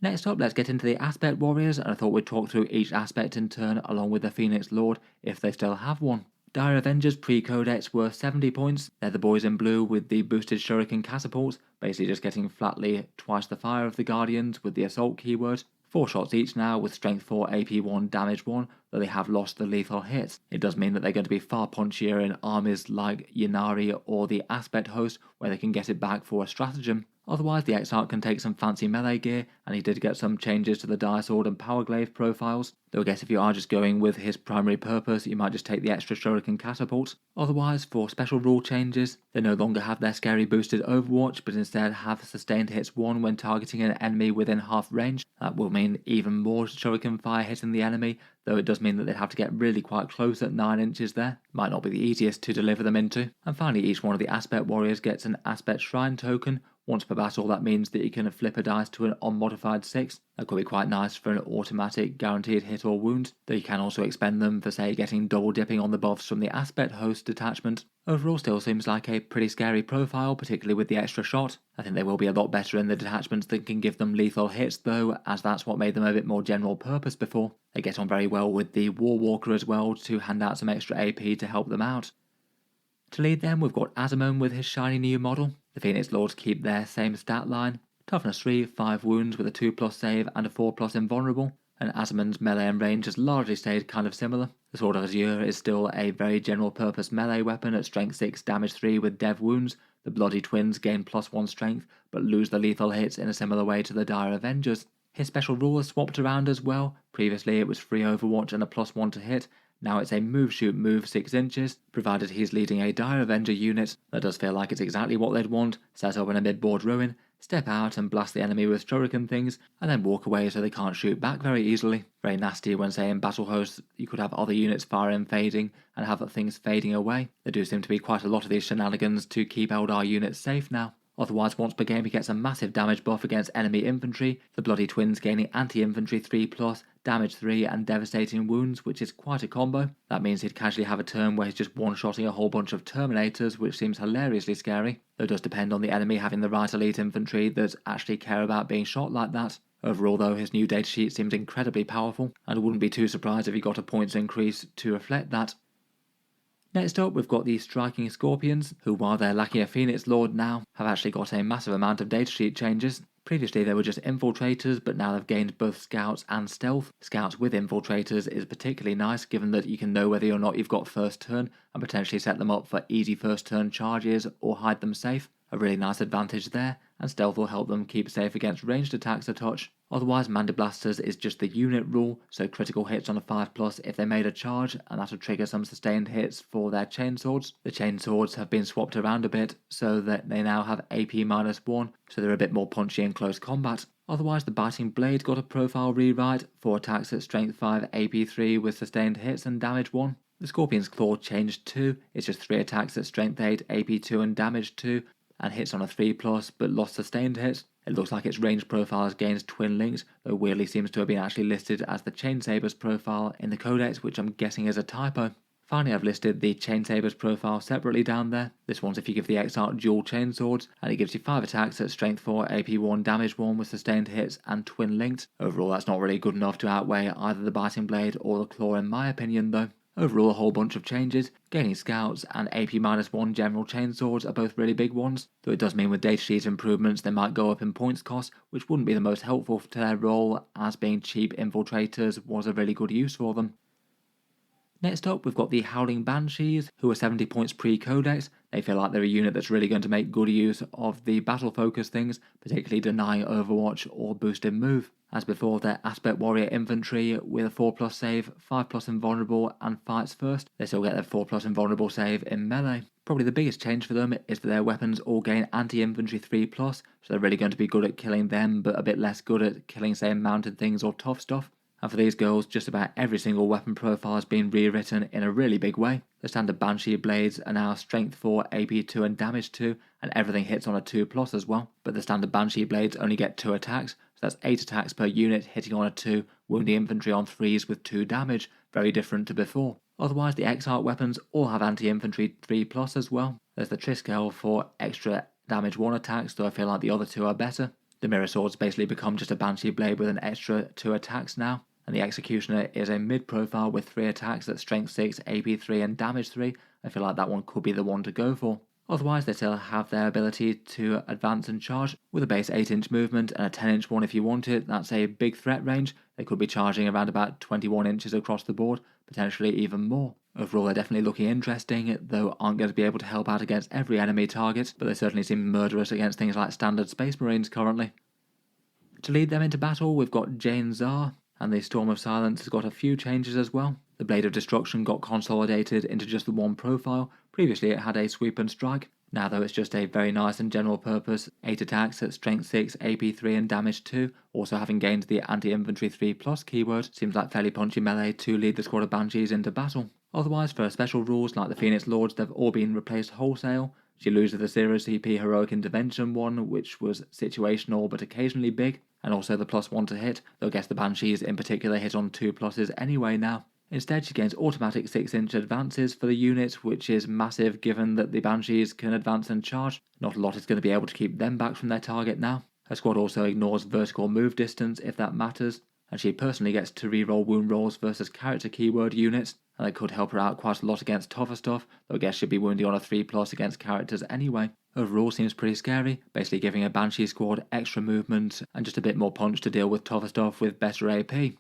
Next up, let's get into the Aspect Warriors, and I thought we'd talk through each aspect in turn along with the Phoenix Lord, if they still have one. Dire Avengers pre-Codex were 70 points. They're the boys in blue with the boosted Shuriken catapults, basically just getting flatly twice the fire of the Guardians with the assault keyword. 4 shots each now with strength 4, AP 1, damage 1, though they have lost the lethal hits. It does mean that they're going to be far punchier in armies like Ynnari or the Aspect Host, where they can get it back for a stratagem. Otherwise, the Exarch can take some fancy melee gear, and he did get some changes to the Dire Sword and Power Glaive profiles, though I guess if you are just going with his primary purpose, you might just take the extra Shuriken catapults. Otherwise, for special rule changes, they no longer have their scary boosted Overwatch, but instead have sustained hits 1 when targeting an enemy within half range. That will mean even more Shuriken fire hitting the enemy, though it does mean that they'd have to get really quite close at 9 inches there. Might not be the easiest to deliver them into. And finally, each one of the Aspect Warriors gets an Aspect Shrine token. Once per battle, that means that you can flip a dice to an unmodified 6. That could be quite nice for an automatic guaranteed hit or wound, though you can also expend them for, say, getting double dipping on the buffs from the Aspect Host detachment. Overall, still seems like a pretty scary profile, particularly with the extra shot. I think they will be a lot better in the detachments that can give them lethal hits though, as that's what made them a bit more general purpose before. They get on very well with the War Walker as well to hand out some extra AP to help them out. To lead them, we've got Azamon with his shiny new model. The Phoenix Lords keep their same stat line. Toughness 3, 5 wounds with a 2+ save and a 4+ invulnerable, and Azamon's melee and range has largely stayed kind of similar. The Sword of Azure is still a very general purpose melee weapon at strength 6, damage 3 with dev wounds. The Bloody Twins gain +1 strength, but lose the lethal hits in a similar way to the Dire Avengers. His special rule is swapped around as well. Previously it was free Overwatch and a +1 to hit. Now it's a move shoot move 6 inches, provided he's leading a Dire Avenger unit. That does feel like it's exactly what they'd want. Set up in a mid-board ruin, step out and blast the enemy with shuriken things, and then walk away so they can't shoot back very easily. Very nasty when, say, in Battlehost you could have other units firing fading and have things fading away. There do seem to be quite a lot of these shenanigans to keep Eldar units safe now. Otherwise, once per game he gets a massive damage buff against enemy infantry, the Bloody Twins gaining anti-infantry 3+, damage 3 and devastating wounds, which is quite a combo. That means he'd casually have a turn where he's just one-shotting a whole bunch of Terminators, which seems hilariously scary, though it does depend on the enemy having the right elite infantry that actually care about being shot like that. Overall though, his new datasheet seems incredibly powerful, and I wouldn't be too surprised if he got a points increase to reflect that. Next up, we've got the Striking Scorpions, who, while they're lacking a Phoenix Lord now, have actually got a massive amount of datasheet changes. Previously they were just Infiltrators, but now they've gained both Scouts and Stealth. Scouts with Infiltrators is particularly nice, given that you can know whether or not you've got first turn, and potentially set them up for easy first turn charges or hide them safe. A really nice advantage there, and Stealth will help them keep safe against ranged attacks a touch. Otherwise, Mandiblasters is just the unit rule, so critical hits on a 5+ if they made a charge, and that'll trigger some sustained hits for their chainswords. The chainswords have been swapped around a bit, so that they now have AP -1, so they're a bit more punchy in close combat. Otherwise, the Biting Blade got a profile rewrite, 4 attacks at strength 5, AP 3 with sustained hits and damage 1. The Scorpion's Claw changed too, it's just 3 attacks at strength 8, AP 2 and damage 2. and hits on a 3+, but lost sustained hits. It looks like its range profile gains twin links, though weirdly seems to have been actually listed as the Chainsabers profile in the codex, which I'm guessing is a typo. Finally, I've listed the Chainsabers profile separately down there. This one's if you give the Exarch dual chainswords, and it gives you 5 attacks at strength 4, AP 1, damage 1 with sustained hits and twin linked. Overall, that's not really good enough to outweigh either the biting blade or the claw in my opinion though. Overall, a whole bunch of changes. Gaining scouts and AP-1 general chainswords are both really big ones, though it does mean with datasheet improvements they might go up in points cost, which wouldn't be the most helpful to their role, as being cheap infiltrators was a really good use for them. Next up, we've got the Howling Banshees, who are 70 points pre-codex. They feel like they're a unit that's really going to make good use of the battle-focused things, particularly denying Overwatch or boosting move. As before, they're Aspect Warrior Infantry with a 4+ save, 5+ invulnerable, and fights first. They still get their 4+ invulnerable save in melee. Probably the biggest change for them is that their weapons all gain anti-infantry 3+, so they're really going to be good at killing them, but a bit less good at killing, say, mounted things or tough stuff. And for these girls, just about every single weapon profile has been rewritten in a really big way. The standard Banshee blades are now strength 4, AP 2 and damage 2, and everything hits on a 2+ as well. But the standard Banshee blades only get 2 attacks, so that's 8 attacks per unit hitting on a 2, wounding infantry on 3s with 2 damage, very different to before. Otherwise, the Exarch weapons all have anti-infantry 3+ as well. There's the Triskel for extra damage 1 attacks, though I feel like the other 2 are better. The Mirror Swords basically become just a Banshee blade with an extra 2 attacks now. And the Executioner is a mid-profile with 3 attacks at strength 6, AP 3 and damage 3. I feel like that one could be the one to go for. Otherwise, they still have their ability to advance and charge with a base 8-inch movement and a 10-inch one if you want it. That's a big threat range. They could be charging around about 21 inches across the board, potentially even more. Overall, they're definitely looking interesting, though aren't going to be able to help out against every enemy target, but they certainly seem murderous against things like standard Space Marines currently. To lead them into battle, we've got Jane Zar, and the Storm of Silence has got a few changes as well. The Blade of Destruction got consolidated into just the one profile. Previously it had a sweep and strike. Now though it's just a very nice and general purpose 8 attacks at strength 6, AP 3 and damage 2, also having gained the anti-infantry 3+ keyword. Seems like fairly punchy melee to lead the squad of Banshees into battle. Otherwise, for special rules like the Phoenix Lords, they've all been replaced wholesale. She loses the 0 CP Heroic Intervention one, which was situational but occasionally big, and also the +1 to hit, though I guess the Banshees in particular hit on 2+ anyway now. Instead, she gains automatic 6-inch advances for the unit, which is massive given that the Banshees can advance and charge. Not a lot is going to be able to keep them back from their target now. Her squad also ignores vertical move distance if that matters, and she personally gets to reroll wound rolls versus character keyword units, and that could help her out quite a lot against tougher stuff, though I guess she'd be wounding on a 3+ against characters anyway. Overall seems pretty scary, basically giving a Banshee squad extra movement and just a bit more punch to deal with tougher stuff with better AP.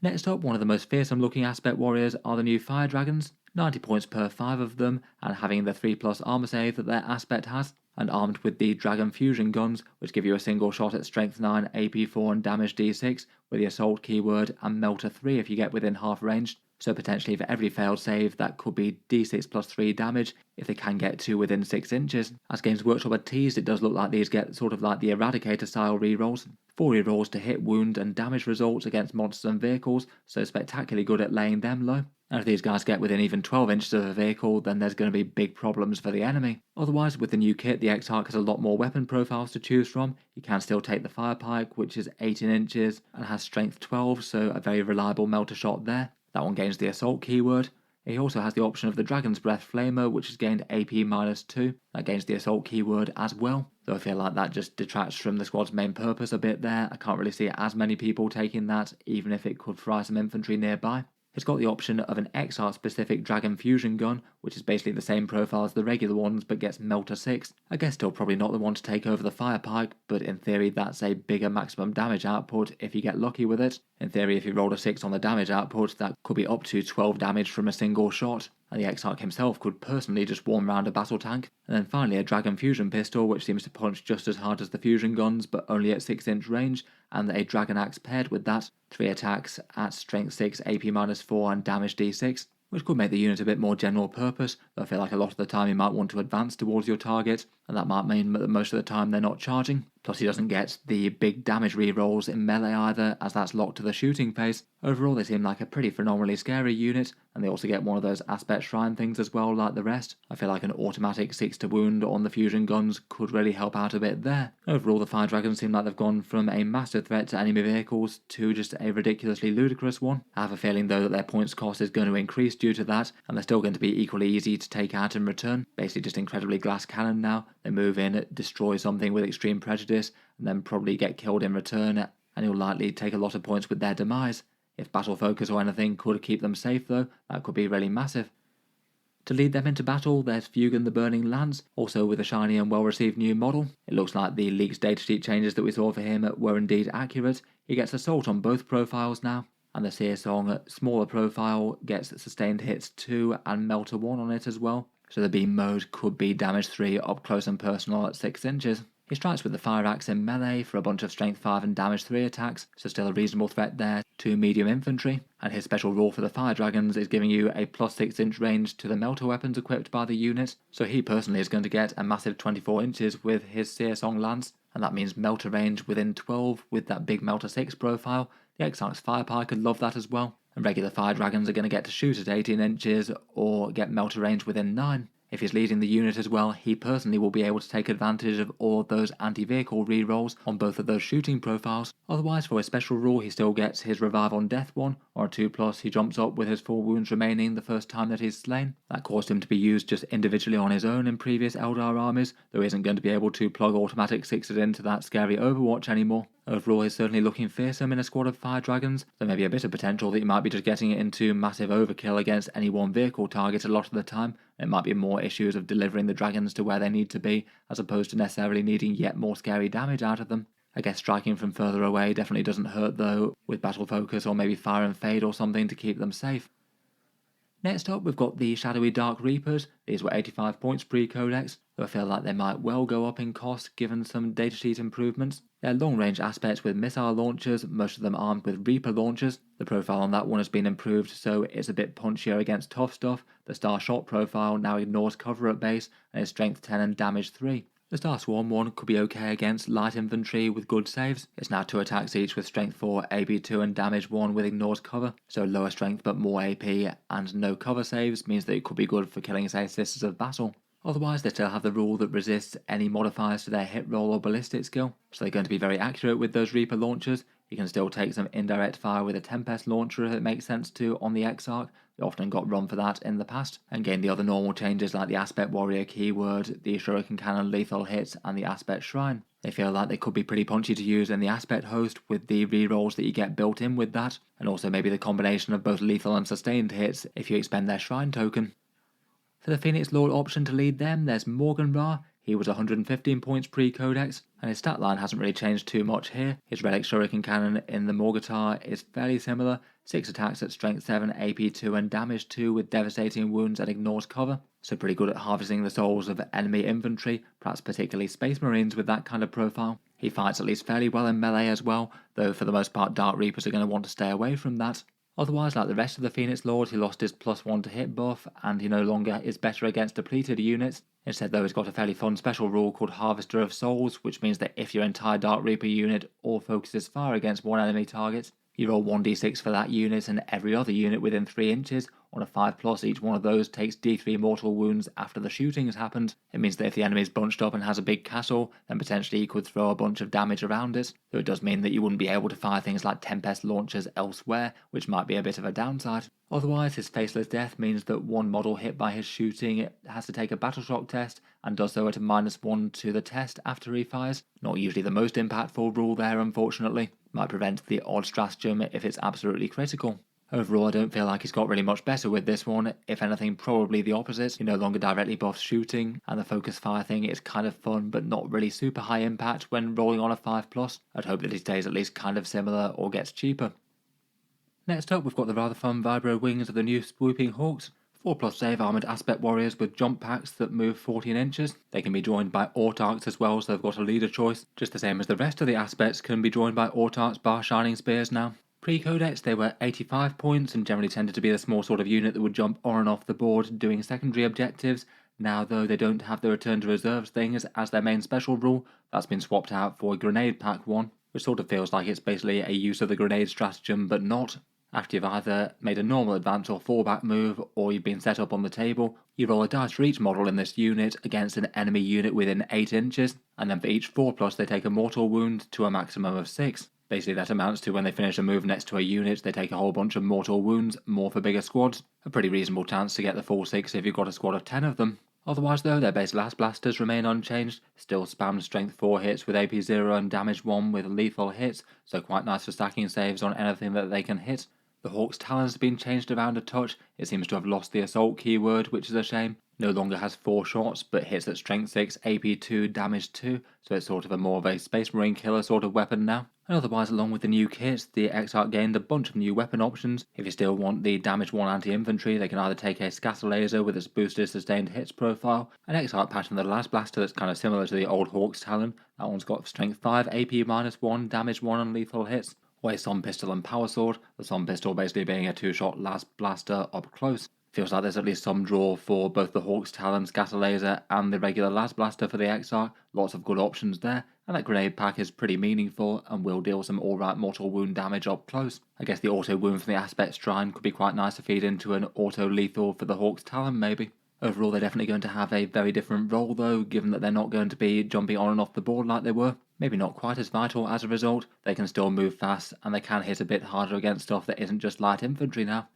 Next up, one of the most fearsome looking aspect warriors are the new Fire Dragons, 90 points per 5 of them, and having the 3+ armor save that their aspect has, and armed with the Dragon Fusion guns, which give you a single shot at strength 9, AP 4 and damage D6, with the assault keyword and melter 3 if you get within half range. So potentially for every failed save that could be D6 plus 3 damage if they can get to within 6 inches. As Games Workshop had teased, it does look like these get sort of like the Eradicator style rerolls. 4 rerolls to hit, wound and damage results against monsters and vehicles, so spectacularly good at laying them low. And if these guys get within even 12 inches of a vehicle, then there's going to be big problems for the enemy. Otherwise, with the new kit, the Exarch has a lot more weapon profiles to choose from. You can still take the Fire Pike, which is 18 inches and has strength 12, so a very reliable melter shot there. That one gains the assault keyword. He also has the option of the Dragon's Breath Flamer, which has gained AP -2. That gains the assault keyword as well, though I feel like that just detracts from the squad's main purpose a bit there. I can't really see as many people taking that, even if it could fry some infantry nearby. It's got the option of an Exarch specific Dragon Fusion gun, which is basically the same profile as the regular ones but gets Melter 6. I guess still probably not the one to take over the Fire Pike, but in theory that's a bigger maximum damage output if you get lucky with it. In theory, if you rolled a 6 on the damage output, that could be up to 12 damage from a single shot, and the Exarch himself could personally just warm round a battle tank. And then finally a Dragon Fusion pistol, which seems to punch just as hard as the fusion guns but only at 6-inch range, and a Dragon Axe paired with that. 3 attacks at strength 6, AP -4 and damage D6, which could make the unit a bit more general purpose, though I feel like a lot of the time you might want to advance towards your target, and that might mean that most of the time they're not charging. Plus he doesn't get the big damage rerolls in melee either, as that's locked to the shooting phase. Overall they seem like a pretty phenomenally scary unit, and they also get one of those aspect shrine things as well like the rest. I feel like an automatic 6 to wound on the fusion guns could really help out a bit there. Overall the fire dragons seem like they've gone from a massive threat to enemy vehicles to just a ridiculously ludicrous one. I have a feeling though that their points cost is going to increase due to that, and they're still going to be equally easy to take out in return. Basically just incredibly glass cannon now. They move in, destroy something with extreme prejudice, and then probably get killed in return, and you'll likely take a lot of points with their demise. If battle focus or anything could keep them safe though, that could be really massive. To lead them into battle, there's Fugan the Burning Lance, also with a shiny and well-received new model. It looks like the Lhykhis datasheet changes that we saw for him were indeed accurate. He gets Assault on both profiles now, and the Seer Song smaller profile gets Sustained Hits 2 and Melter 1 on it as well. So the beam mode could be damage 3 up close and personal at 6 inches. He strikes with the Fire Axe in melee for a bunch of strength 5 and damage 3 attacks, so still a reasonable threat there to medium infantry. And his special rule for the Fire Dragons is giving you a plus 6 inch range to the melter weapons equipped by the unit, so he personally is going to get a massive 24 inches with his Seer Song Lance, and that means melter range within 12 with that big melter 6 profile. The Exarch's Firepie could love that as well, and regular Fire Dragons are going to get to shoot at 18 inches or get melter range within 9. If he's leading the unit as well, he personally will be able to take advantage of all of those anti-vehicle rerolls on both of those shooting profiles. Otherwise, for a special rule, he still gets his Revive on Death 1, or a 2+, he jumps up with his 4 wounds remaining the first time that he's slain. That caused him to be used just individually on his own in previous Eldar armies, though he isn't going to be able to plug automatic 6s into that scary Overwatch anymore. Overall, he's certainly looking fearsome in a squad of Fire Dragons. There may be a bit of potential that you might be just getting it into massive overkill against any one vehicle target a lot of the time. It might be more issues of delivering the dragons to where they need to be, as opposed to necessarily needing yet more scary damage out of them. I guess striking from further away definitely doesn't hurt though, with battle focus or maybe fire and fade or something to keep them safe. Next up, we've got the Shadowy Dark Reapers. These were 85 points pre-Codex, though I feel like they might well go up in cost given some datasheet improvements. They're long-range aspects with missile launchers, most of them armed with Reaper launchers. The profile on that one has been improved, so it's a bit punchier against tough stuff. The Star Shot profile now ignores cover at base, and is strength 10 and damage 3. The Star Swarm one could be okay against light infantry with good saves. It's now 2 attacks each with strength 4, AP 2 and damage 1 with ignores cover, so lower strength but more AP and no cover saves means that it could be good for killing say Sisters of Battle. Otherwise they still have the rule that resists any modifiers to their hit roll or ballistic skill, so they're going to be very accurate with those Reaper launchers. You can still take some indirect fire with a Tempest launcher if it makes sense to on the Exarch. They often got run for that in the past, and gain the other normal changes like the Aspect Warrior keyword, the Shuriken Cannon lethal hits, and the Aspect Shrine. They feel like they could be pretty punchy to use in the Aspect Host with the rerolls that you get built in with that, and also maybe the combination of both lethal and sustained hits if you expend their Shrine token. For the Phoenix Lord option to lead them, there's Morgan Ra. He was 115 points pre-Codex, and his stat line hasn't really changed too much here. His Relic Shuriken Cannon in the Morgatar is fairly similar, 6 attacks at strength 7, AP 2 and damage 2 with devastating wounds and ignores cover, so pretty good at harvesting the souls of enemy infantry, perhaps particularly Space Marines with that kind of profile. He fights at least fairly well in melee as well, though for the most part Dark Reapers are going to want to stay away from that. Otherwise, like the rest of the Phoenix Lord, he lost his +1 to hit buff, and he no longer is better against depleted units. Instead though, he's got a fairly fun special rule called Harvester of Souls, which means that if your entire Dark Reaper unit all focuses fire against one enemy target, you roll 1d6 for that unit and every other unit within 3 inches. On a 5+, each one of those takes d3 mortal wounds after the shooting has happened. It means that if the enemy is bunched up and has a big castle, then potentially you could throw a bunch of damage around it. Though it does mean that you wouldn't be able to fire things like Tempest launchers elsewhere, which might be a bit of a downside. Otherwise, his Faceless Death means that one model hit by his shooting has to take a Battle Shock test, and does so at a -1 to the test after he fires. Not usually the most impactful rule there, unfortunately. Might prevent the odd stratagem if it's absolutely critical. Overall, I don't feel like he's got really much better with this one. If anything, probably the opposite. He no longer directly buffs shooting, and the focus fire thing is kind of fun, but not really super high impact when rolling on a 5+. I'd hope that he stays at least kind of similar or gets cheaper. Next up, we've got the rather fun Vibro Wings of the new Swooping Hawks. 4+ save armoured aspect warriors with jump packs that move 14 inches. They can be joined by Autarchs as well, so they've got a leader choice, just the same as the rest of the aspects can be joined by Autarchs bar Shining Spears now. Pre-Codex they were 85 points and generally tended to be the small sort of unit that would jump on and off the board doing secondary objectives. Now though, they don't have the return to reserves things as their main special rule. That's been swapped out for Grenade Pack 1, which sort of feels like it's basically a use of the grenade stratagem, but not. After you've either made a normal advance or fallback move, or you've been set up on the table, you roll a dice for each model in this unit against an enemy unit within 8 inches, and then for each 4+ they take a mortal wound to a maximum of 6. Basically that amounts to when they finish a move next to a unit, they take a whole bunch of mortal wounds, more for bigger squads. A pretty reasonable chance to get the full 6 if you've got a squad of 10 of them. Otherwise though, their base last blasters remain unchanged, still spam strength 4 hits with AP 0 and damage 1 with lethal hits, so quite nice for stacking saves on anything that they can hit. The Hawk's Talons have been changed around a touch. It seems to have lost the assault keyword, which is a shame. No longer has 4 shots, but hits at strength 6, AP 2, damage 2, so it's sort of more of a Space Marine killer sort of weapon now. And otherwise, along with the new kits, the Exarch gained a bunch of new weapon options. If you still want the damage 1 anti-infantry, they can either take a scatter laser with its boosted sustained hits profile, an Exarch pattern the last blaster that's kind of similar to the old Hawk's Talon. That one's got strength 5, AP -1, damage 1 and lethal hits. Or a Sun Pistol and Power Sword, the Sun Pistol basically being a 2-shot last blaster up close. Feels like there's at least some draw for both the Hawk's Talon, Scatter Laser and the regular last blaster for the Exarch. Lots of good options there, and that grenade pack is pretty meaningful and will deal some alright mortal wound damage up close. I guess the auto wound from the Auspex Shrine could be quite nice to feed into an auto lethal for the Hawk's Talon maybe. Overall, they're definitely going to have a very different role though, given that they're not going to be jumping on and off the board like they were. Maybe not quite as vital as a result. They can still move fast, and they can hit a bit harder against stuff that isn't just light infantry now.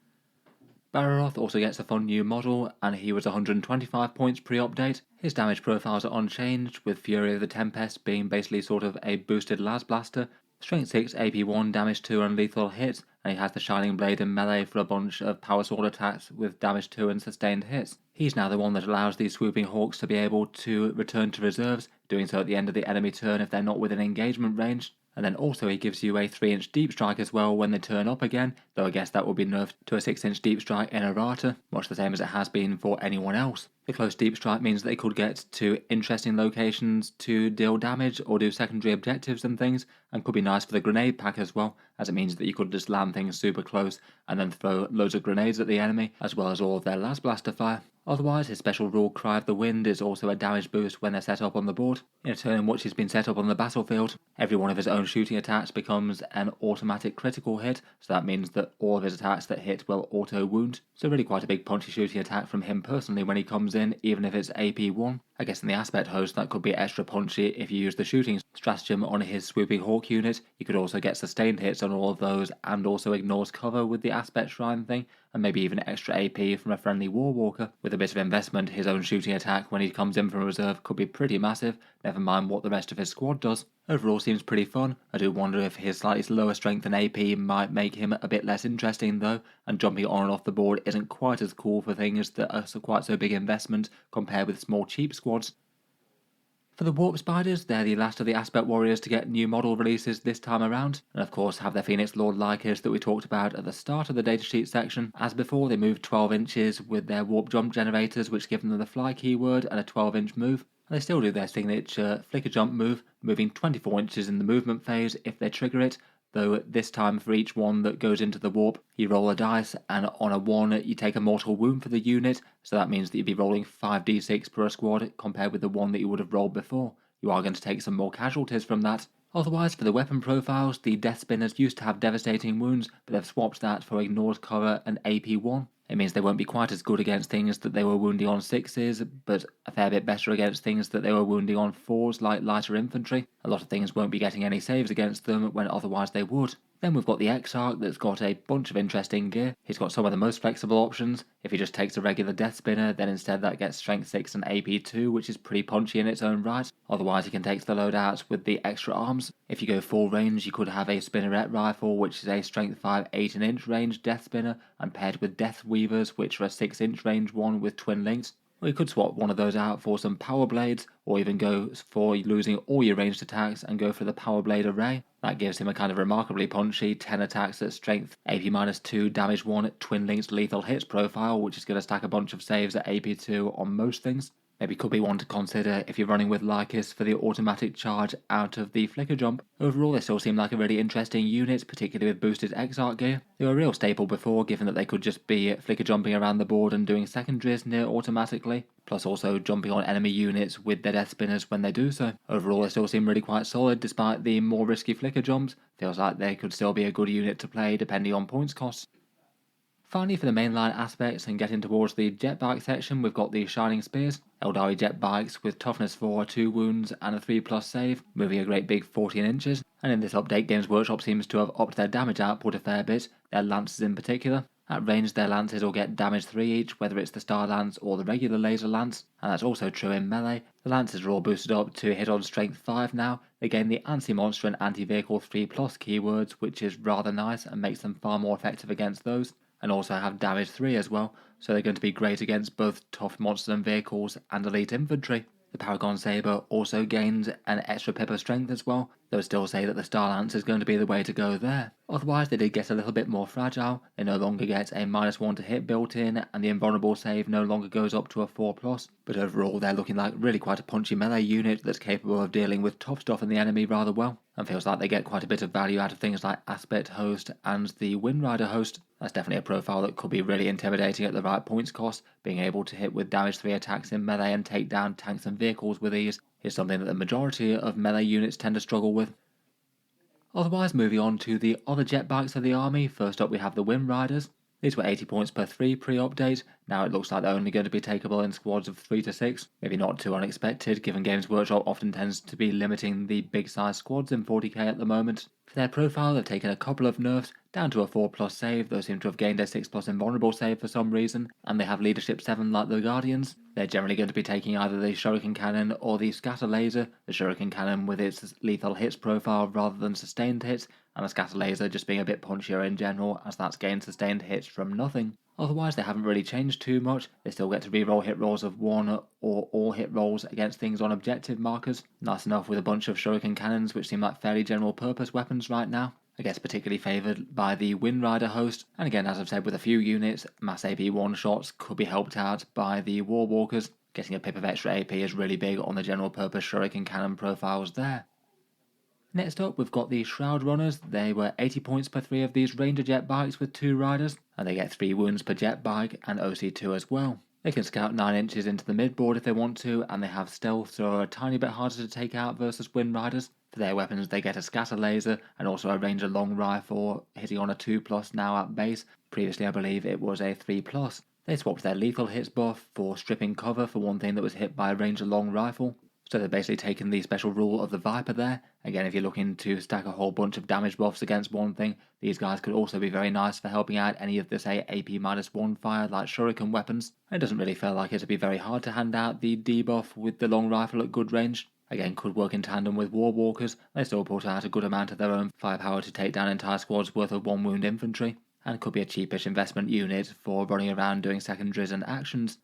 Bararoth also gets a fun new model, and he was 125 points pre-update. His damage profiles are unchanged, with Fury of the Tempest being basically sort of a boosted las blaster. Strength 6, AP 1, damage 2 and lethal hits, and he has the Shining Blade in melee for a bunch of power sword attacks with damage 2 and sustained hits. He's now the one that allows these swooping hawks to be able to return to reserves, doing so at the end of the enemy turn if they're not within engagement range. And then also he gives you a 3-inch deep strike as well when they turn up again, though I guess that will be nerfed to a 6-inch deep strike in errata, much the same as it has been for anyone else. The close deep strike means they could get to interesting locations to deal damage or do secondary objectives and things, and could be nice for the grenade pack as well, as it means that you could just land things super close and then throw loads of grenades at the enemy, as well as all of their las blaster fire. Otherwise, his special rule Cry of the Wind is also a damage boost when they're set up on the board. In a turn in which he's been set up on the battlefield, every one of his own shooting attacks becomes an automatic critical hit, so that means that all of his attacks that hit will auto-wound. So really quite a big punchy shooting attack from him personally when he comes in, even if it's AP 1. I guess in the Aspect Host that could be extra punchy if you use the shooting stratagem on his swooping hawk unit. You could also get sustained hits on all of those and also ignores cover with the Aspect Shrine thing, and maybe even extra AP from a friendly Warwalker. With a bit of investment, his own shooting attack when he comes in from reserve could be pretty massive, never mind what the rest of his squad does. Overall seems pretty fun. I do wonder if his slightly lower strength and AP might make him a bit less interesting though, and jumping on and off the board isn't quite as cool for things that are quite so big investment compared with small cheap squads. For the Warp Spiders, they're the last of the Aspect Warriors to get new model releases this time around, and of course have their Phoenix Lord Lhykhis that we talked about at the start of the datasheet section. As before, they move 12 inches with their Warp Jump generators, which give them the fly keyword and a 12-inch move. And they still do their signature Flicker Jump move, moving 24 inches in the movement phase if they trigger it, though this time for each one that goes into the warp, you roll a dice, and on a 1 you take a mortal wound for the unit, so that means that you'd be rolling 5d6 per squad compared with the one that you would have rolled before. You are going to take some more casualties from that. Otherwise, for the weapon profiles, the Death Spinners used to have devastating wounds, but they've swapped that for ignored cover and AP 1. It means they won't be quite as good against things that they were wounding on 6s, but a fair bit better against things that they were wounding on 4s like lighter infantry. A lot of things won't be getting any saves against them when otherwise they would. Then we've got the Exarch that's got a bunch of interesting gear. He's got some of the most flexible options. If he just takes a regular Death Spinner, then instead that gets Strength 6 and AP 2, which is pretty punchy in its own right. Otherwise he can take the loadouts with the extra arms. If you go full range, you could have a Spinneret Rifle, which is a Strength 5 18-inch range Death Spinner, and paired with Death Weavers, which are a 6-inch range one with twin links. Or you could swap one of those out for some Power Blades, or even go for losing all your ranged attacks and go for the Power Blade Array. That gives him a kind of remarkably punchy 10 attacks at strength, AP -2, damage 1, twin links lethal hits profile, which is going to stack a bunch of saves at AP 2 on most things. Maybe could be one to consider if you're running with Lhykhis for the automatic charge out of the flicker jump. Overall, they still seem like a really interesting unit, particularly with boosted Exarch gear. They were a real staple before, given that they could just be flicker jumping around the board and doing secondaries near automatically, plus also jumping on enemy units with their death spinners when they do so. Overall, they still seem really quite solid despite the more risky flicker jumps. Feels like they could still be a good unit to play depending on points costs. Finally, for the mainline aspects and getting towards the jetbike section, we've got the Shining Spears, Aeldari jetbikes with toughness 4, 2 wounds and a 3+ save, moving a great big 14 inches, and in this update Games Workshop seems to have upped their damage output a fair bit, their lances in particular. At range their lances will get damage 3 each, whether it's the Star Lance or the regular laser lance, and that's also true in melee. The lances are all boosted up to hit on strength 5 now. They gain the anti-monster and anti-vehicle 3+ keywords, which is rather nice and makes them far more effective against those, and also have damage 3 as well, so they're going to be great against both tough monsters and vehicles and elite infantry. The Paragon Saber also gains an extra pip of strength as well, though I still say that the Star Lance is going to be the way to go there. Otherwise they did get a little bit more fragile, they no longer get a -1 to hit built in, and the invulnerable save no longer goes up to a 4+, but overall they're looking like really quite a punchy melee unit that's capable of dealing with tough stuff in the enemy rather well, and feels like they get quite a bit of value out of things like Aspect Host and the Windrider Host. That's definitely a profile that could be really intimidating at the right points cost. Being able to hit with damage 3 attacks in melee and take down tanks and vehicles with ease is something that the majority of melee units tend to struggle with. Otherwise, moving on to the other jetbikes of the army, first up we have the Windriders. These were 80 points per 3 pre-update, now it looks like they're only going to be takeable in squads of 3 to 6, maybe not too unexpected given Games Workshop often tends to be limiting the big size squads in 40k at the moment. For their profile they've taken a couple of nerfs, down to a 4+ save, though seem to have gained a 6+ invulnerable save for some reason, and they have leadership 7 like the Guardians. They're generally going to be taking either the Shuriken Cannon or the Scatter Laser, the Shuriken Cannon with its lethal hits profile rather than sustained hits, and the Scatter Laser just being a bit punchier in general as that's gained sustained hits from nothing. Otherwise they haven't really changed too much, they still get to reroll hit rolls of 1 or all hit rolls against things on objective markers. Nice enough with a bunch of Shuriken Cannons which seem like fairly general purpose weapons right now. I guess particularly favoured by the Windrider host, and again as I've said with a few units, mass AP one-shots could be helped out by the Warwalkers. Getting a pip of extra AP is really big on the general purpose Shuriken Cannon profiles there. Next up we've got the Shroud Runners. They were 80 points per 3 of these Ranger jetbikes with 2 riders, and they get 3 wounds per jetbike and OC2 as well. They can scout 9 inches into the midboard if they want to, and they have stealth so are a tiny bit harder to take out versus Windriders. For their weapons they get a scatter laser and also a Ranger long rifle hitting on a 2+ now at base. Previously I believe it was a 3+. They swapped their lethal hits buff for stripping cover for one thing that was hit by a Ranger long rifle. So they've basically taken the special rule of the Viper there. Again, if you're looking to stack a whole bunch of damage buffs against one thing, these guys could also be very nice for helping out any of the, say, AP-1 fire like Shuriken weapons. It doesn't really feel like it'd be very hard to hand out the debuff with the long rifle at good range. Again, could work in tandem with Warwalkers. They still put out a good amount of their own firepower to take down entire squads worth of 1 wound infantry, and could be a cheapish investment unit for running around doing secondaries and actions.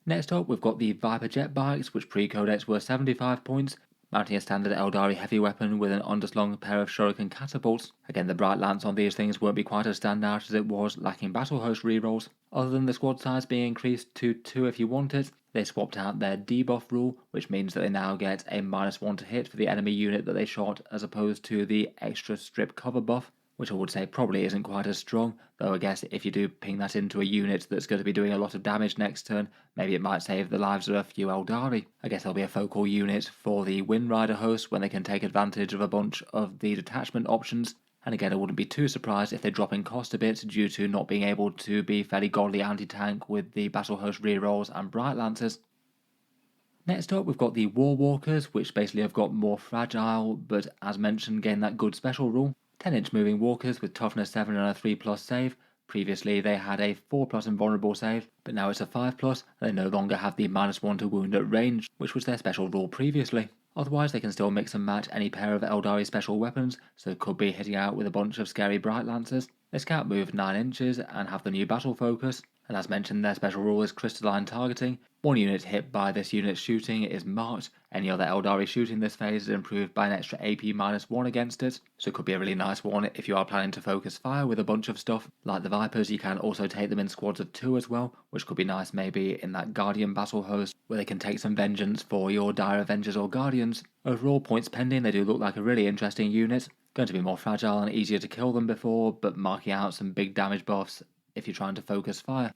Next up we've got the Viper jetbikes, which pre-codex were 75 points, mounting a standard Aeldari heavy weapon with an underslung pair of Shuriken catapults. Again, the bright lance on these things won't be quite as standout as it was lacking Battlehost rerolls. Other than the squad size being increased to 2 if you want it, they swapped out their debuff rule, which means that they now get a -1 to hit for the enemy unit that they shot as opposed to the extra strip cover buff, which I would say probably isn't quite as strong, though I guess if you do ping that into a unit that's going to be doing a lot of damage next turn, maybe it might save the lives of a few Aeldari. I guess there'll be a focal unit for the Windrider host when they can take advantage of a bunch of the detachment options, and again I wouldn't be too surprised if they drop in cost a bit due to not being able to be fairly godly anti-tank with the Battlehost rerolls and Bright Lancers. Next up we've got the Warwalkers, which basically have got more fragile, but as mentioned gain that good special rule. 10-inch moving walkers with toughness 7 and a 3+ save. Previously they had a 4+ invulnerable save, but now it's a 5+, and they no longer have the -1 to wound at range, which was their special rule previously. Otherwise they can still mix and match any pair of Aeldari special weapons, so could be hitting out with a bunch of scary Bright Lancers. They scout move 9 inches and have the new battle focus, and as mentioned their special rule is crystalline targeting. One unit hit by this unit's shooting is marked. Any other Aeldari shooting this phase is improved by an extra AP -1 against it, so it could be a really nice one if you are planning to focus fire with a bunch of stuff. Like the Vipers, you can also take them in squads of 2 as well, which could be nice maybe in that Guardian Battlehost where they can take some vengeance for your Dire Avengers or Guardians. Overall, points pending, they do look like a really interesting unit. Going to be more fragile and easier to kill than before, but marking out some big damage buffs if you're trying to focus fire.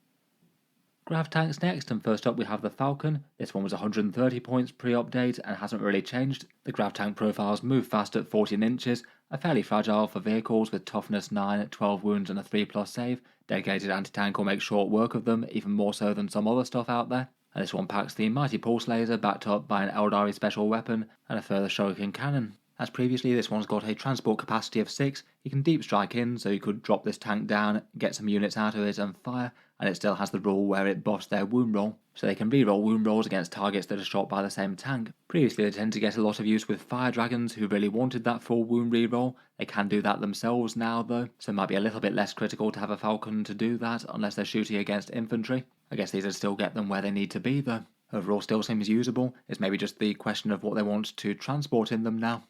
Grav tanks next, and first up we have the Falcon. This one was 130 points pre-update and hasn't really changed. The Grav tank profiles move fast at 14 inches, are fairly fragile for vehicles with toughness 9, 12 wounds and a 3+ save. Dedicated anti-tank will make short work of them, even more so than some other stuff out there. And this one packs the Mighty Pulse Laser backed up by an Aeldari special weapon and a further Shuriken cannon. As previously, this one's got a transport capacity of 6, you can deep strike in, so you could drop this tank down, get some units out of it and fire, and it still has the rule where it buffs their wound roll, so they can reroll wound rolls against targets that are shot by the same tank. Previously they tend to get a lot of use with fire dragons who really wanted that full wound reroll. They can do that themselves now though, so it might be a little bit less critical to have a Falcon to do that unless they're shooting against infantry. I guess these would still get them where they need to be though. Overall still seems usable, it's maybe just the question of what they want to transport in them now.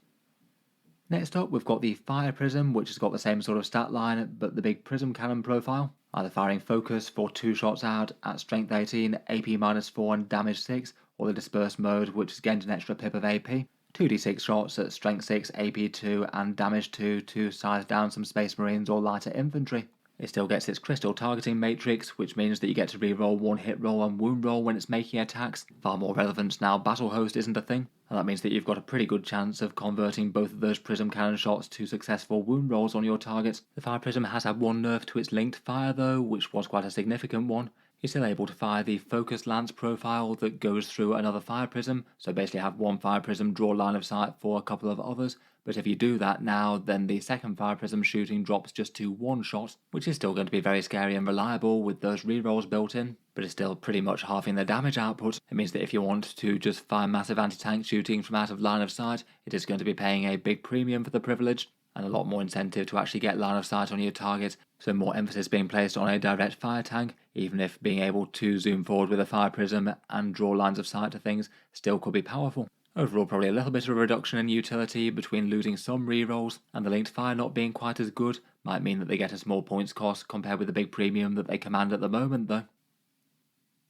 Next up we've got the Fire Prism, which has got the same sort of stat line but the big prism cannon profile, either firing focus for 2 shots out at strength 18, AP -4 and damage 6, or the dispersed mode which has gained an extra pip of AP. 2d6 shots at strength 6, AP 2 and damage 2 to size down some Space Marines or lighter infantry. It still gets its crystal targeting matrix, which means that you get to reroll 1 hit roll and wound roll when it's making attacks. Far more relevant now Battlehost isn't a thing, and that means that you've got a pretty good chance of converting both of those prism cannon shots to successful wound rolls on your targets. The Fire Prism has had one nerf to its linked fire though, which was quite a significant one. You're still able to fire the Focus Lance profile that goes through another Fire Prism, so basically have one Fire Prism draw line of sight for a couple of others, but if you do that now, then the second Fire Prism shooting drops just to 1 shot, which is still going to be very scary and reliable with those rerolls built in, but it's still pretty much halving the damage output. It means that if you want to just fire massive anti-tank shooting from out of line of sight, it is going to be paying a big premium for the privilege, and a lot more incentive to actually get line of sight on your target, so more emphasis being placed on a direct fire tank, even if being able to zoom forward with a Fire Prism and draw lines of sight to things still could be powerful. Overall probably a little bit of a reduction in utility between losing some rerolls and the linked fire not being quite as good might mean that they get a small points cost compared with the big premium that they command at the moment though.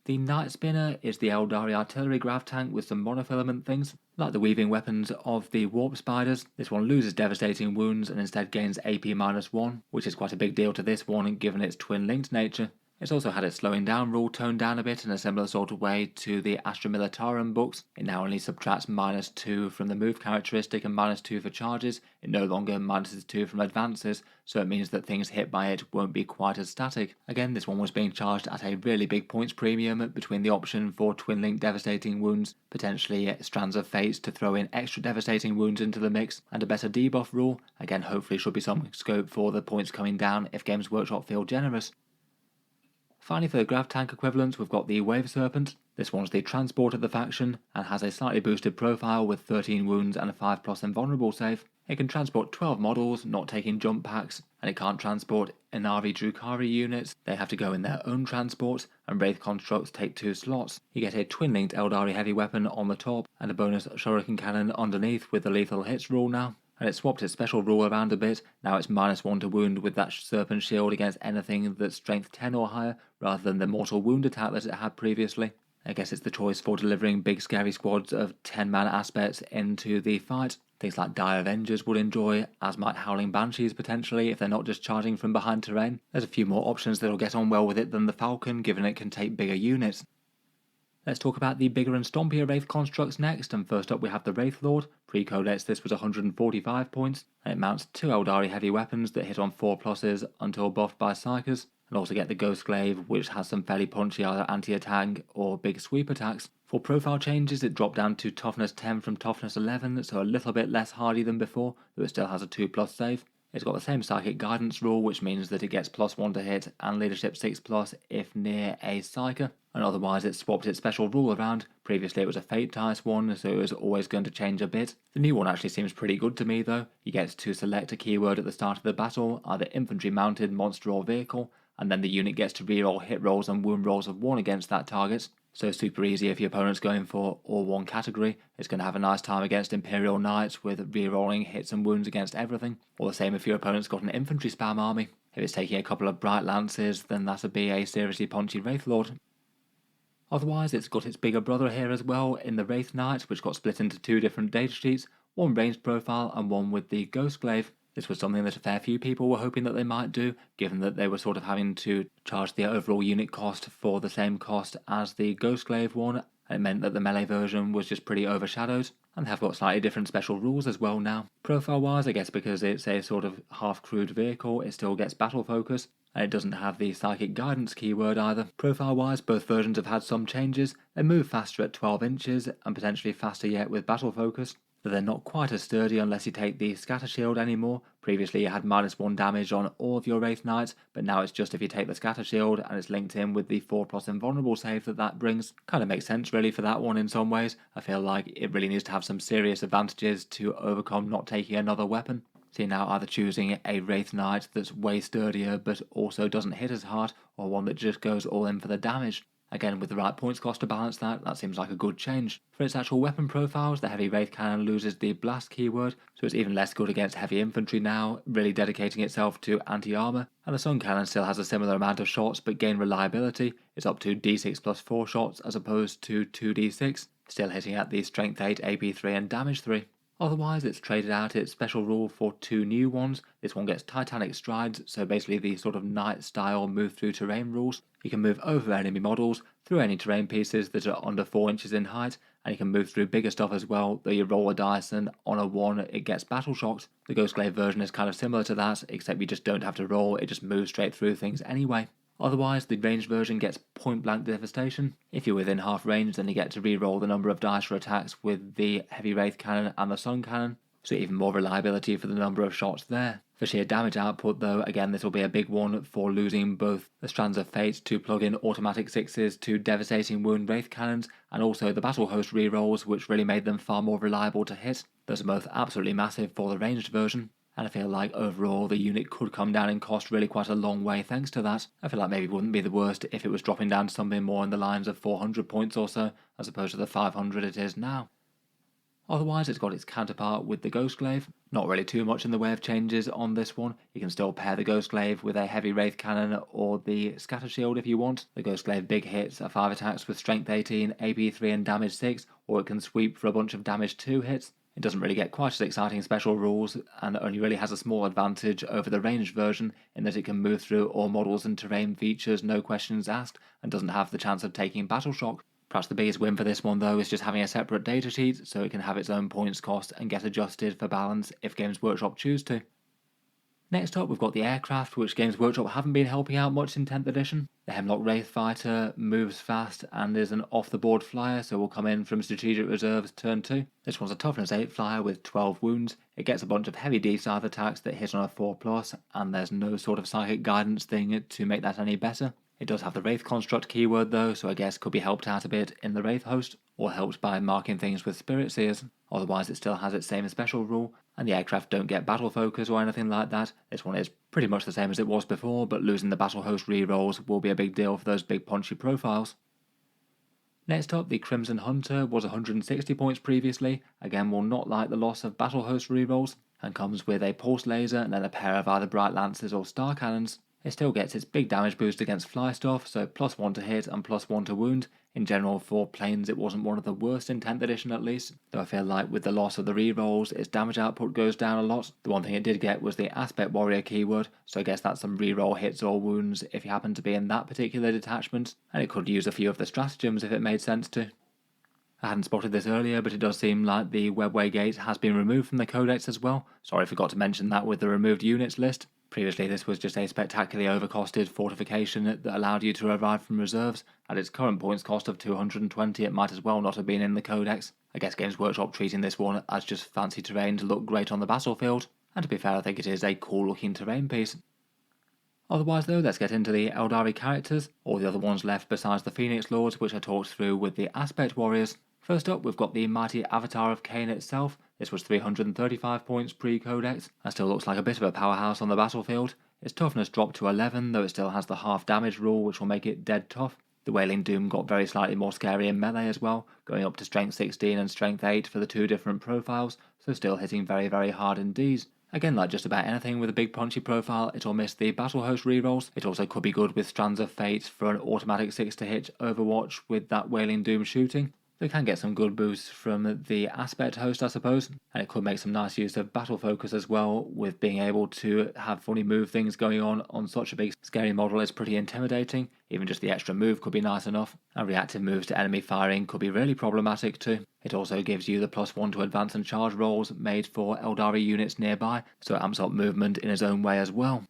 The Night Spinner is the Aeldari artillery grav tank with some monofilament things. Like the weaving weapons of the Warp Spiders, this one loses devastating wounds and instead gains AP -1, which is quite a big deal to this one given its twin-linked nature. It's also had its slowing down rule toned down a bit in a similar sort of way to the Astra Militarum books. It now only subtracts -2 from the move characteristic and -2 for charges. It no longer -2 from advances, so it means that things hit by it won't be quite as static. Again, this one was being charged at a really big points premium between the option for twin-link devastating wounds, potentially Strands of Fates to throw in extra devastating wounds into the mix, and a better debuff rule. Again, hopefully should be some scope for the points coming down if Games Workshop feel generous. Finally, for the grav tank equivalent, we've got the Wave Serpent. This one's the transport of the faction and has a slightly boosted profile with 13 wounds and a 5+ invulnerable save. It can transport 12 models, not taking jump packs, and it can't transport Ynnari Drukhari units. They have to go in their own transport, and Wraith constructs take 2 slots. You get a twin-linked Aeldari heavy weapon on the top and a bonus Shuriken cannon underneath with the lethal hits rule now. And it swapped its special rule around a bit. Now it's -1 to wound with that Serpent shield against anything that's strength 10 or higher, rather than the mortal wound attack that it had previously. I guess it's the choice for delivering big scary squads of 10-man aspects into the fight. Things like Dire Avengers would enjoy, as might Howling Banshees potentially if they're not just charging from behind terrain. There's a few more options that'll get on well with it than the Falcon, given it can take bigger units. Let's talk about the bigger and stompier Wraith constructs next, and first up we have the Wraith Lord. Pre-Codex this was 145 points, and it mounts 2 Aeldari heavy weapons that hit on 4+ until buffed by Psychers, and also get the Ghostglaive, which has some fairly punchy either anti-attack or big sweep attacks. For profile changes it dropped down to toughness 10 from toughness 11, so a little bit less hardy than before, though it still has a 2+ save. It's got the same psychic guidance rule, which means that it gets +1 to hit and leadership 6+ if near a psyker, and otherwise it swapped its special rule around. Previously it was a fate dice one, so it was always going to change a bit. The new one actually seems pretty good to me though. You get to select a keyword at the start of the battle, either infantry mounted, monster or vehicle, and then the unit gets to reroll hit rolls and wound rolls of 1 against that target. So super easy if your opponent's going for all one category. It's going to have a nice time against Imperial Knights with rerolling hits and wounds against everything. Or the same if your opponent's got an infantry spam army. If it's taking a couple of Bright Lances, then that'll be a seriously punchy Wraith Lord. Otherwise, it's got its bigger brother here as well in the Wraith Knight, which got split into 2 different datasheets, one ranged profile and one with the Conclave. This was something that a fair few people were hoping that they might do, given that they were sort of having to charge the overall unit cost for the same cost as the Conclave one, and it meant that the melee version was just pretty overshadowed, and they have got slightly different special rules as well now. Profile-wise, I guess because it's a sort of half-crewed vehicle, it still gets battle focus, and it doesn't have the psychic guidance keyword either. Profile-wise, both versions have had some changes. They move faster at 12 inches, and potentially faster yet with battle focus. But they're not quite as sturdy unless you take the scatter shield anymore. Previously you had -1 damage on all of your Wraith Knights, but now it's just if you take the scatter shield and it's linked in with the 4+ invulnerable save that brings. Kind of makes sense really for that one in some ways. I feel like it really needs to have some serious advantages to overcome not taking another weapon. So you're now either choosing a Wraith Knight that's way sturdier but also doesn't hit as hard, or one that just goes all in for the damage. Again, with the right points cost to balance that seems like a good change. For its actual weapon profiles, the Heavy Wraith Cannon loses the blast keyword, so it's even less good against heavy infantry now, really dedicating itself to anti-armor, and the Sun Cannon still has a similar amount of shots but gain reliability. It's up to d6 plus 4 shots as opposed to 2d6, still hitting at the Strength 8, AP 3 and Damage 3. Otherwise, it's traded out its special rule for 2 new ones. This one gets Titanic Strides, so basically the sort of knight style move through terrain rules. You can move over enemy models, through any terrain pieces that are under 4 inches in height, and you can move through bigger stuff as well, though you roll a dice and on a 1 it gets battle shocked. The Conclave version is kind of similar to that, except you just don't have to roll, it just moves straight through things anyway. Otherwise, the ranged version gets point-blank devastation. If you're within half range, then you get to re-roll the number of dice for attacks with the Heavy Wraith Cannon and the Sun Cannon, so even more reliability for the number of shots there. For sheer damage output though, again this will be a big one for losing both the Strands of Fate to plug in automatic 6s to devastating wound Wraith Cannons, and also the Battlehost re-rolls, which really made them far more reliable to hit. Those are both absolutely massive for the ranged version. And I feel like overall the unit could come down in cost really quite a long way thanks to that. I feel like maybe it wouldn't be the worst if it was dropping down to something more in the lines of 400 points or so, as opposed to the 500 it is now. Otherwise, it's got its counterpart with the Conclave. Not really too much in the way of changes on this one. You can still pair the Conclave with a Heavy Wraith Cannon or the Scatter Shield if you want. The Conclave big hits are 5 attacks with Strength 18, AP 3 and Damage 6, or it can sweep for a bunch of Damage 2 hits. It doesn't really get quite as exciting special rules, and only really has a small advantage over the ranged version in that it can move through all models and terrain features no questions asked, and doesn't have the chance of taking Battle Shock. Perhaps the biggest win for this one though is just having a separate datasheet so it can have its own points cost and get adjusted for balance if Games Workshop choose to. Next up we've got the aircraft, which Games Workshop haven't been helping out much in 10th edition. The Hemlock Wraith Fighter moves fast and is an off-the-board flyer, so will come in from Strategic Reserves turn 2. This one's a Toughness 8 flyer with 12 wounds. It gets a bunch of heavy D-scythe attacks that hit on a 4+, and there's no sort of psychic guidance thing to make that any better. It does have the Wraith Construct keyword though, so I guess could be helped out a bit in the Wraith host, or helped by marking things with Spirit Seers. Otherwise it still has its same special rule, and the aircraft don't get battle focus or anything like that. This one is pretty much the same as it was before, but losing the battle host rerolls will be a big deal for those big punchy profiles. Next up, the Crimson Hunter was 160 points previously, again will not like the loss of battle host rerolls, and comes with a Pulse Laser and then a pair of either Bright Lances or Star Cannons. It still gets its big damage boost against fly stuff, so +1 to hit and +1 to wound. In general, for planes it wasn't one of the worst in 10th edition at least, though I feel like with the loss of the rerolls, its damage output goes down a lot. The one thing it did get was the Aspect Warrior keyword, so I guess that's some reroll hits or wounds if you happen to be in that particular detachment, and it could use a few of the stratagems if it made sense to. I hadn't spotted this earlier, but it does seem like the Webway gate has been removed from the Codex as well. Sorry, I forgot to mention that with the removed units list. Previously this was just a spectacularly overcosted fortification that allowed you to arrive from reserves. At its current points cost of 220 it might as well not have been in the Codex. I guess Games Workshop treating this one as just fancy terrain to look great on the battlefield, and to be fair I think it is a cool looking terrain piece. Otherwise though, let's get into the Aeldari characters, all the other ones left besides the Phoenix Lords, which I talked through with the Aspect Warriors. First up we've got the mighty Avatar of Cain itself. This was 335 points pre-Codex, and still looks like a bit of a powerhouse on the battlefield. Its toughness dropped to 11, though it still has the half damage rule, which will make it dead tough. The Wailing Doom got very slightly more scary in melee as well, going up to strength 16 and strength 8 for the two different profiles, so still hitting very hard indeed. Again, like just about anything with a big punchy profile, it'll miss the Battlehost rerolls. It also could be good with Strands of Fate for an automatic 6 to hit Overwatch with that Wailing Doom shooting. They can get some good boosts from the Aspect host, I suppose, and it could make some nice use of battle focus as well, with being able to have funny move things going on such a big scary model is pretty intimidating. Even just the extra move could be nice enough, and reactive moves to enemy firing could be really problematic too. It also gives you the +1 to advance and charge rolls made for Aeldari units nearby, so it amps up movement in its own way as well.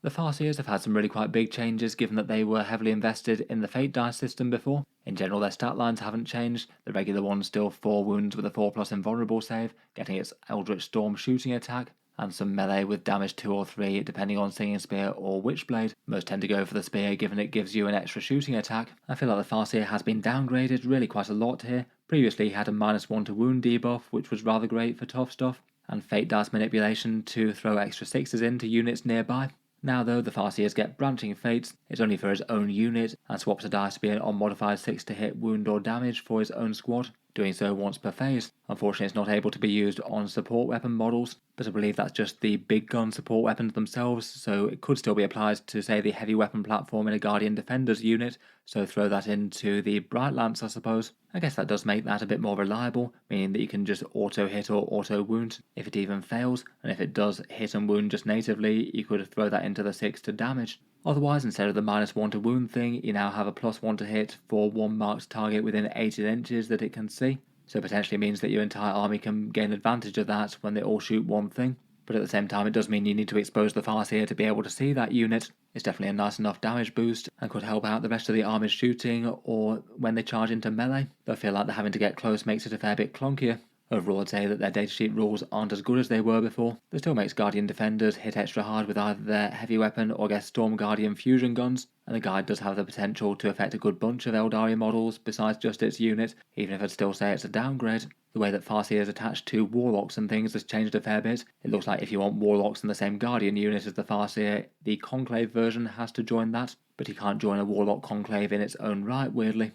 The Farseers have had some really quite big changes given that they were heavily invested in the Fate dice system before. In general, their stat lines haven't changed. The regular one's still 4 wounds with a 4+ invulnerable save, getting its Eldritch Storm shooting attack, and some melee with damage 2 or 3 depending on Singing Spear or Witchblade. Most tend to go for the Spear given it gives you an extra shooting attack. I feel like the Farseer has been downgraded really quite a lot here. Previously he had a -1 to wound debuff, which was rather great for tough stuff, and Fate dice manipulation to throw extra 6s into units nearby. Now though, the Farseers get branching fates, it's only for his own unit, and swaps a dice to be an unmodified 6 to hit wound or damage for his own squad, doing so once per phase. Unfortunately it's not able to be used on support weapon models, but I believe that's just the big gun support weapons themselves, so it could still be applied to say the heavy weapon platform in a Guardian Defenders unit, so throw that into the Bright Lance I suppose. I guess that does make that a bit more reliable, meaning that you can just auto hit or auto wound if it even fails, and if it does hit and wound just natively, you could throw that into the 6 to damage. Otherwise, instead of the -1 to wound thing, you now have a +1 to hit for one marked target within 18 inches that it can see, so potentially means that your entire army can gain advantage of that when they all shoot one thing. But at the same time it does mean you need to expose the Farseer to be able to see that unit. It's definitely a nice enough damage boost and could help out the rest of the army's shooting or when they charge into melee, though I feel like having to get close makes it a fair bit clunkier. Overall I'd say that their datasheet rules aren't as good as they were before. That still makes Guardian Defenders hit extra hard with either their heavy weapon or their Storm Guardian fusion guns, and the guide does have the potential to affect a good bunch of Eldari models besides just its unit, even if I'd still say it's a downgrade. The way that Farseer is attached to Warlocks and things has changed a fair bit. It looks like if you want Warlocks in the same Guardian unit as the Farseer, the Conclave version has to join that, but you can't join a Warlock Conclave in its own right, weirdly.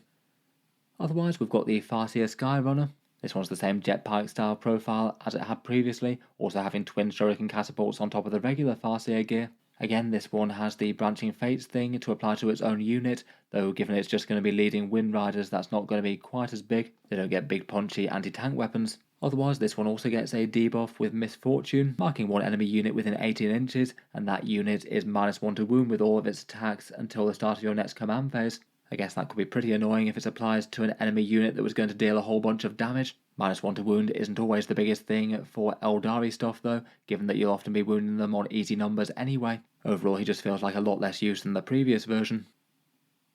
Otherwise we've got the Farseer Skyrunner. This one's the same Jetbike style profile as it had previously, also having twin shuriken catapults on top of the regular Farseer gear. Again, this one has the branching fates thing to apply to its own unit, though given it's just going to be leading Windriders, that's not going to be quite as big. They don't get big punchy anti-tank weapons. Otherwise, this one also gets a debuff with Misfortune, marking one enemy unit within 18 inches, and that unit is -1 to wound with all of its attacks until the start of your next command phase. I guess that could be pretty annoying if it applies to an enemy unit that was going to deal a whole bunch of damage. -1 to wound isn't always the biggest thing for Eldari stuff though, given that you'll often be wounding them on easy numbers anyway. Overall he just feels like a lot less use than the previous version.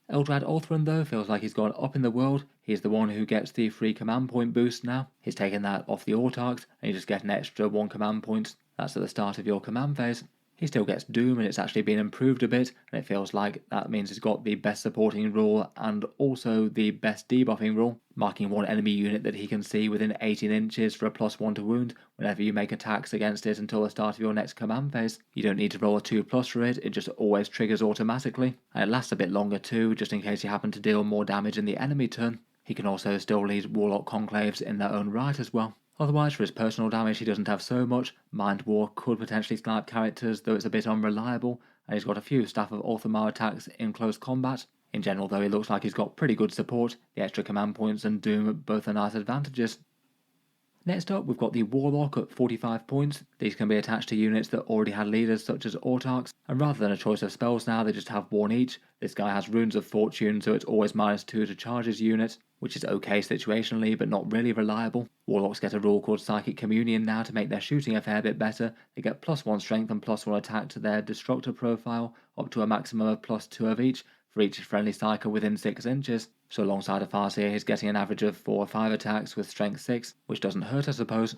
Eldrad Ulthran though feels like he's gone up in the world. He's the one who gets the free command point boost now. He's taken that off the Autarchs and you just get an extra 1 command point. That's at the start of your command phase. He still gets Doom and it's actually been improved a bit, and it feels like that means he's got the best supporting rule and also the best debuffing rule, marking one enemy unit that he can see within 18 inches for a +1 to wound whenever you make attacks against it until the start of your next command phase. You don't need to roll a 2+ for it just always triggers automatically, and it lasts a bit longer too, just in case you happen to deal more damage in the enemy turn. He can also still lead Warlock Conclaves in their own right as well. Otherwise, for his personal damage, he doesn't have so much. Mind War could potentially snipe characters, though it's a bit unreliable, and he's got a few Staff of Ulthamar attacks in close combat. In general, though, he looks like he's got pretty good support. The extra command points and Doom both are nice advantages. Next up, we've got the Warlock at 45 points. These can be attached to units that already had leaders such as Autarchs, and rather than a choice of spells now, they just have one each. This guy has Runes of Fortune, so it's always -2 to charge his unit, which is okay situationally, but not really reliable. Warlocks get a rule called Psychic Communion now to make their shooting a fair bit better. They get +1 strength and +1 attack to their Destructor profile, up to a maximum of +2 of each, for each friendly psyker within 6 inches. So alongside a Farseer, he's getting an average of 4 or 5 attacks with strength 6, which doesn't hurt I suppose.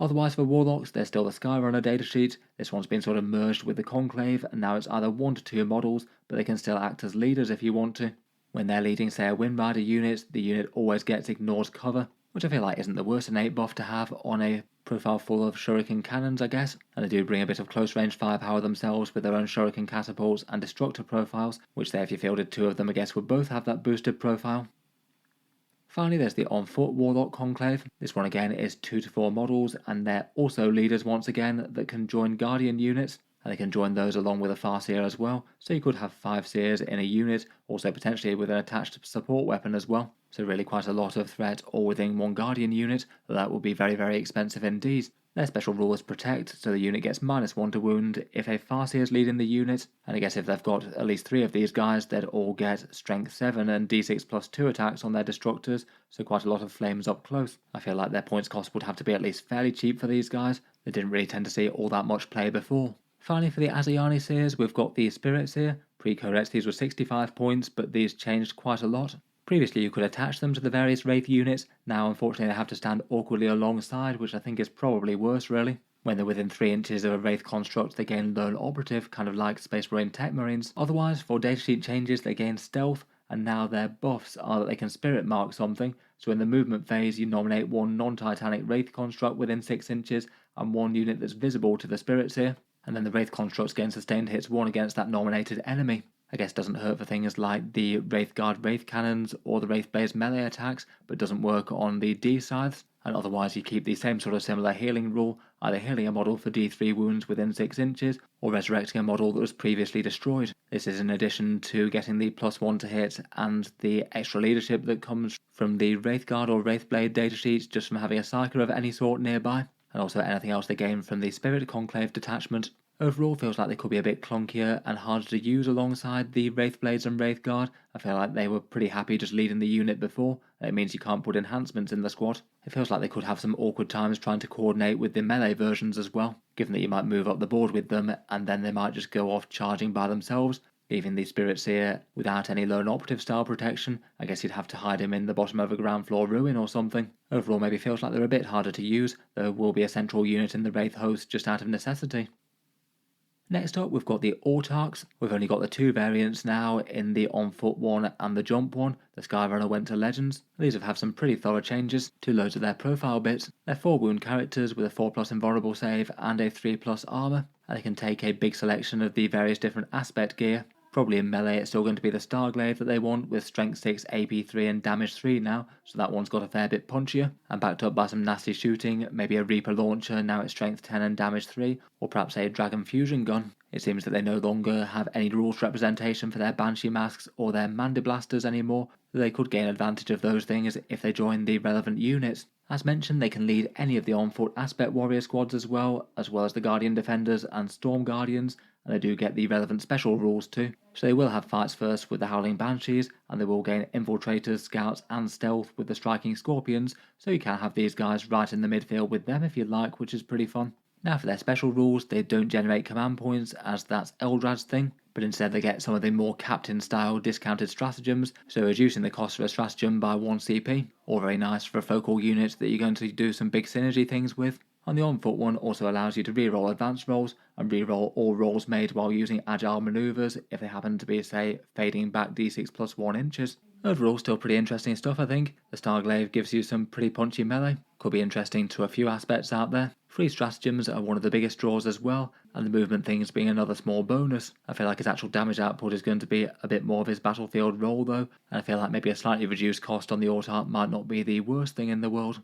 Otherwise for Warlocks, there's still the Skyrunner datasheet. This one's been sort of merged with the Conclave, and now it's either 1 to 2 models, but they can still act as leaders if you want to. When they're leading say a Windrider unit, the unit always gets ignored cover, which I feel like isn't the worst innate buff to have on a profile full of shuriken cannons, I guess, and they do bring a bit of close range firepower themselves with their own shuriken catapults and destructor profiles, which there if you fielded 2 of them I guess would both have that boosted profile. Finally, there's the on foot Warlock Conclave. This one again is 2 to 4 models, and they're also leaders once again that can join Guardian units, and they can join those along with a Farseer as well, so you could have 5 Seers in a unit, also potentially with an attached support weapon as well. So really quite a lot of threat all within one Guardian unit, though that would be very, very expensive indeed. Their special rule is Protect, so the unit gets -1 to wound if a Farseer is leading the unit, and I guess if they've got at least 3 of these guys, they'd all get Strength 7 and D6 plus 2 attacks on their Destructors, so quite a lot of flames up close. I feel like their points cost would have to be at least fairly cheap for these guys. They didn't really tend to see all that much play before. Finally, for the Asuryani Seers, we've got the Spirit Seer. Pre-Codex these were 65 points, but these changed quite a lot. Previously you could attach them to the various Wraith units, now unfortunately they have to stand awkwardly alongside, which I think is probably worse really. When they're within 3 inches of a Wraith construct they gain Lone Operative, kind of like Space Marine Tech Marines. Otherwise, for datasheet changes they gain Stealth, and now their buffs are that they can Spirit Mark something, so in the movement phase you nominate 1 non-Titanic Wraith construct within 6 inches and 1 unit that's visible to the Spirit Seer, and then the Wraith constructs gain sustained hits 1 against that nominated enemy. I guess doesn't hurt for things like the Wraithguard Wraith Cannons or the Wraithblaze melee attacks, but doesn't work on the D-scythes, and otherwise you keep the same sort of similar healing rule, either healing a model for D3 wounds within 6 inches, or resurrecting a model that was previously destroyed. This is in addition to getting the +1 to hit and the extra leadership that comes from the Wraithguard or Wraithblade datasheets just from having a Psyker of any sort nearby, and also anything else they gain from the Spirit Conclave detachment. Overall feels like they could be a bit clunkier and harder to use alongside the Wraithblades and Wraithguard. I feel like they were pretty happy just leading the unit before, and it means you can't put enhancements in the squad. It feels like they could have some awkward times trying to coordinate with the melee versions as well, given that you might move up the board with them and then they might just go off charging by themselves, leaving the Spirit Seer without any lone operative style protection. I guess you'd have to hide him in the bottom of a ground floor ruin or something. Overall maybe feels like they're a bit harder to use, though will be a central unit in the Wraith host just out of necessity. Next up we've got the Autarchs. We've only got the 2 variants now in the on foot one and the jump one. The Skyrunner went to Legends. These have had some pretty thorough changes to loads of their profile bits. They're 4 wound characters with a 4+ invulnerable save and a 3+ armor, and they can take a big selection of the various different aspect gear. Probably in melee it's still going to be the Starglaive that they want, with strength 6, AP 3 and damage 3 now, so that one's got a fair bit punchier, and backed up by some nasty shooting, maybe a Reaper launcher, now it's strength 10 and damage 3, or perhaps a Dragon fusion gun. It seems that they no longer have any rules representation for their Banshee masks or their Mandiblasters anymore, though they could gain advantage of those things if they join the relevant units. As mentioned, they can lead any of the on-foot Aspect Warrior squads as well as the Guardian Defenders and Storm Guardians, and they do get the relevant special rules too. So they will have fights first with the Howling Banshees, and they will gain Infiltrators, Scouts and Stealth with the Striking Scorpions, so you can have these guys right in the midfield with them if you'd like, which is pretty fun. Now for their special rules, they don't generate command points as that's Eldrad's thing, but instead they get some of the more captain style discounted stratagems, so reducing the cost of a stratagem by 1 CP, all very nice for a focal unit that you're going to do some big synergy things with. And the on foot one also allows you to reroll advanced rolls and reroll all rolls made while using agile maneuvers if they happen to be, say, fading back d6 plus 1 inches. Overall, still pretty interesting stuff I think. The Starglaive gives you some pretty punchy melee, could be interesting to a few aspects out there. Free stratagems are one of the biggest draws as well, and the movement things being another small bonus. I feel like his actual damage output is going to be a bit more of his battlefield role though, and I feel like maybe a slightly reduced cost on the Autarch might not be the worst thing in the world.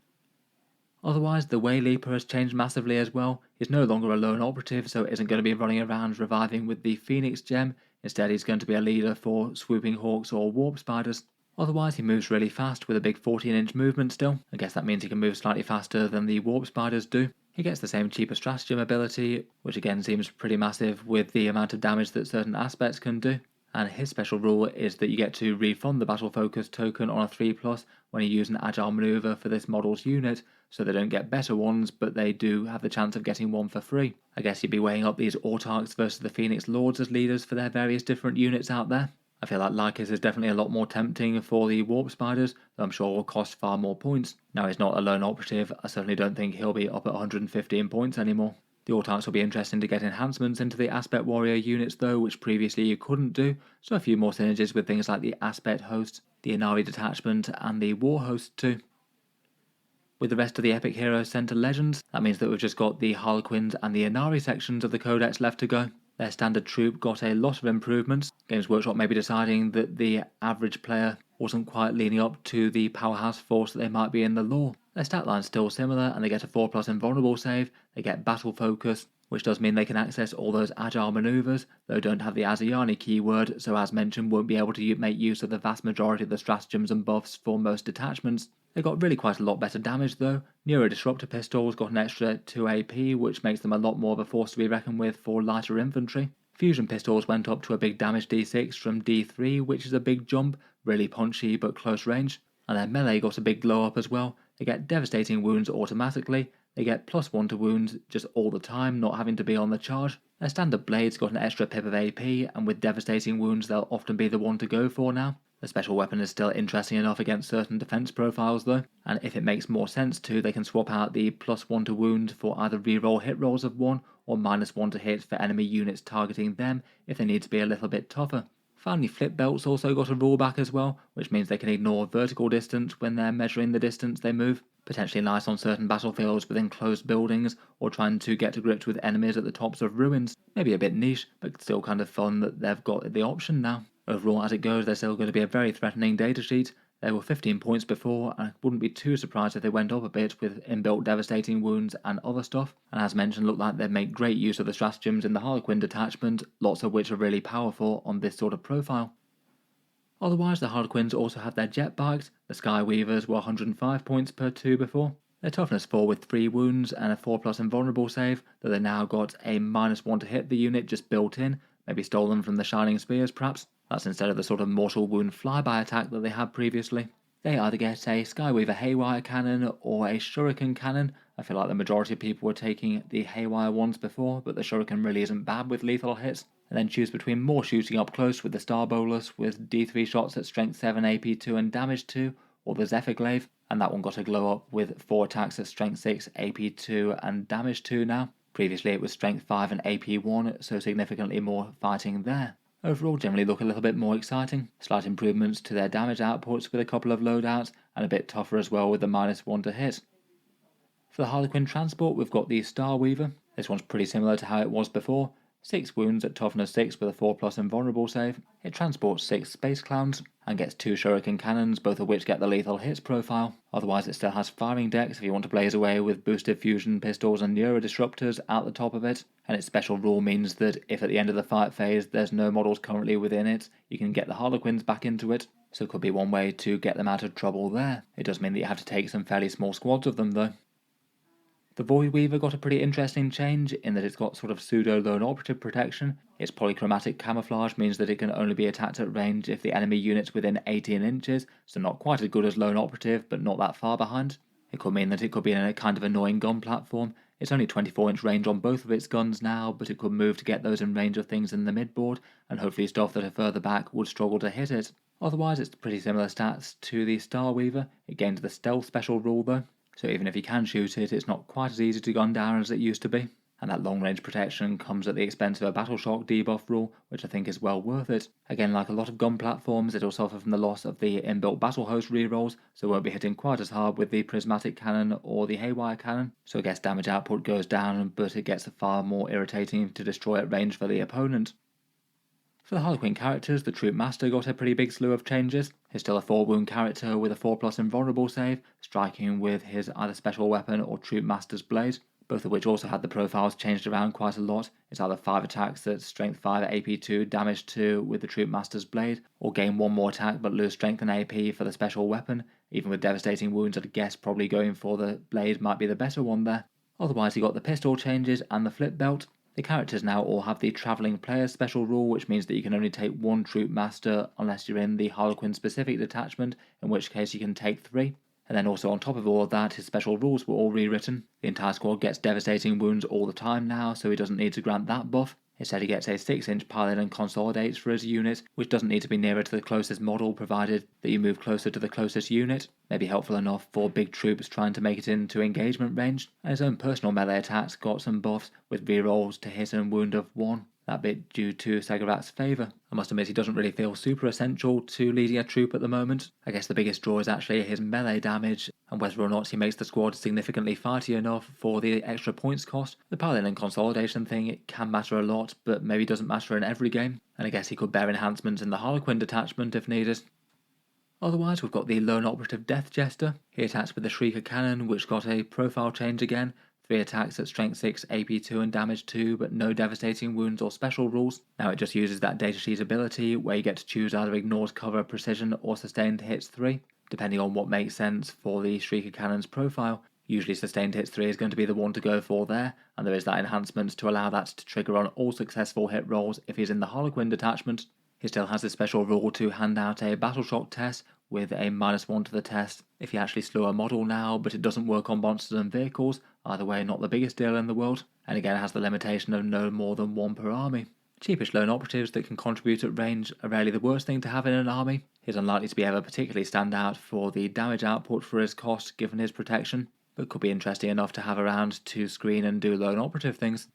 Otherwise, the Way Leaper has changed massively as well. He's no longer a lone operative, so isn't going to be running around reviving with the Phoenix gem. Instead, he's going to be a leader for Swooping Hawks or Warp Spiders. Otherwise, he moves really fast with a big 14-inch movement still. I guess that means he can move slightly faster than the Warp Spiders do. He gets the same cheaper stratagem ability, which again seems pretty massive with the amount of damage that certain aspects can do. And his special rule is that you get to refund the Battle Focus token on a 3+ when you use an agile maneuver for this model's unit, so they don't get better ones, but they do have the chance of getting one for free. I guess you'd be weighing up these Autarchs versus the Phoenix Lords as leaders for their various different units out there. I feel like Lhykhis is definitely a lot more tempting for the Warp Spiders, though I'm sure will cost far more points. Now he's not a lone operative, I certainly don't think he'll be up at 115 points anymore. The Autarchs will be interesting to get enhancements into the Aspect Warrior units though, which previously you couldn't do, so a few more synergies with things like the Aspect Host, the Ynnari Detachment and the War Host too. With the rest of the Epic Heroes sent to Legends, that means that we've just got the Harlequins and the Ynnari sections of the Codex left to go. Their standard troop got a lot of improvements. Games Workshop may be deciding that the average player wasn't quite leaning up to the powerhouse force that they might be in the lore. Their stat line's still similar, and they get a 4+ invulnerable save, they get battle focus, which does mean they can access all those agile maneuvers, though don't have the Ynnead keyword, so as mentioned won't be able to make use of the vast majority of the stratagems and buffs for most detachments. They got really quite a lot better damage though. Neuro Disruptor pistols got an extra 2 AP, which makes them a lot more of a force to be reckoned with for lighter infantry. Fusion pistols went up to a big damage D6 from D3, which is a big jump, really punchy but close range. And their melee got a big glow up as well. They get devastating wounds automatically, they get +1 to wounds just all the time, not having to be on the charge. Their standard blades got an extra pip of AP, and with devastating wounds they'll often be the one to go for now. The special weapon is still interesting enough against certain defense profiles though, and if it makes more sense to, they can swap out the +1 to wound for either reroll hit rolls of 1 or -1 to hit for enemy units targeting them if they need to be a little bit tougher. Finally, flip belts also got a rollback as well, which means they can ignore vertical distance when they're measuring the distance they move. Potentially nice on certain battlefields with enclosed buildings, or trying to get to grips with enemies at the tops of ruins. Maybe a bit niche, but still kind of fun that they've got the option now. Overall, as it goes, they're still going to be a very threatening datasheet. They were 15 points before, and I wouldn't be too surprised if they went up a bit with inbuilt devastating wounds and other stuff. And as mentioned, look like they'd make great use of the stratagems in the Harlequin detachment, lots of which are really powerful on this sort of profile. Otherwise, the Harlequins also had their jetbikes. The Skyweavers were 105 points per 2 before. Their toughness 4 with 3 wounds and a 4+ invulnerable save, though they now got a -1 to hit the unit just built in, maybe stolen from the Shining Spears perhaps. That's instead of the sort of mortal wound flyby attack that they had previously. They either get a Skyweaver Haywire cannon or a Shuriken cannon. I feel like the majority of people were taking the Haywire ones before, but the Shuriken really isn't bad with lethal hits. And then choose between more shooting up close with the Star Bolus with D3 shots at strength 7, AP 2 and damage 2, or the Zephyrglaive, and that one got a glow up with 4 attacks at strength 6, AP 2 and damage 2 now. Previously it was strength 5 and AP 1, so significantly more fighting there. Overall generally look a little bit more exciting, slight improvements to their damage outputs with a couple of loadouts, and a bit tougher as well with the -1 to hit. For the Harlequin transport we've got the Starweaver. This one's pretty similar to how it was before. 6 wounds at toughness 6 with a 4+ invulnerable save. It transports 6 space clowns and gets 2 shuriken cannons, both of which get the lethal hits profile. Otherwise it still has firing decks if you want to blaze away with boosted fusion pistols and neuro disruptors out the top of it. And its special rule means that if at the end of the fight phase there's no models currently within it, you can get the Harlequins back into it. So it could be one way to get them out of trouble there. It does mean that you have to take some fairly small squads of them though. The Voidweaver got a pretty interesting change in that it's got sort of pseudo lone operative protection. Its polychromatic camouflage means that it can only be attacked at range if the enemy unit's within 18 inches, so not quite as good as lone operative, but not that far behind. It could mean that it could be in a kind of annoying gun platform. It's only 24-inch range on both of its guns now, but it could move to get those in range of things in the midboard, and hopefully stuff that are further back would struggle to hit it. Otherwise it's pretty similar stats to the Starweaver. It gains the stealth special rule though. So even if you can shoot it, it's not quite as easy to gun down as it used to be. And that long range protection comes at the expense of a battle shock debuff rule, which I think is well worth it. Again, like a lot of gun platforms, it'll suffer from the loss of the inbuilt Battlehost rerolls, so it won't be hitting quite as hard with the prismatic cannon or the haywire cannon. So I guess damage output goes down, but it gets far more irritating to destroy at range for the opponent. For the Harlequin characters, the Troop Master got a pretty big slew of changes. He's still a 4-wound character with a 4+ invulnerable save, striking with his either special weapon or Troop Master's blade, both of which also had the profiles changed around quite a lot. It's either 5 attacks at strength 5 at AP 2, damage 2 with the Troop Master's blade, or gain 1 more attack but lose strength and AP for the special weapon. Even with devastating wounds, I'd guess probably going for the blade might be the better one there. Otherwise, he got the pistol changes and the flip belt. The characters now all have the Travelling Player special rule, which means that you can only take 1 Troop Master unless you're in the Harlequin specific detachment, in which case you can take 3. And then also on top of all of that, his special rules were all rewritten. The entire squad gets devastating wounds all the time now, so he doesn't need to grant that buff. Instead he gets a 6-inch pilot and consolidates for his unit, which doesn't need to be nearer to the closest model provided that you move closer to the closest unit. Maybe helpful enough for big troops trying to make it into engagement range. And his own personal melee attacks got some buffs with rerolls to hit and wound of 1. that bit due to Sagarat's favour. I must admit he doesn't really feel super essential to leading a troop at the moment. I guess the biggest draw is actually his melee damage, and whether or not he makes the squad significantly fighty enough for the extra points cost. The piling and consolidation thing, it can matter a lot, but maybe doesn't matter in every game, and I guess he could bear enhancements in the Harlequin detachment if needed. Otherwise, we've got the Lone Operative Death Jester. He attacks with the Shrieker Cannon, which got a profile change again. 3 attacks at Strength 6, AP 2 and Damage 2, but no devastating wounds or special rules. Now it just uses that datasheet ability, where you get to choose either Ignores Cover, Precision, or Sustained Hits 3, depending on what makes sense for the Shrieker Cannon's profile. Usually Sustained Hits 3 is going to be the one to go for there, and there is that enhancement to allow that to trigger on all successful hit rolls if he's in the Harlequin detachment. He still has a special rule to hand out a Battle Shock test with a -1 to the test if you actually slew a model now, but it doesn't work on monsters and vehicles. Either way, not the biggest deal in the world, and again it has the limitation of no more than 1 per army. Cheapish lone operatives that can contribute at range are rarely the worst thing to have in an army. He's unlikely to be ever particularly stand out for the damage output for his cost given his protection, but could be interesting enough to have around to screen and do lone operative things.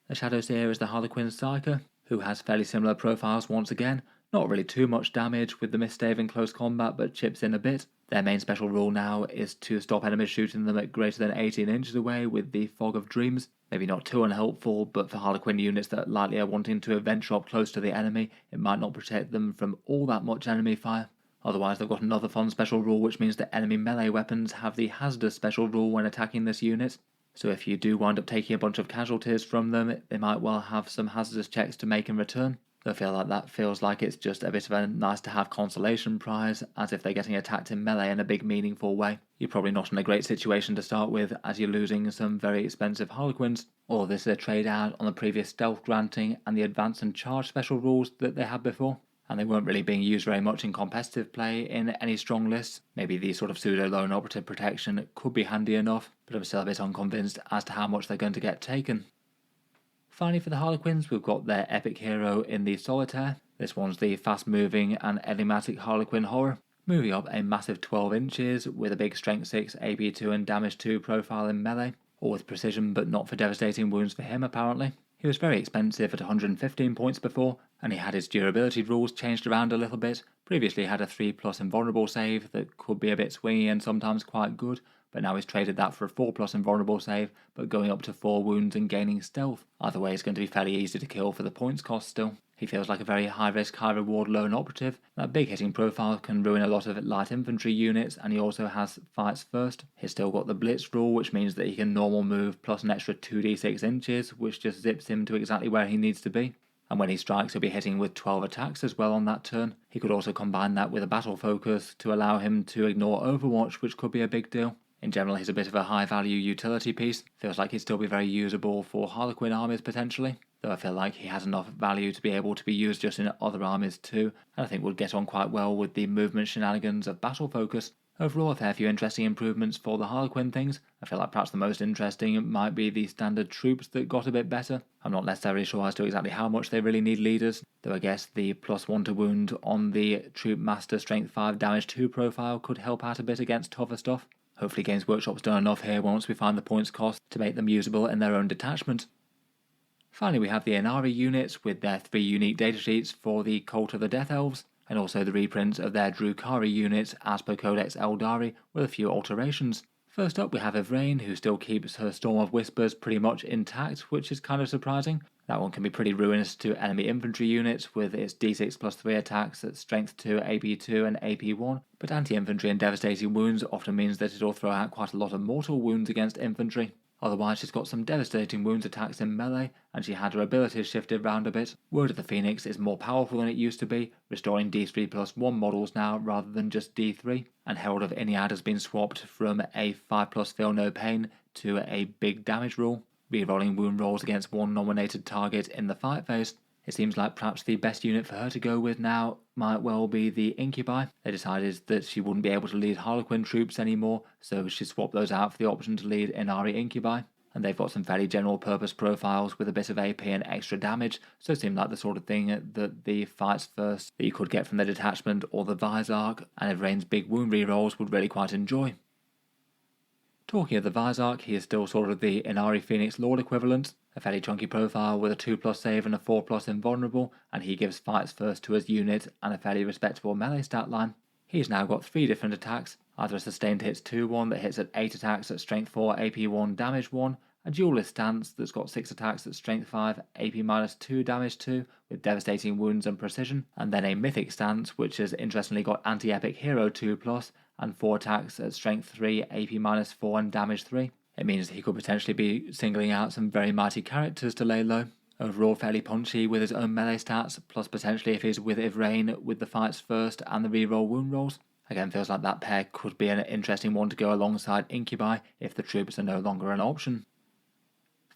The Shadow Seer is the Harlequin Psyker, who has fairly similar profiles once again. Not really too much damage with the misstave in close combat, but chips in a bit. Their main special rule now is to stop enemies shooting them at greater than 18 inches away with the Fog of Dreams. Maybe not too unhelpful, but for Harlequin units that likely are wanting to venture up close to the enemy, it might not protect them from all that much enemy fire. Otherwise, they've got another fun special rule, which means that enemy melee weapons have the hazardous special rule when attacking this unit. So if you do wind up taking a bunch of casualties from them, they might well have some hazardous checks to make in return. I feel like that feels like it's just a bit of a nice to have consolation prize, as if they're getting attacked in melee in a big meaningful way. You're probably not in a great situation to start with, as you're losing some very expensive Harlequins, or this is a trade out on the previous stealth granting and the advance and charge special rules that they had before, and they weren't really being used very much in competitive play in any strong lists. Maybe the sort of pseudo lone operative protection could be handy enough, but I'm still a bit unconvinced as to how much they're going to get taken. Finally, for the Harlequins, we've got their epic hero in the Solitaire. This one's the fast-moving and enigmatic Harlequin Horror, moving up a massive 12 inches with a big Strength 6, AP 2 and Damage 2 profile in melee, all with precision but not for devastating wounds for him apparently. He was very expensive at 115 points before, and he had his durability rules changed around a little bit. Previously he had a 3+ invulnerable save that could be a bit swingy and sometimes quite good, but now he's traded that for a 4+ invulnerable save, but going up to 4 wounds and gaining stealth. Either way, it's going to be fairly easy to kill for the points cost still. He feels like a very high risk, high reward lone operative. That big hitting profile can ruin a lot of light infantry units, and he also has fights first. He's still got the blitz rule, which means that he can normal move plus an extra 2d6 inches, which just zips him to exactly where he needs to be. And when he strikes, he'll be hitting with 12 attacks as well on that turn. He could also combine that with a battle focus to allow him to ignore Overwatch, which could be a big deal. In general, he's a bit of a high value utility piece. Feels like he'd still be very usable for Harlequin armies potentially, though I feel like he has enough value to be able to be used just in other armies too, and I think would get on quite well with the movement shenanigans of battle focus. Overall, a fair few interesting improvements for the Harlequin things. I feel like perhaps the most interesting might be the standard troops that got a bit better. I'm not necessarily sure as to exactly how much they really need leaders, though I guess the +1 to wound on the Troop Master Strength 5 Damage 2 profile could help out a bit against tougher stuff. Hopefully Games Workshop's done enough here once we find the points cost to make them usable in their own detachment. Finally, we have the Ynnari units with their 3 unique datasheets for the Cult of the Death Elves, and also the reprints of their Drukhari units as per Codex Aeldari with a few alterations. First up we have Yvraine, who still keeps her Storm of Whispers pretty much intact, which is kind of surprising. That one can be pretty ruinous to enemy infantry units with its d6+3 attacks at Strength 2, AP 2 and AP 1, but anti-infantry and devastating wounds often means that it'll throw out quite a lot of mortal wounds against infantry. Otherwise, she's got some devastating wounds attacks in melee, and she had her abilities shifted round a bit. Word of the Phoenix is more powerful than it used to be, restoring D3+1 models now rather than just D3, and Herald of Ynnead has been swapped from a 5+ feel no pain to a big damage rule, re-rolling wound rolls against one nominated target in the fight phase. It seems like perhaps the best unit for her to go with now might well be the Incubi. They decided that she wouldn't be able to lead Harlequin troops anymore, so she swapped those out for the option to lead Ynnari Incubi. And they've got some fairly general purpose profiles with a bit of AP and extra damage, so it seemed like the sort of thing that the fights first that you could get from the detachment or the Vizarch and Yvraine's big wound rerolls would really quite enjoy. Talking of the Vizark, he is still sort of the Ynnari Phoenix Lord equivalent, a fairly chunky profile with a 2+ save and a 4+ invulnerable, and he gives fights first to his unit and a fairly respectable melee stat line. He's now got 3 different attacks, either a sustained hits 2-1 that hits at 8 attacks at strength 4, AP 1, damage 1, a duelist stance that's got 6 attacks at strength 5, AP -2, damage 2, with devastating wounds and precision, and then a mythic stance which has interestingly got anti-epic hero 2+, and 4 attacks at strength 3, AP -4 and damage 3. It means he could potentially be singling out some very mighty characters to lay low. Overall fairly punchy with his own melee stats, plus potentially if he's with Ivrain with the fights first and the reroll wound rolls. Again, feels like that pair could be an interesting one to go alongside Incubi if the troops are no longer an option.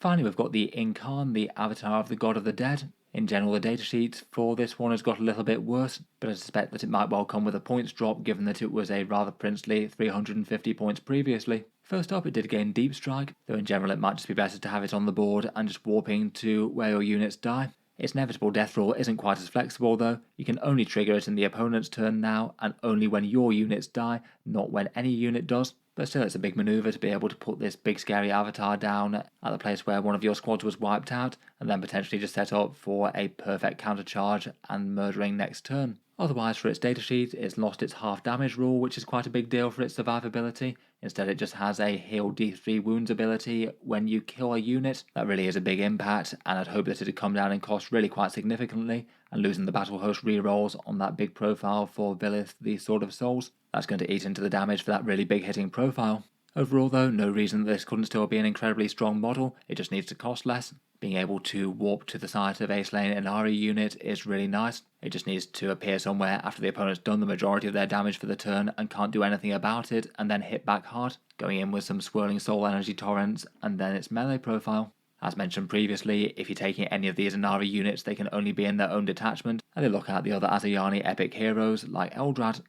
Finally, we've got the Incarn, the avatar of the God of the Dead. In general, the datasheet for this one has got a little bit worse, but I suspect that it might well come with a points drop given that it was a rather princely 350 points previously. First up, it did gain Deep Strike, though in general it might just be better to have it on the board and just warping to where your units die. Its inevitable death roll isn't quite as flexible though. You can only trigger it in the opponent's turn now, and only when your units die, not when any unit does. But still, it's a big manoeuvre to be able to put this big scary avatar down at the place where one of your squads was wiped out, and then potentially just set up for a perfect countercharge and murdering next turn. Otherwise, for its datasheet, it's lost its half damage rule, which is quite a big deal for its survivability. Instead, it just has a heal D3 wounds ability when you kill a unit. That really is a big impact, and I'd hope that it would come down in cost really quite significantly, and losing the Battlehost rerolls on that big profile for Vilith, the Sword of Souls, that's going to eat into the damage for that really big hitting profile. Overall though, no reason that this couldn't still be an incredibly strong model, it just needs to cost less. Being able to warp to the site of a slain Ynnari unit is really nice. It just needs to appear somewhere after the opponent's done the majority of their damage for the turn and can't do anything about it, and then hit back hard, going in with some swirling soul energy torrents and then its melee profile. As mentioned previously, if you're taking any of these Ynnari units, they can only be in their own detachment, and they look at the other Asuryani epic heroes like Eldrad.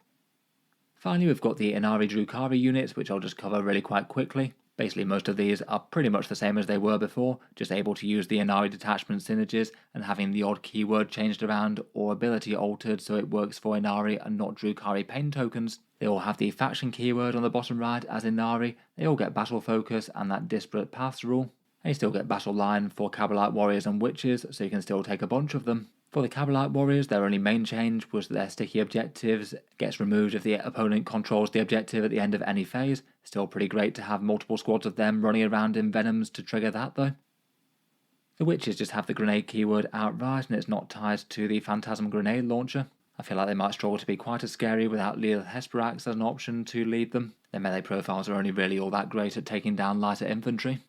Finally, we've got the Ynari Drukhari units, which I'll just cover really quite quickly. Basically, most of these are pretty much the same as they were before, just able to use the Ynnari detachment synergies and having the odd keyword changed around or ability altered so it works for Ynnari and not Drukhari pain tokens. They all have the faction keyword on the bottom right as Ynnari, they all get battle focus and that disparate paths rule. And you still get battle line for Kabbalite warriors and witches, so you can still take a bunch of them. For the Kabbalite warriors, their only main change was that their sticky objectives gets removed if the opponent controls the objective at the end of any phase. Still pretty great to have multiple squads of them running around in Venoms to trigger that though. The witches just have the grenade keyword outright and it's not tied to the Phantasm grenade launcher. I feel like they might struggle to be quite as scary without Lethal Hesperax as an option to lead them. Their melee profiles are only really all that great at taking down lighter infantry.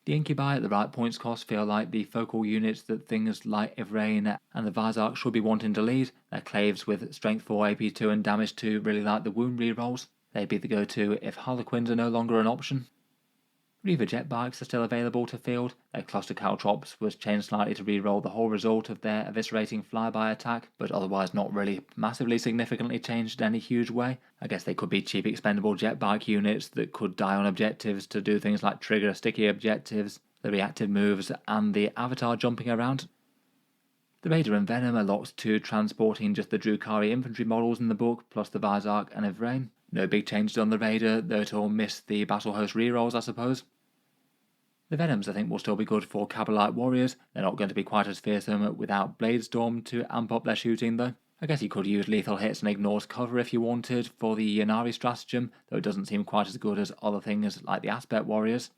The Incubi at the right points cost feel like the focal units that things like Ivrain and the Vizark should be wanting to lead. Their Claves with Strength 4, AP 2 and Damage 2 really like the wound rerolls. They'd be the go-to if Harlequins are no longer an option. Reaver Jetbikes are still available to field. Their Cluster Caltrops was changed slightly to reroll the whole result of their eviscerating flyby attack, but otherwise not really massively significantly changed in any huge way. I guess they could be cheap expendable Jetbike units that could die on objectives to do things like trigger sticky objectives, the reactive moves and the avatar jumping around. The Raider and Venom are locked to transporting just the Drukhari infantry models in the book, plus the Vizark and Ivrain. No big changes on the Raider, though it all missed the Battlehost rerolls I suppose. The Venoms I think will still be good for Kabbalite warriors. They're not going to be quite as fearsome without Bladestorm to amp up their shooting though. I guess you could use lethal hits and ignores cover if you wanted for the Ynnari stratagem, though it doesn't seem quite as good as other things like the Aspect warriors.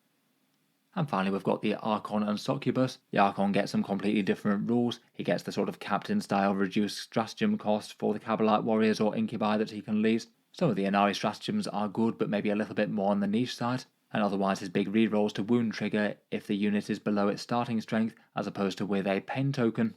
And finally we've got the Archon and Succubus. The Archon gets some completely different rules. He gets the sort of captain style reduced stratagem cost for the Kabbalite warriors or Incubi that he can lead. Some of the Ynnari stratagems are good but maybe a little bit more on the niche side. And otherwise his big rerolls to wound trigger if the unit is below its starting strength as opposed to with a pain token.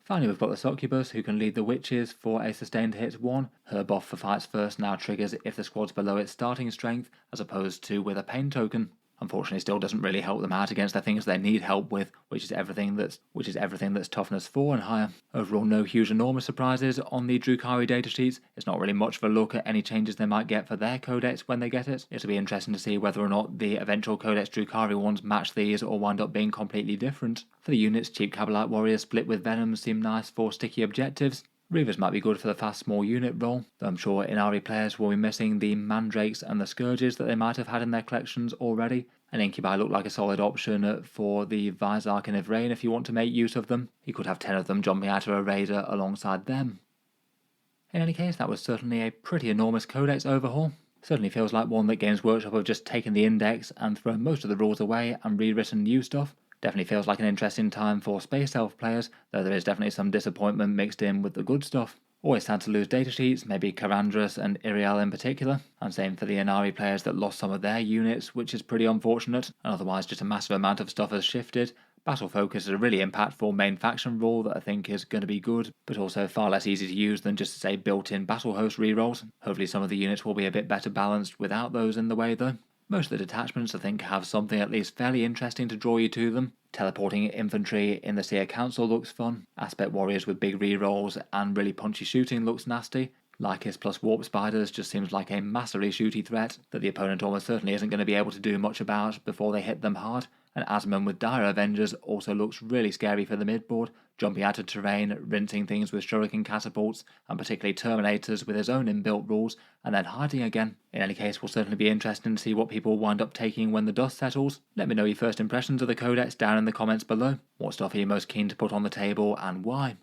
Finally we've got the Succubus who can lead the witches for a sustained hit 1. Her buff for fights first now triggers if the squad's below its starting strength as opposed to with a pain token. Unfortunately still doesn't really help them out against the things they need help with, which is everything that's toughness 4 and higher. Overall no huge enormous surprises on the Drukhari datasheets. It's not really much of a look at any changes they might get for their codex when they get it. It'll be interesting to see whether or not the eventual Codex Drukhari ones match these or wind up being completely different. For the units, cheap Kabbalite warriors split with Venom seem nice for sticky objectives. Reavers might be good for the fast small unit role, though I'm sure Ynnari players will be missing the Mandrakes and the Scourges that they might have had in their collections already, and Incubi looked like a solid option for the Vizarch and Ivrain if you want to make use of them. You could have 10 of them jumping out of a Raider alongside them. In any case, that was certainly a pretty enormous Codex overhaul. Certainly feels like one that Games Workshop have just taken the index and thrown most of the rules away and rewritten new stuff. Definitely feels like an interesting time for Space Elf players, though there is definitely some disappointment mixed in with the good stuff. Always sad to lose datasheets, maybe Karandras and Iriel in particular, and same for the Ynnari players that lost some of their units, which is pretty unfortunate, and otherwise just a massive amount of stuff has shifted. Battle Focus is a really impactful main faction rule that I think is going to be good, but also far less easy to use than just say built-in Battlehost rerolls. Hopefully some of the units will be a bit better balanced without those in the way though. Most of the detachments I think have something at least fairly interesting to draw you to them. Teleporting infantry in the Seer Council looks fun. Aspect warriors with big rerolls and really punchy shooting looks nasty. Lhykhis plus warp spiders just seems like a massively shooty threat that the opponent almost certainly isn't going to be able to do much about before they hit them hard. And Asmon with Dire Avengers also looks really scary for the midboard, jumping out of terrain, rinsing things with shuriken catapults, and particularly Terminators with his own inbuilt rules, and then hiding again. In any case, will certainly be interesting to see what people wind up taking when the dust settles. Let me know your first impressions of the Codex down in the comments below. What stuff are you most keen to put on the table and why?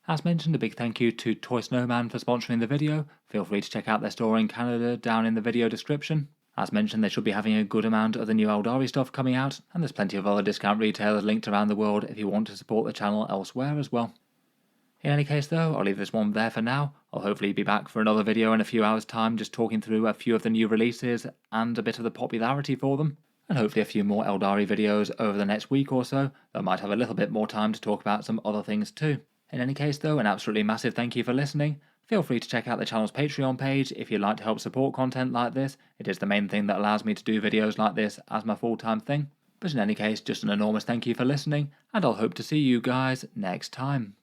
As mentioned, a big thank you to Toy Snowman for sponsoring the video. Feel free to check out their store in Canada down in the video description. As mentioned, they should be having a good amount of the new Aeldari stuff coming out, and there's plenty of other discount retailers linked around the world if you want to support the channel elsewhere as well. In any case though, I'll leave this one there for now. I'll hopefully be back for another video in a few hours time just talking through a few of the new releases and a bit of the popularity for them, and hopefully a few more Aeldari videos over the next week or so, though I might have a little bit more time to talk about some other things too. In any case though, an absolutely massive thank you for listening. Feel free to check out the channel's Patreon page if you'd like to help support content like this. It is the main thing that allows me to do videos like this as my full-time thing. But in any case, just an enormous thank you for listening, and I'll hope to see you guys next time.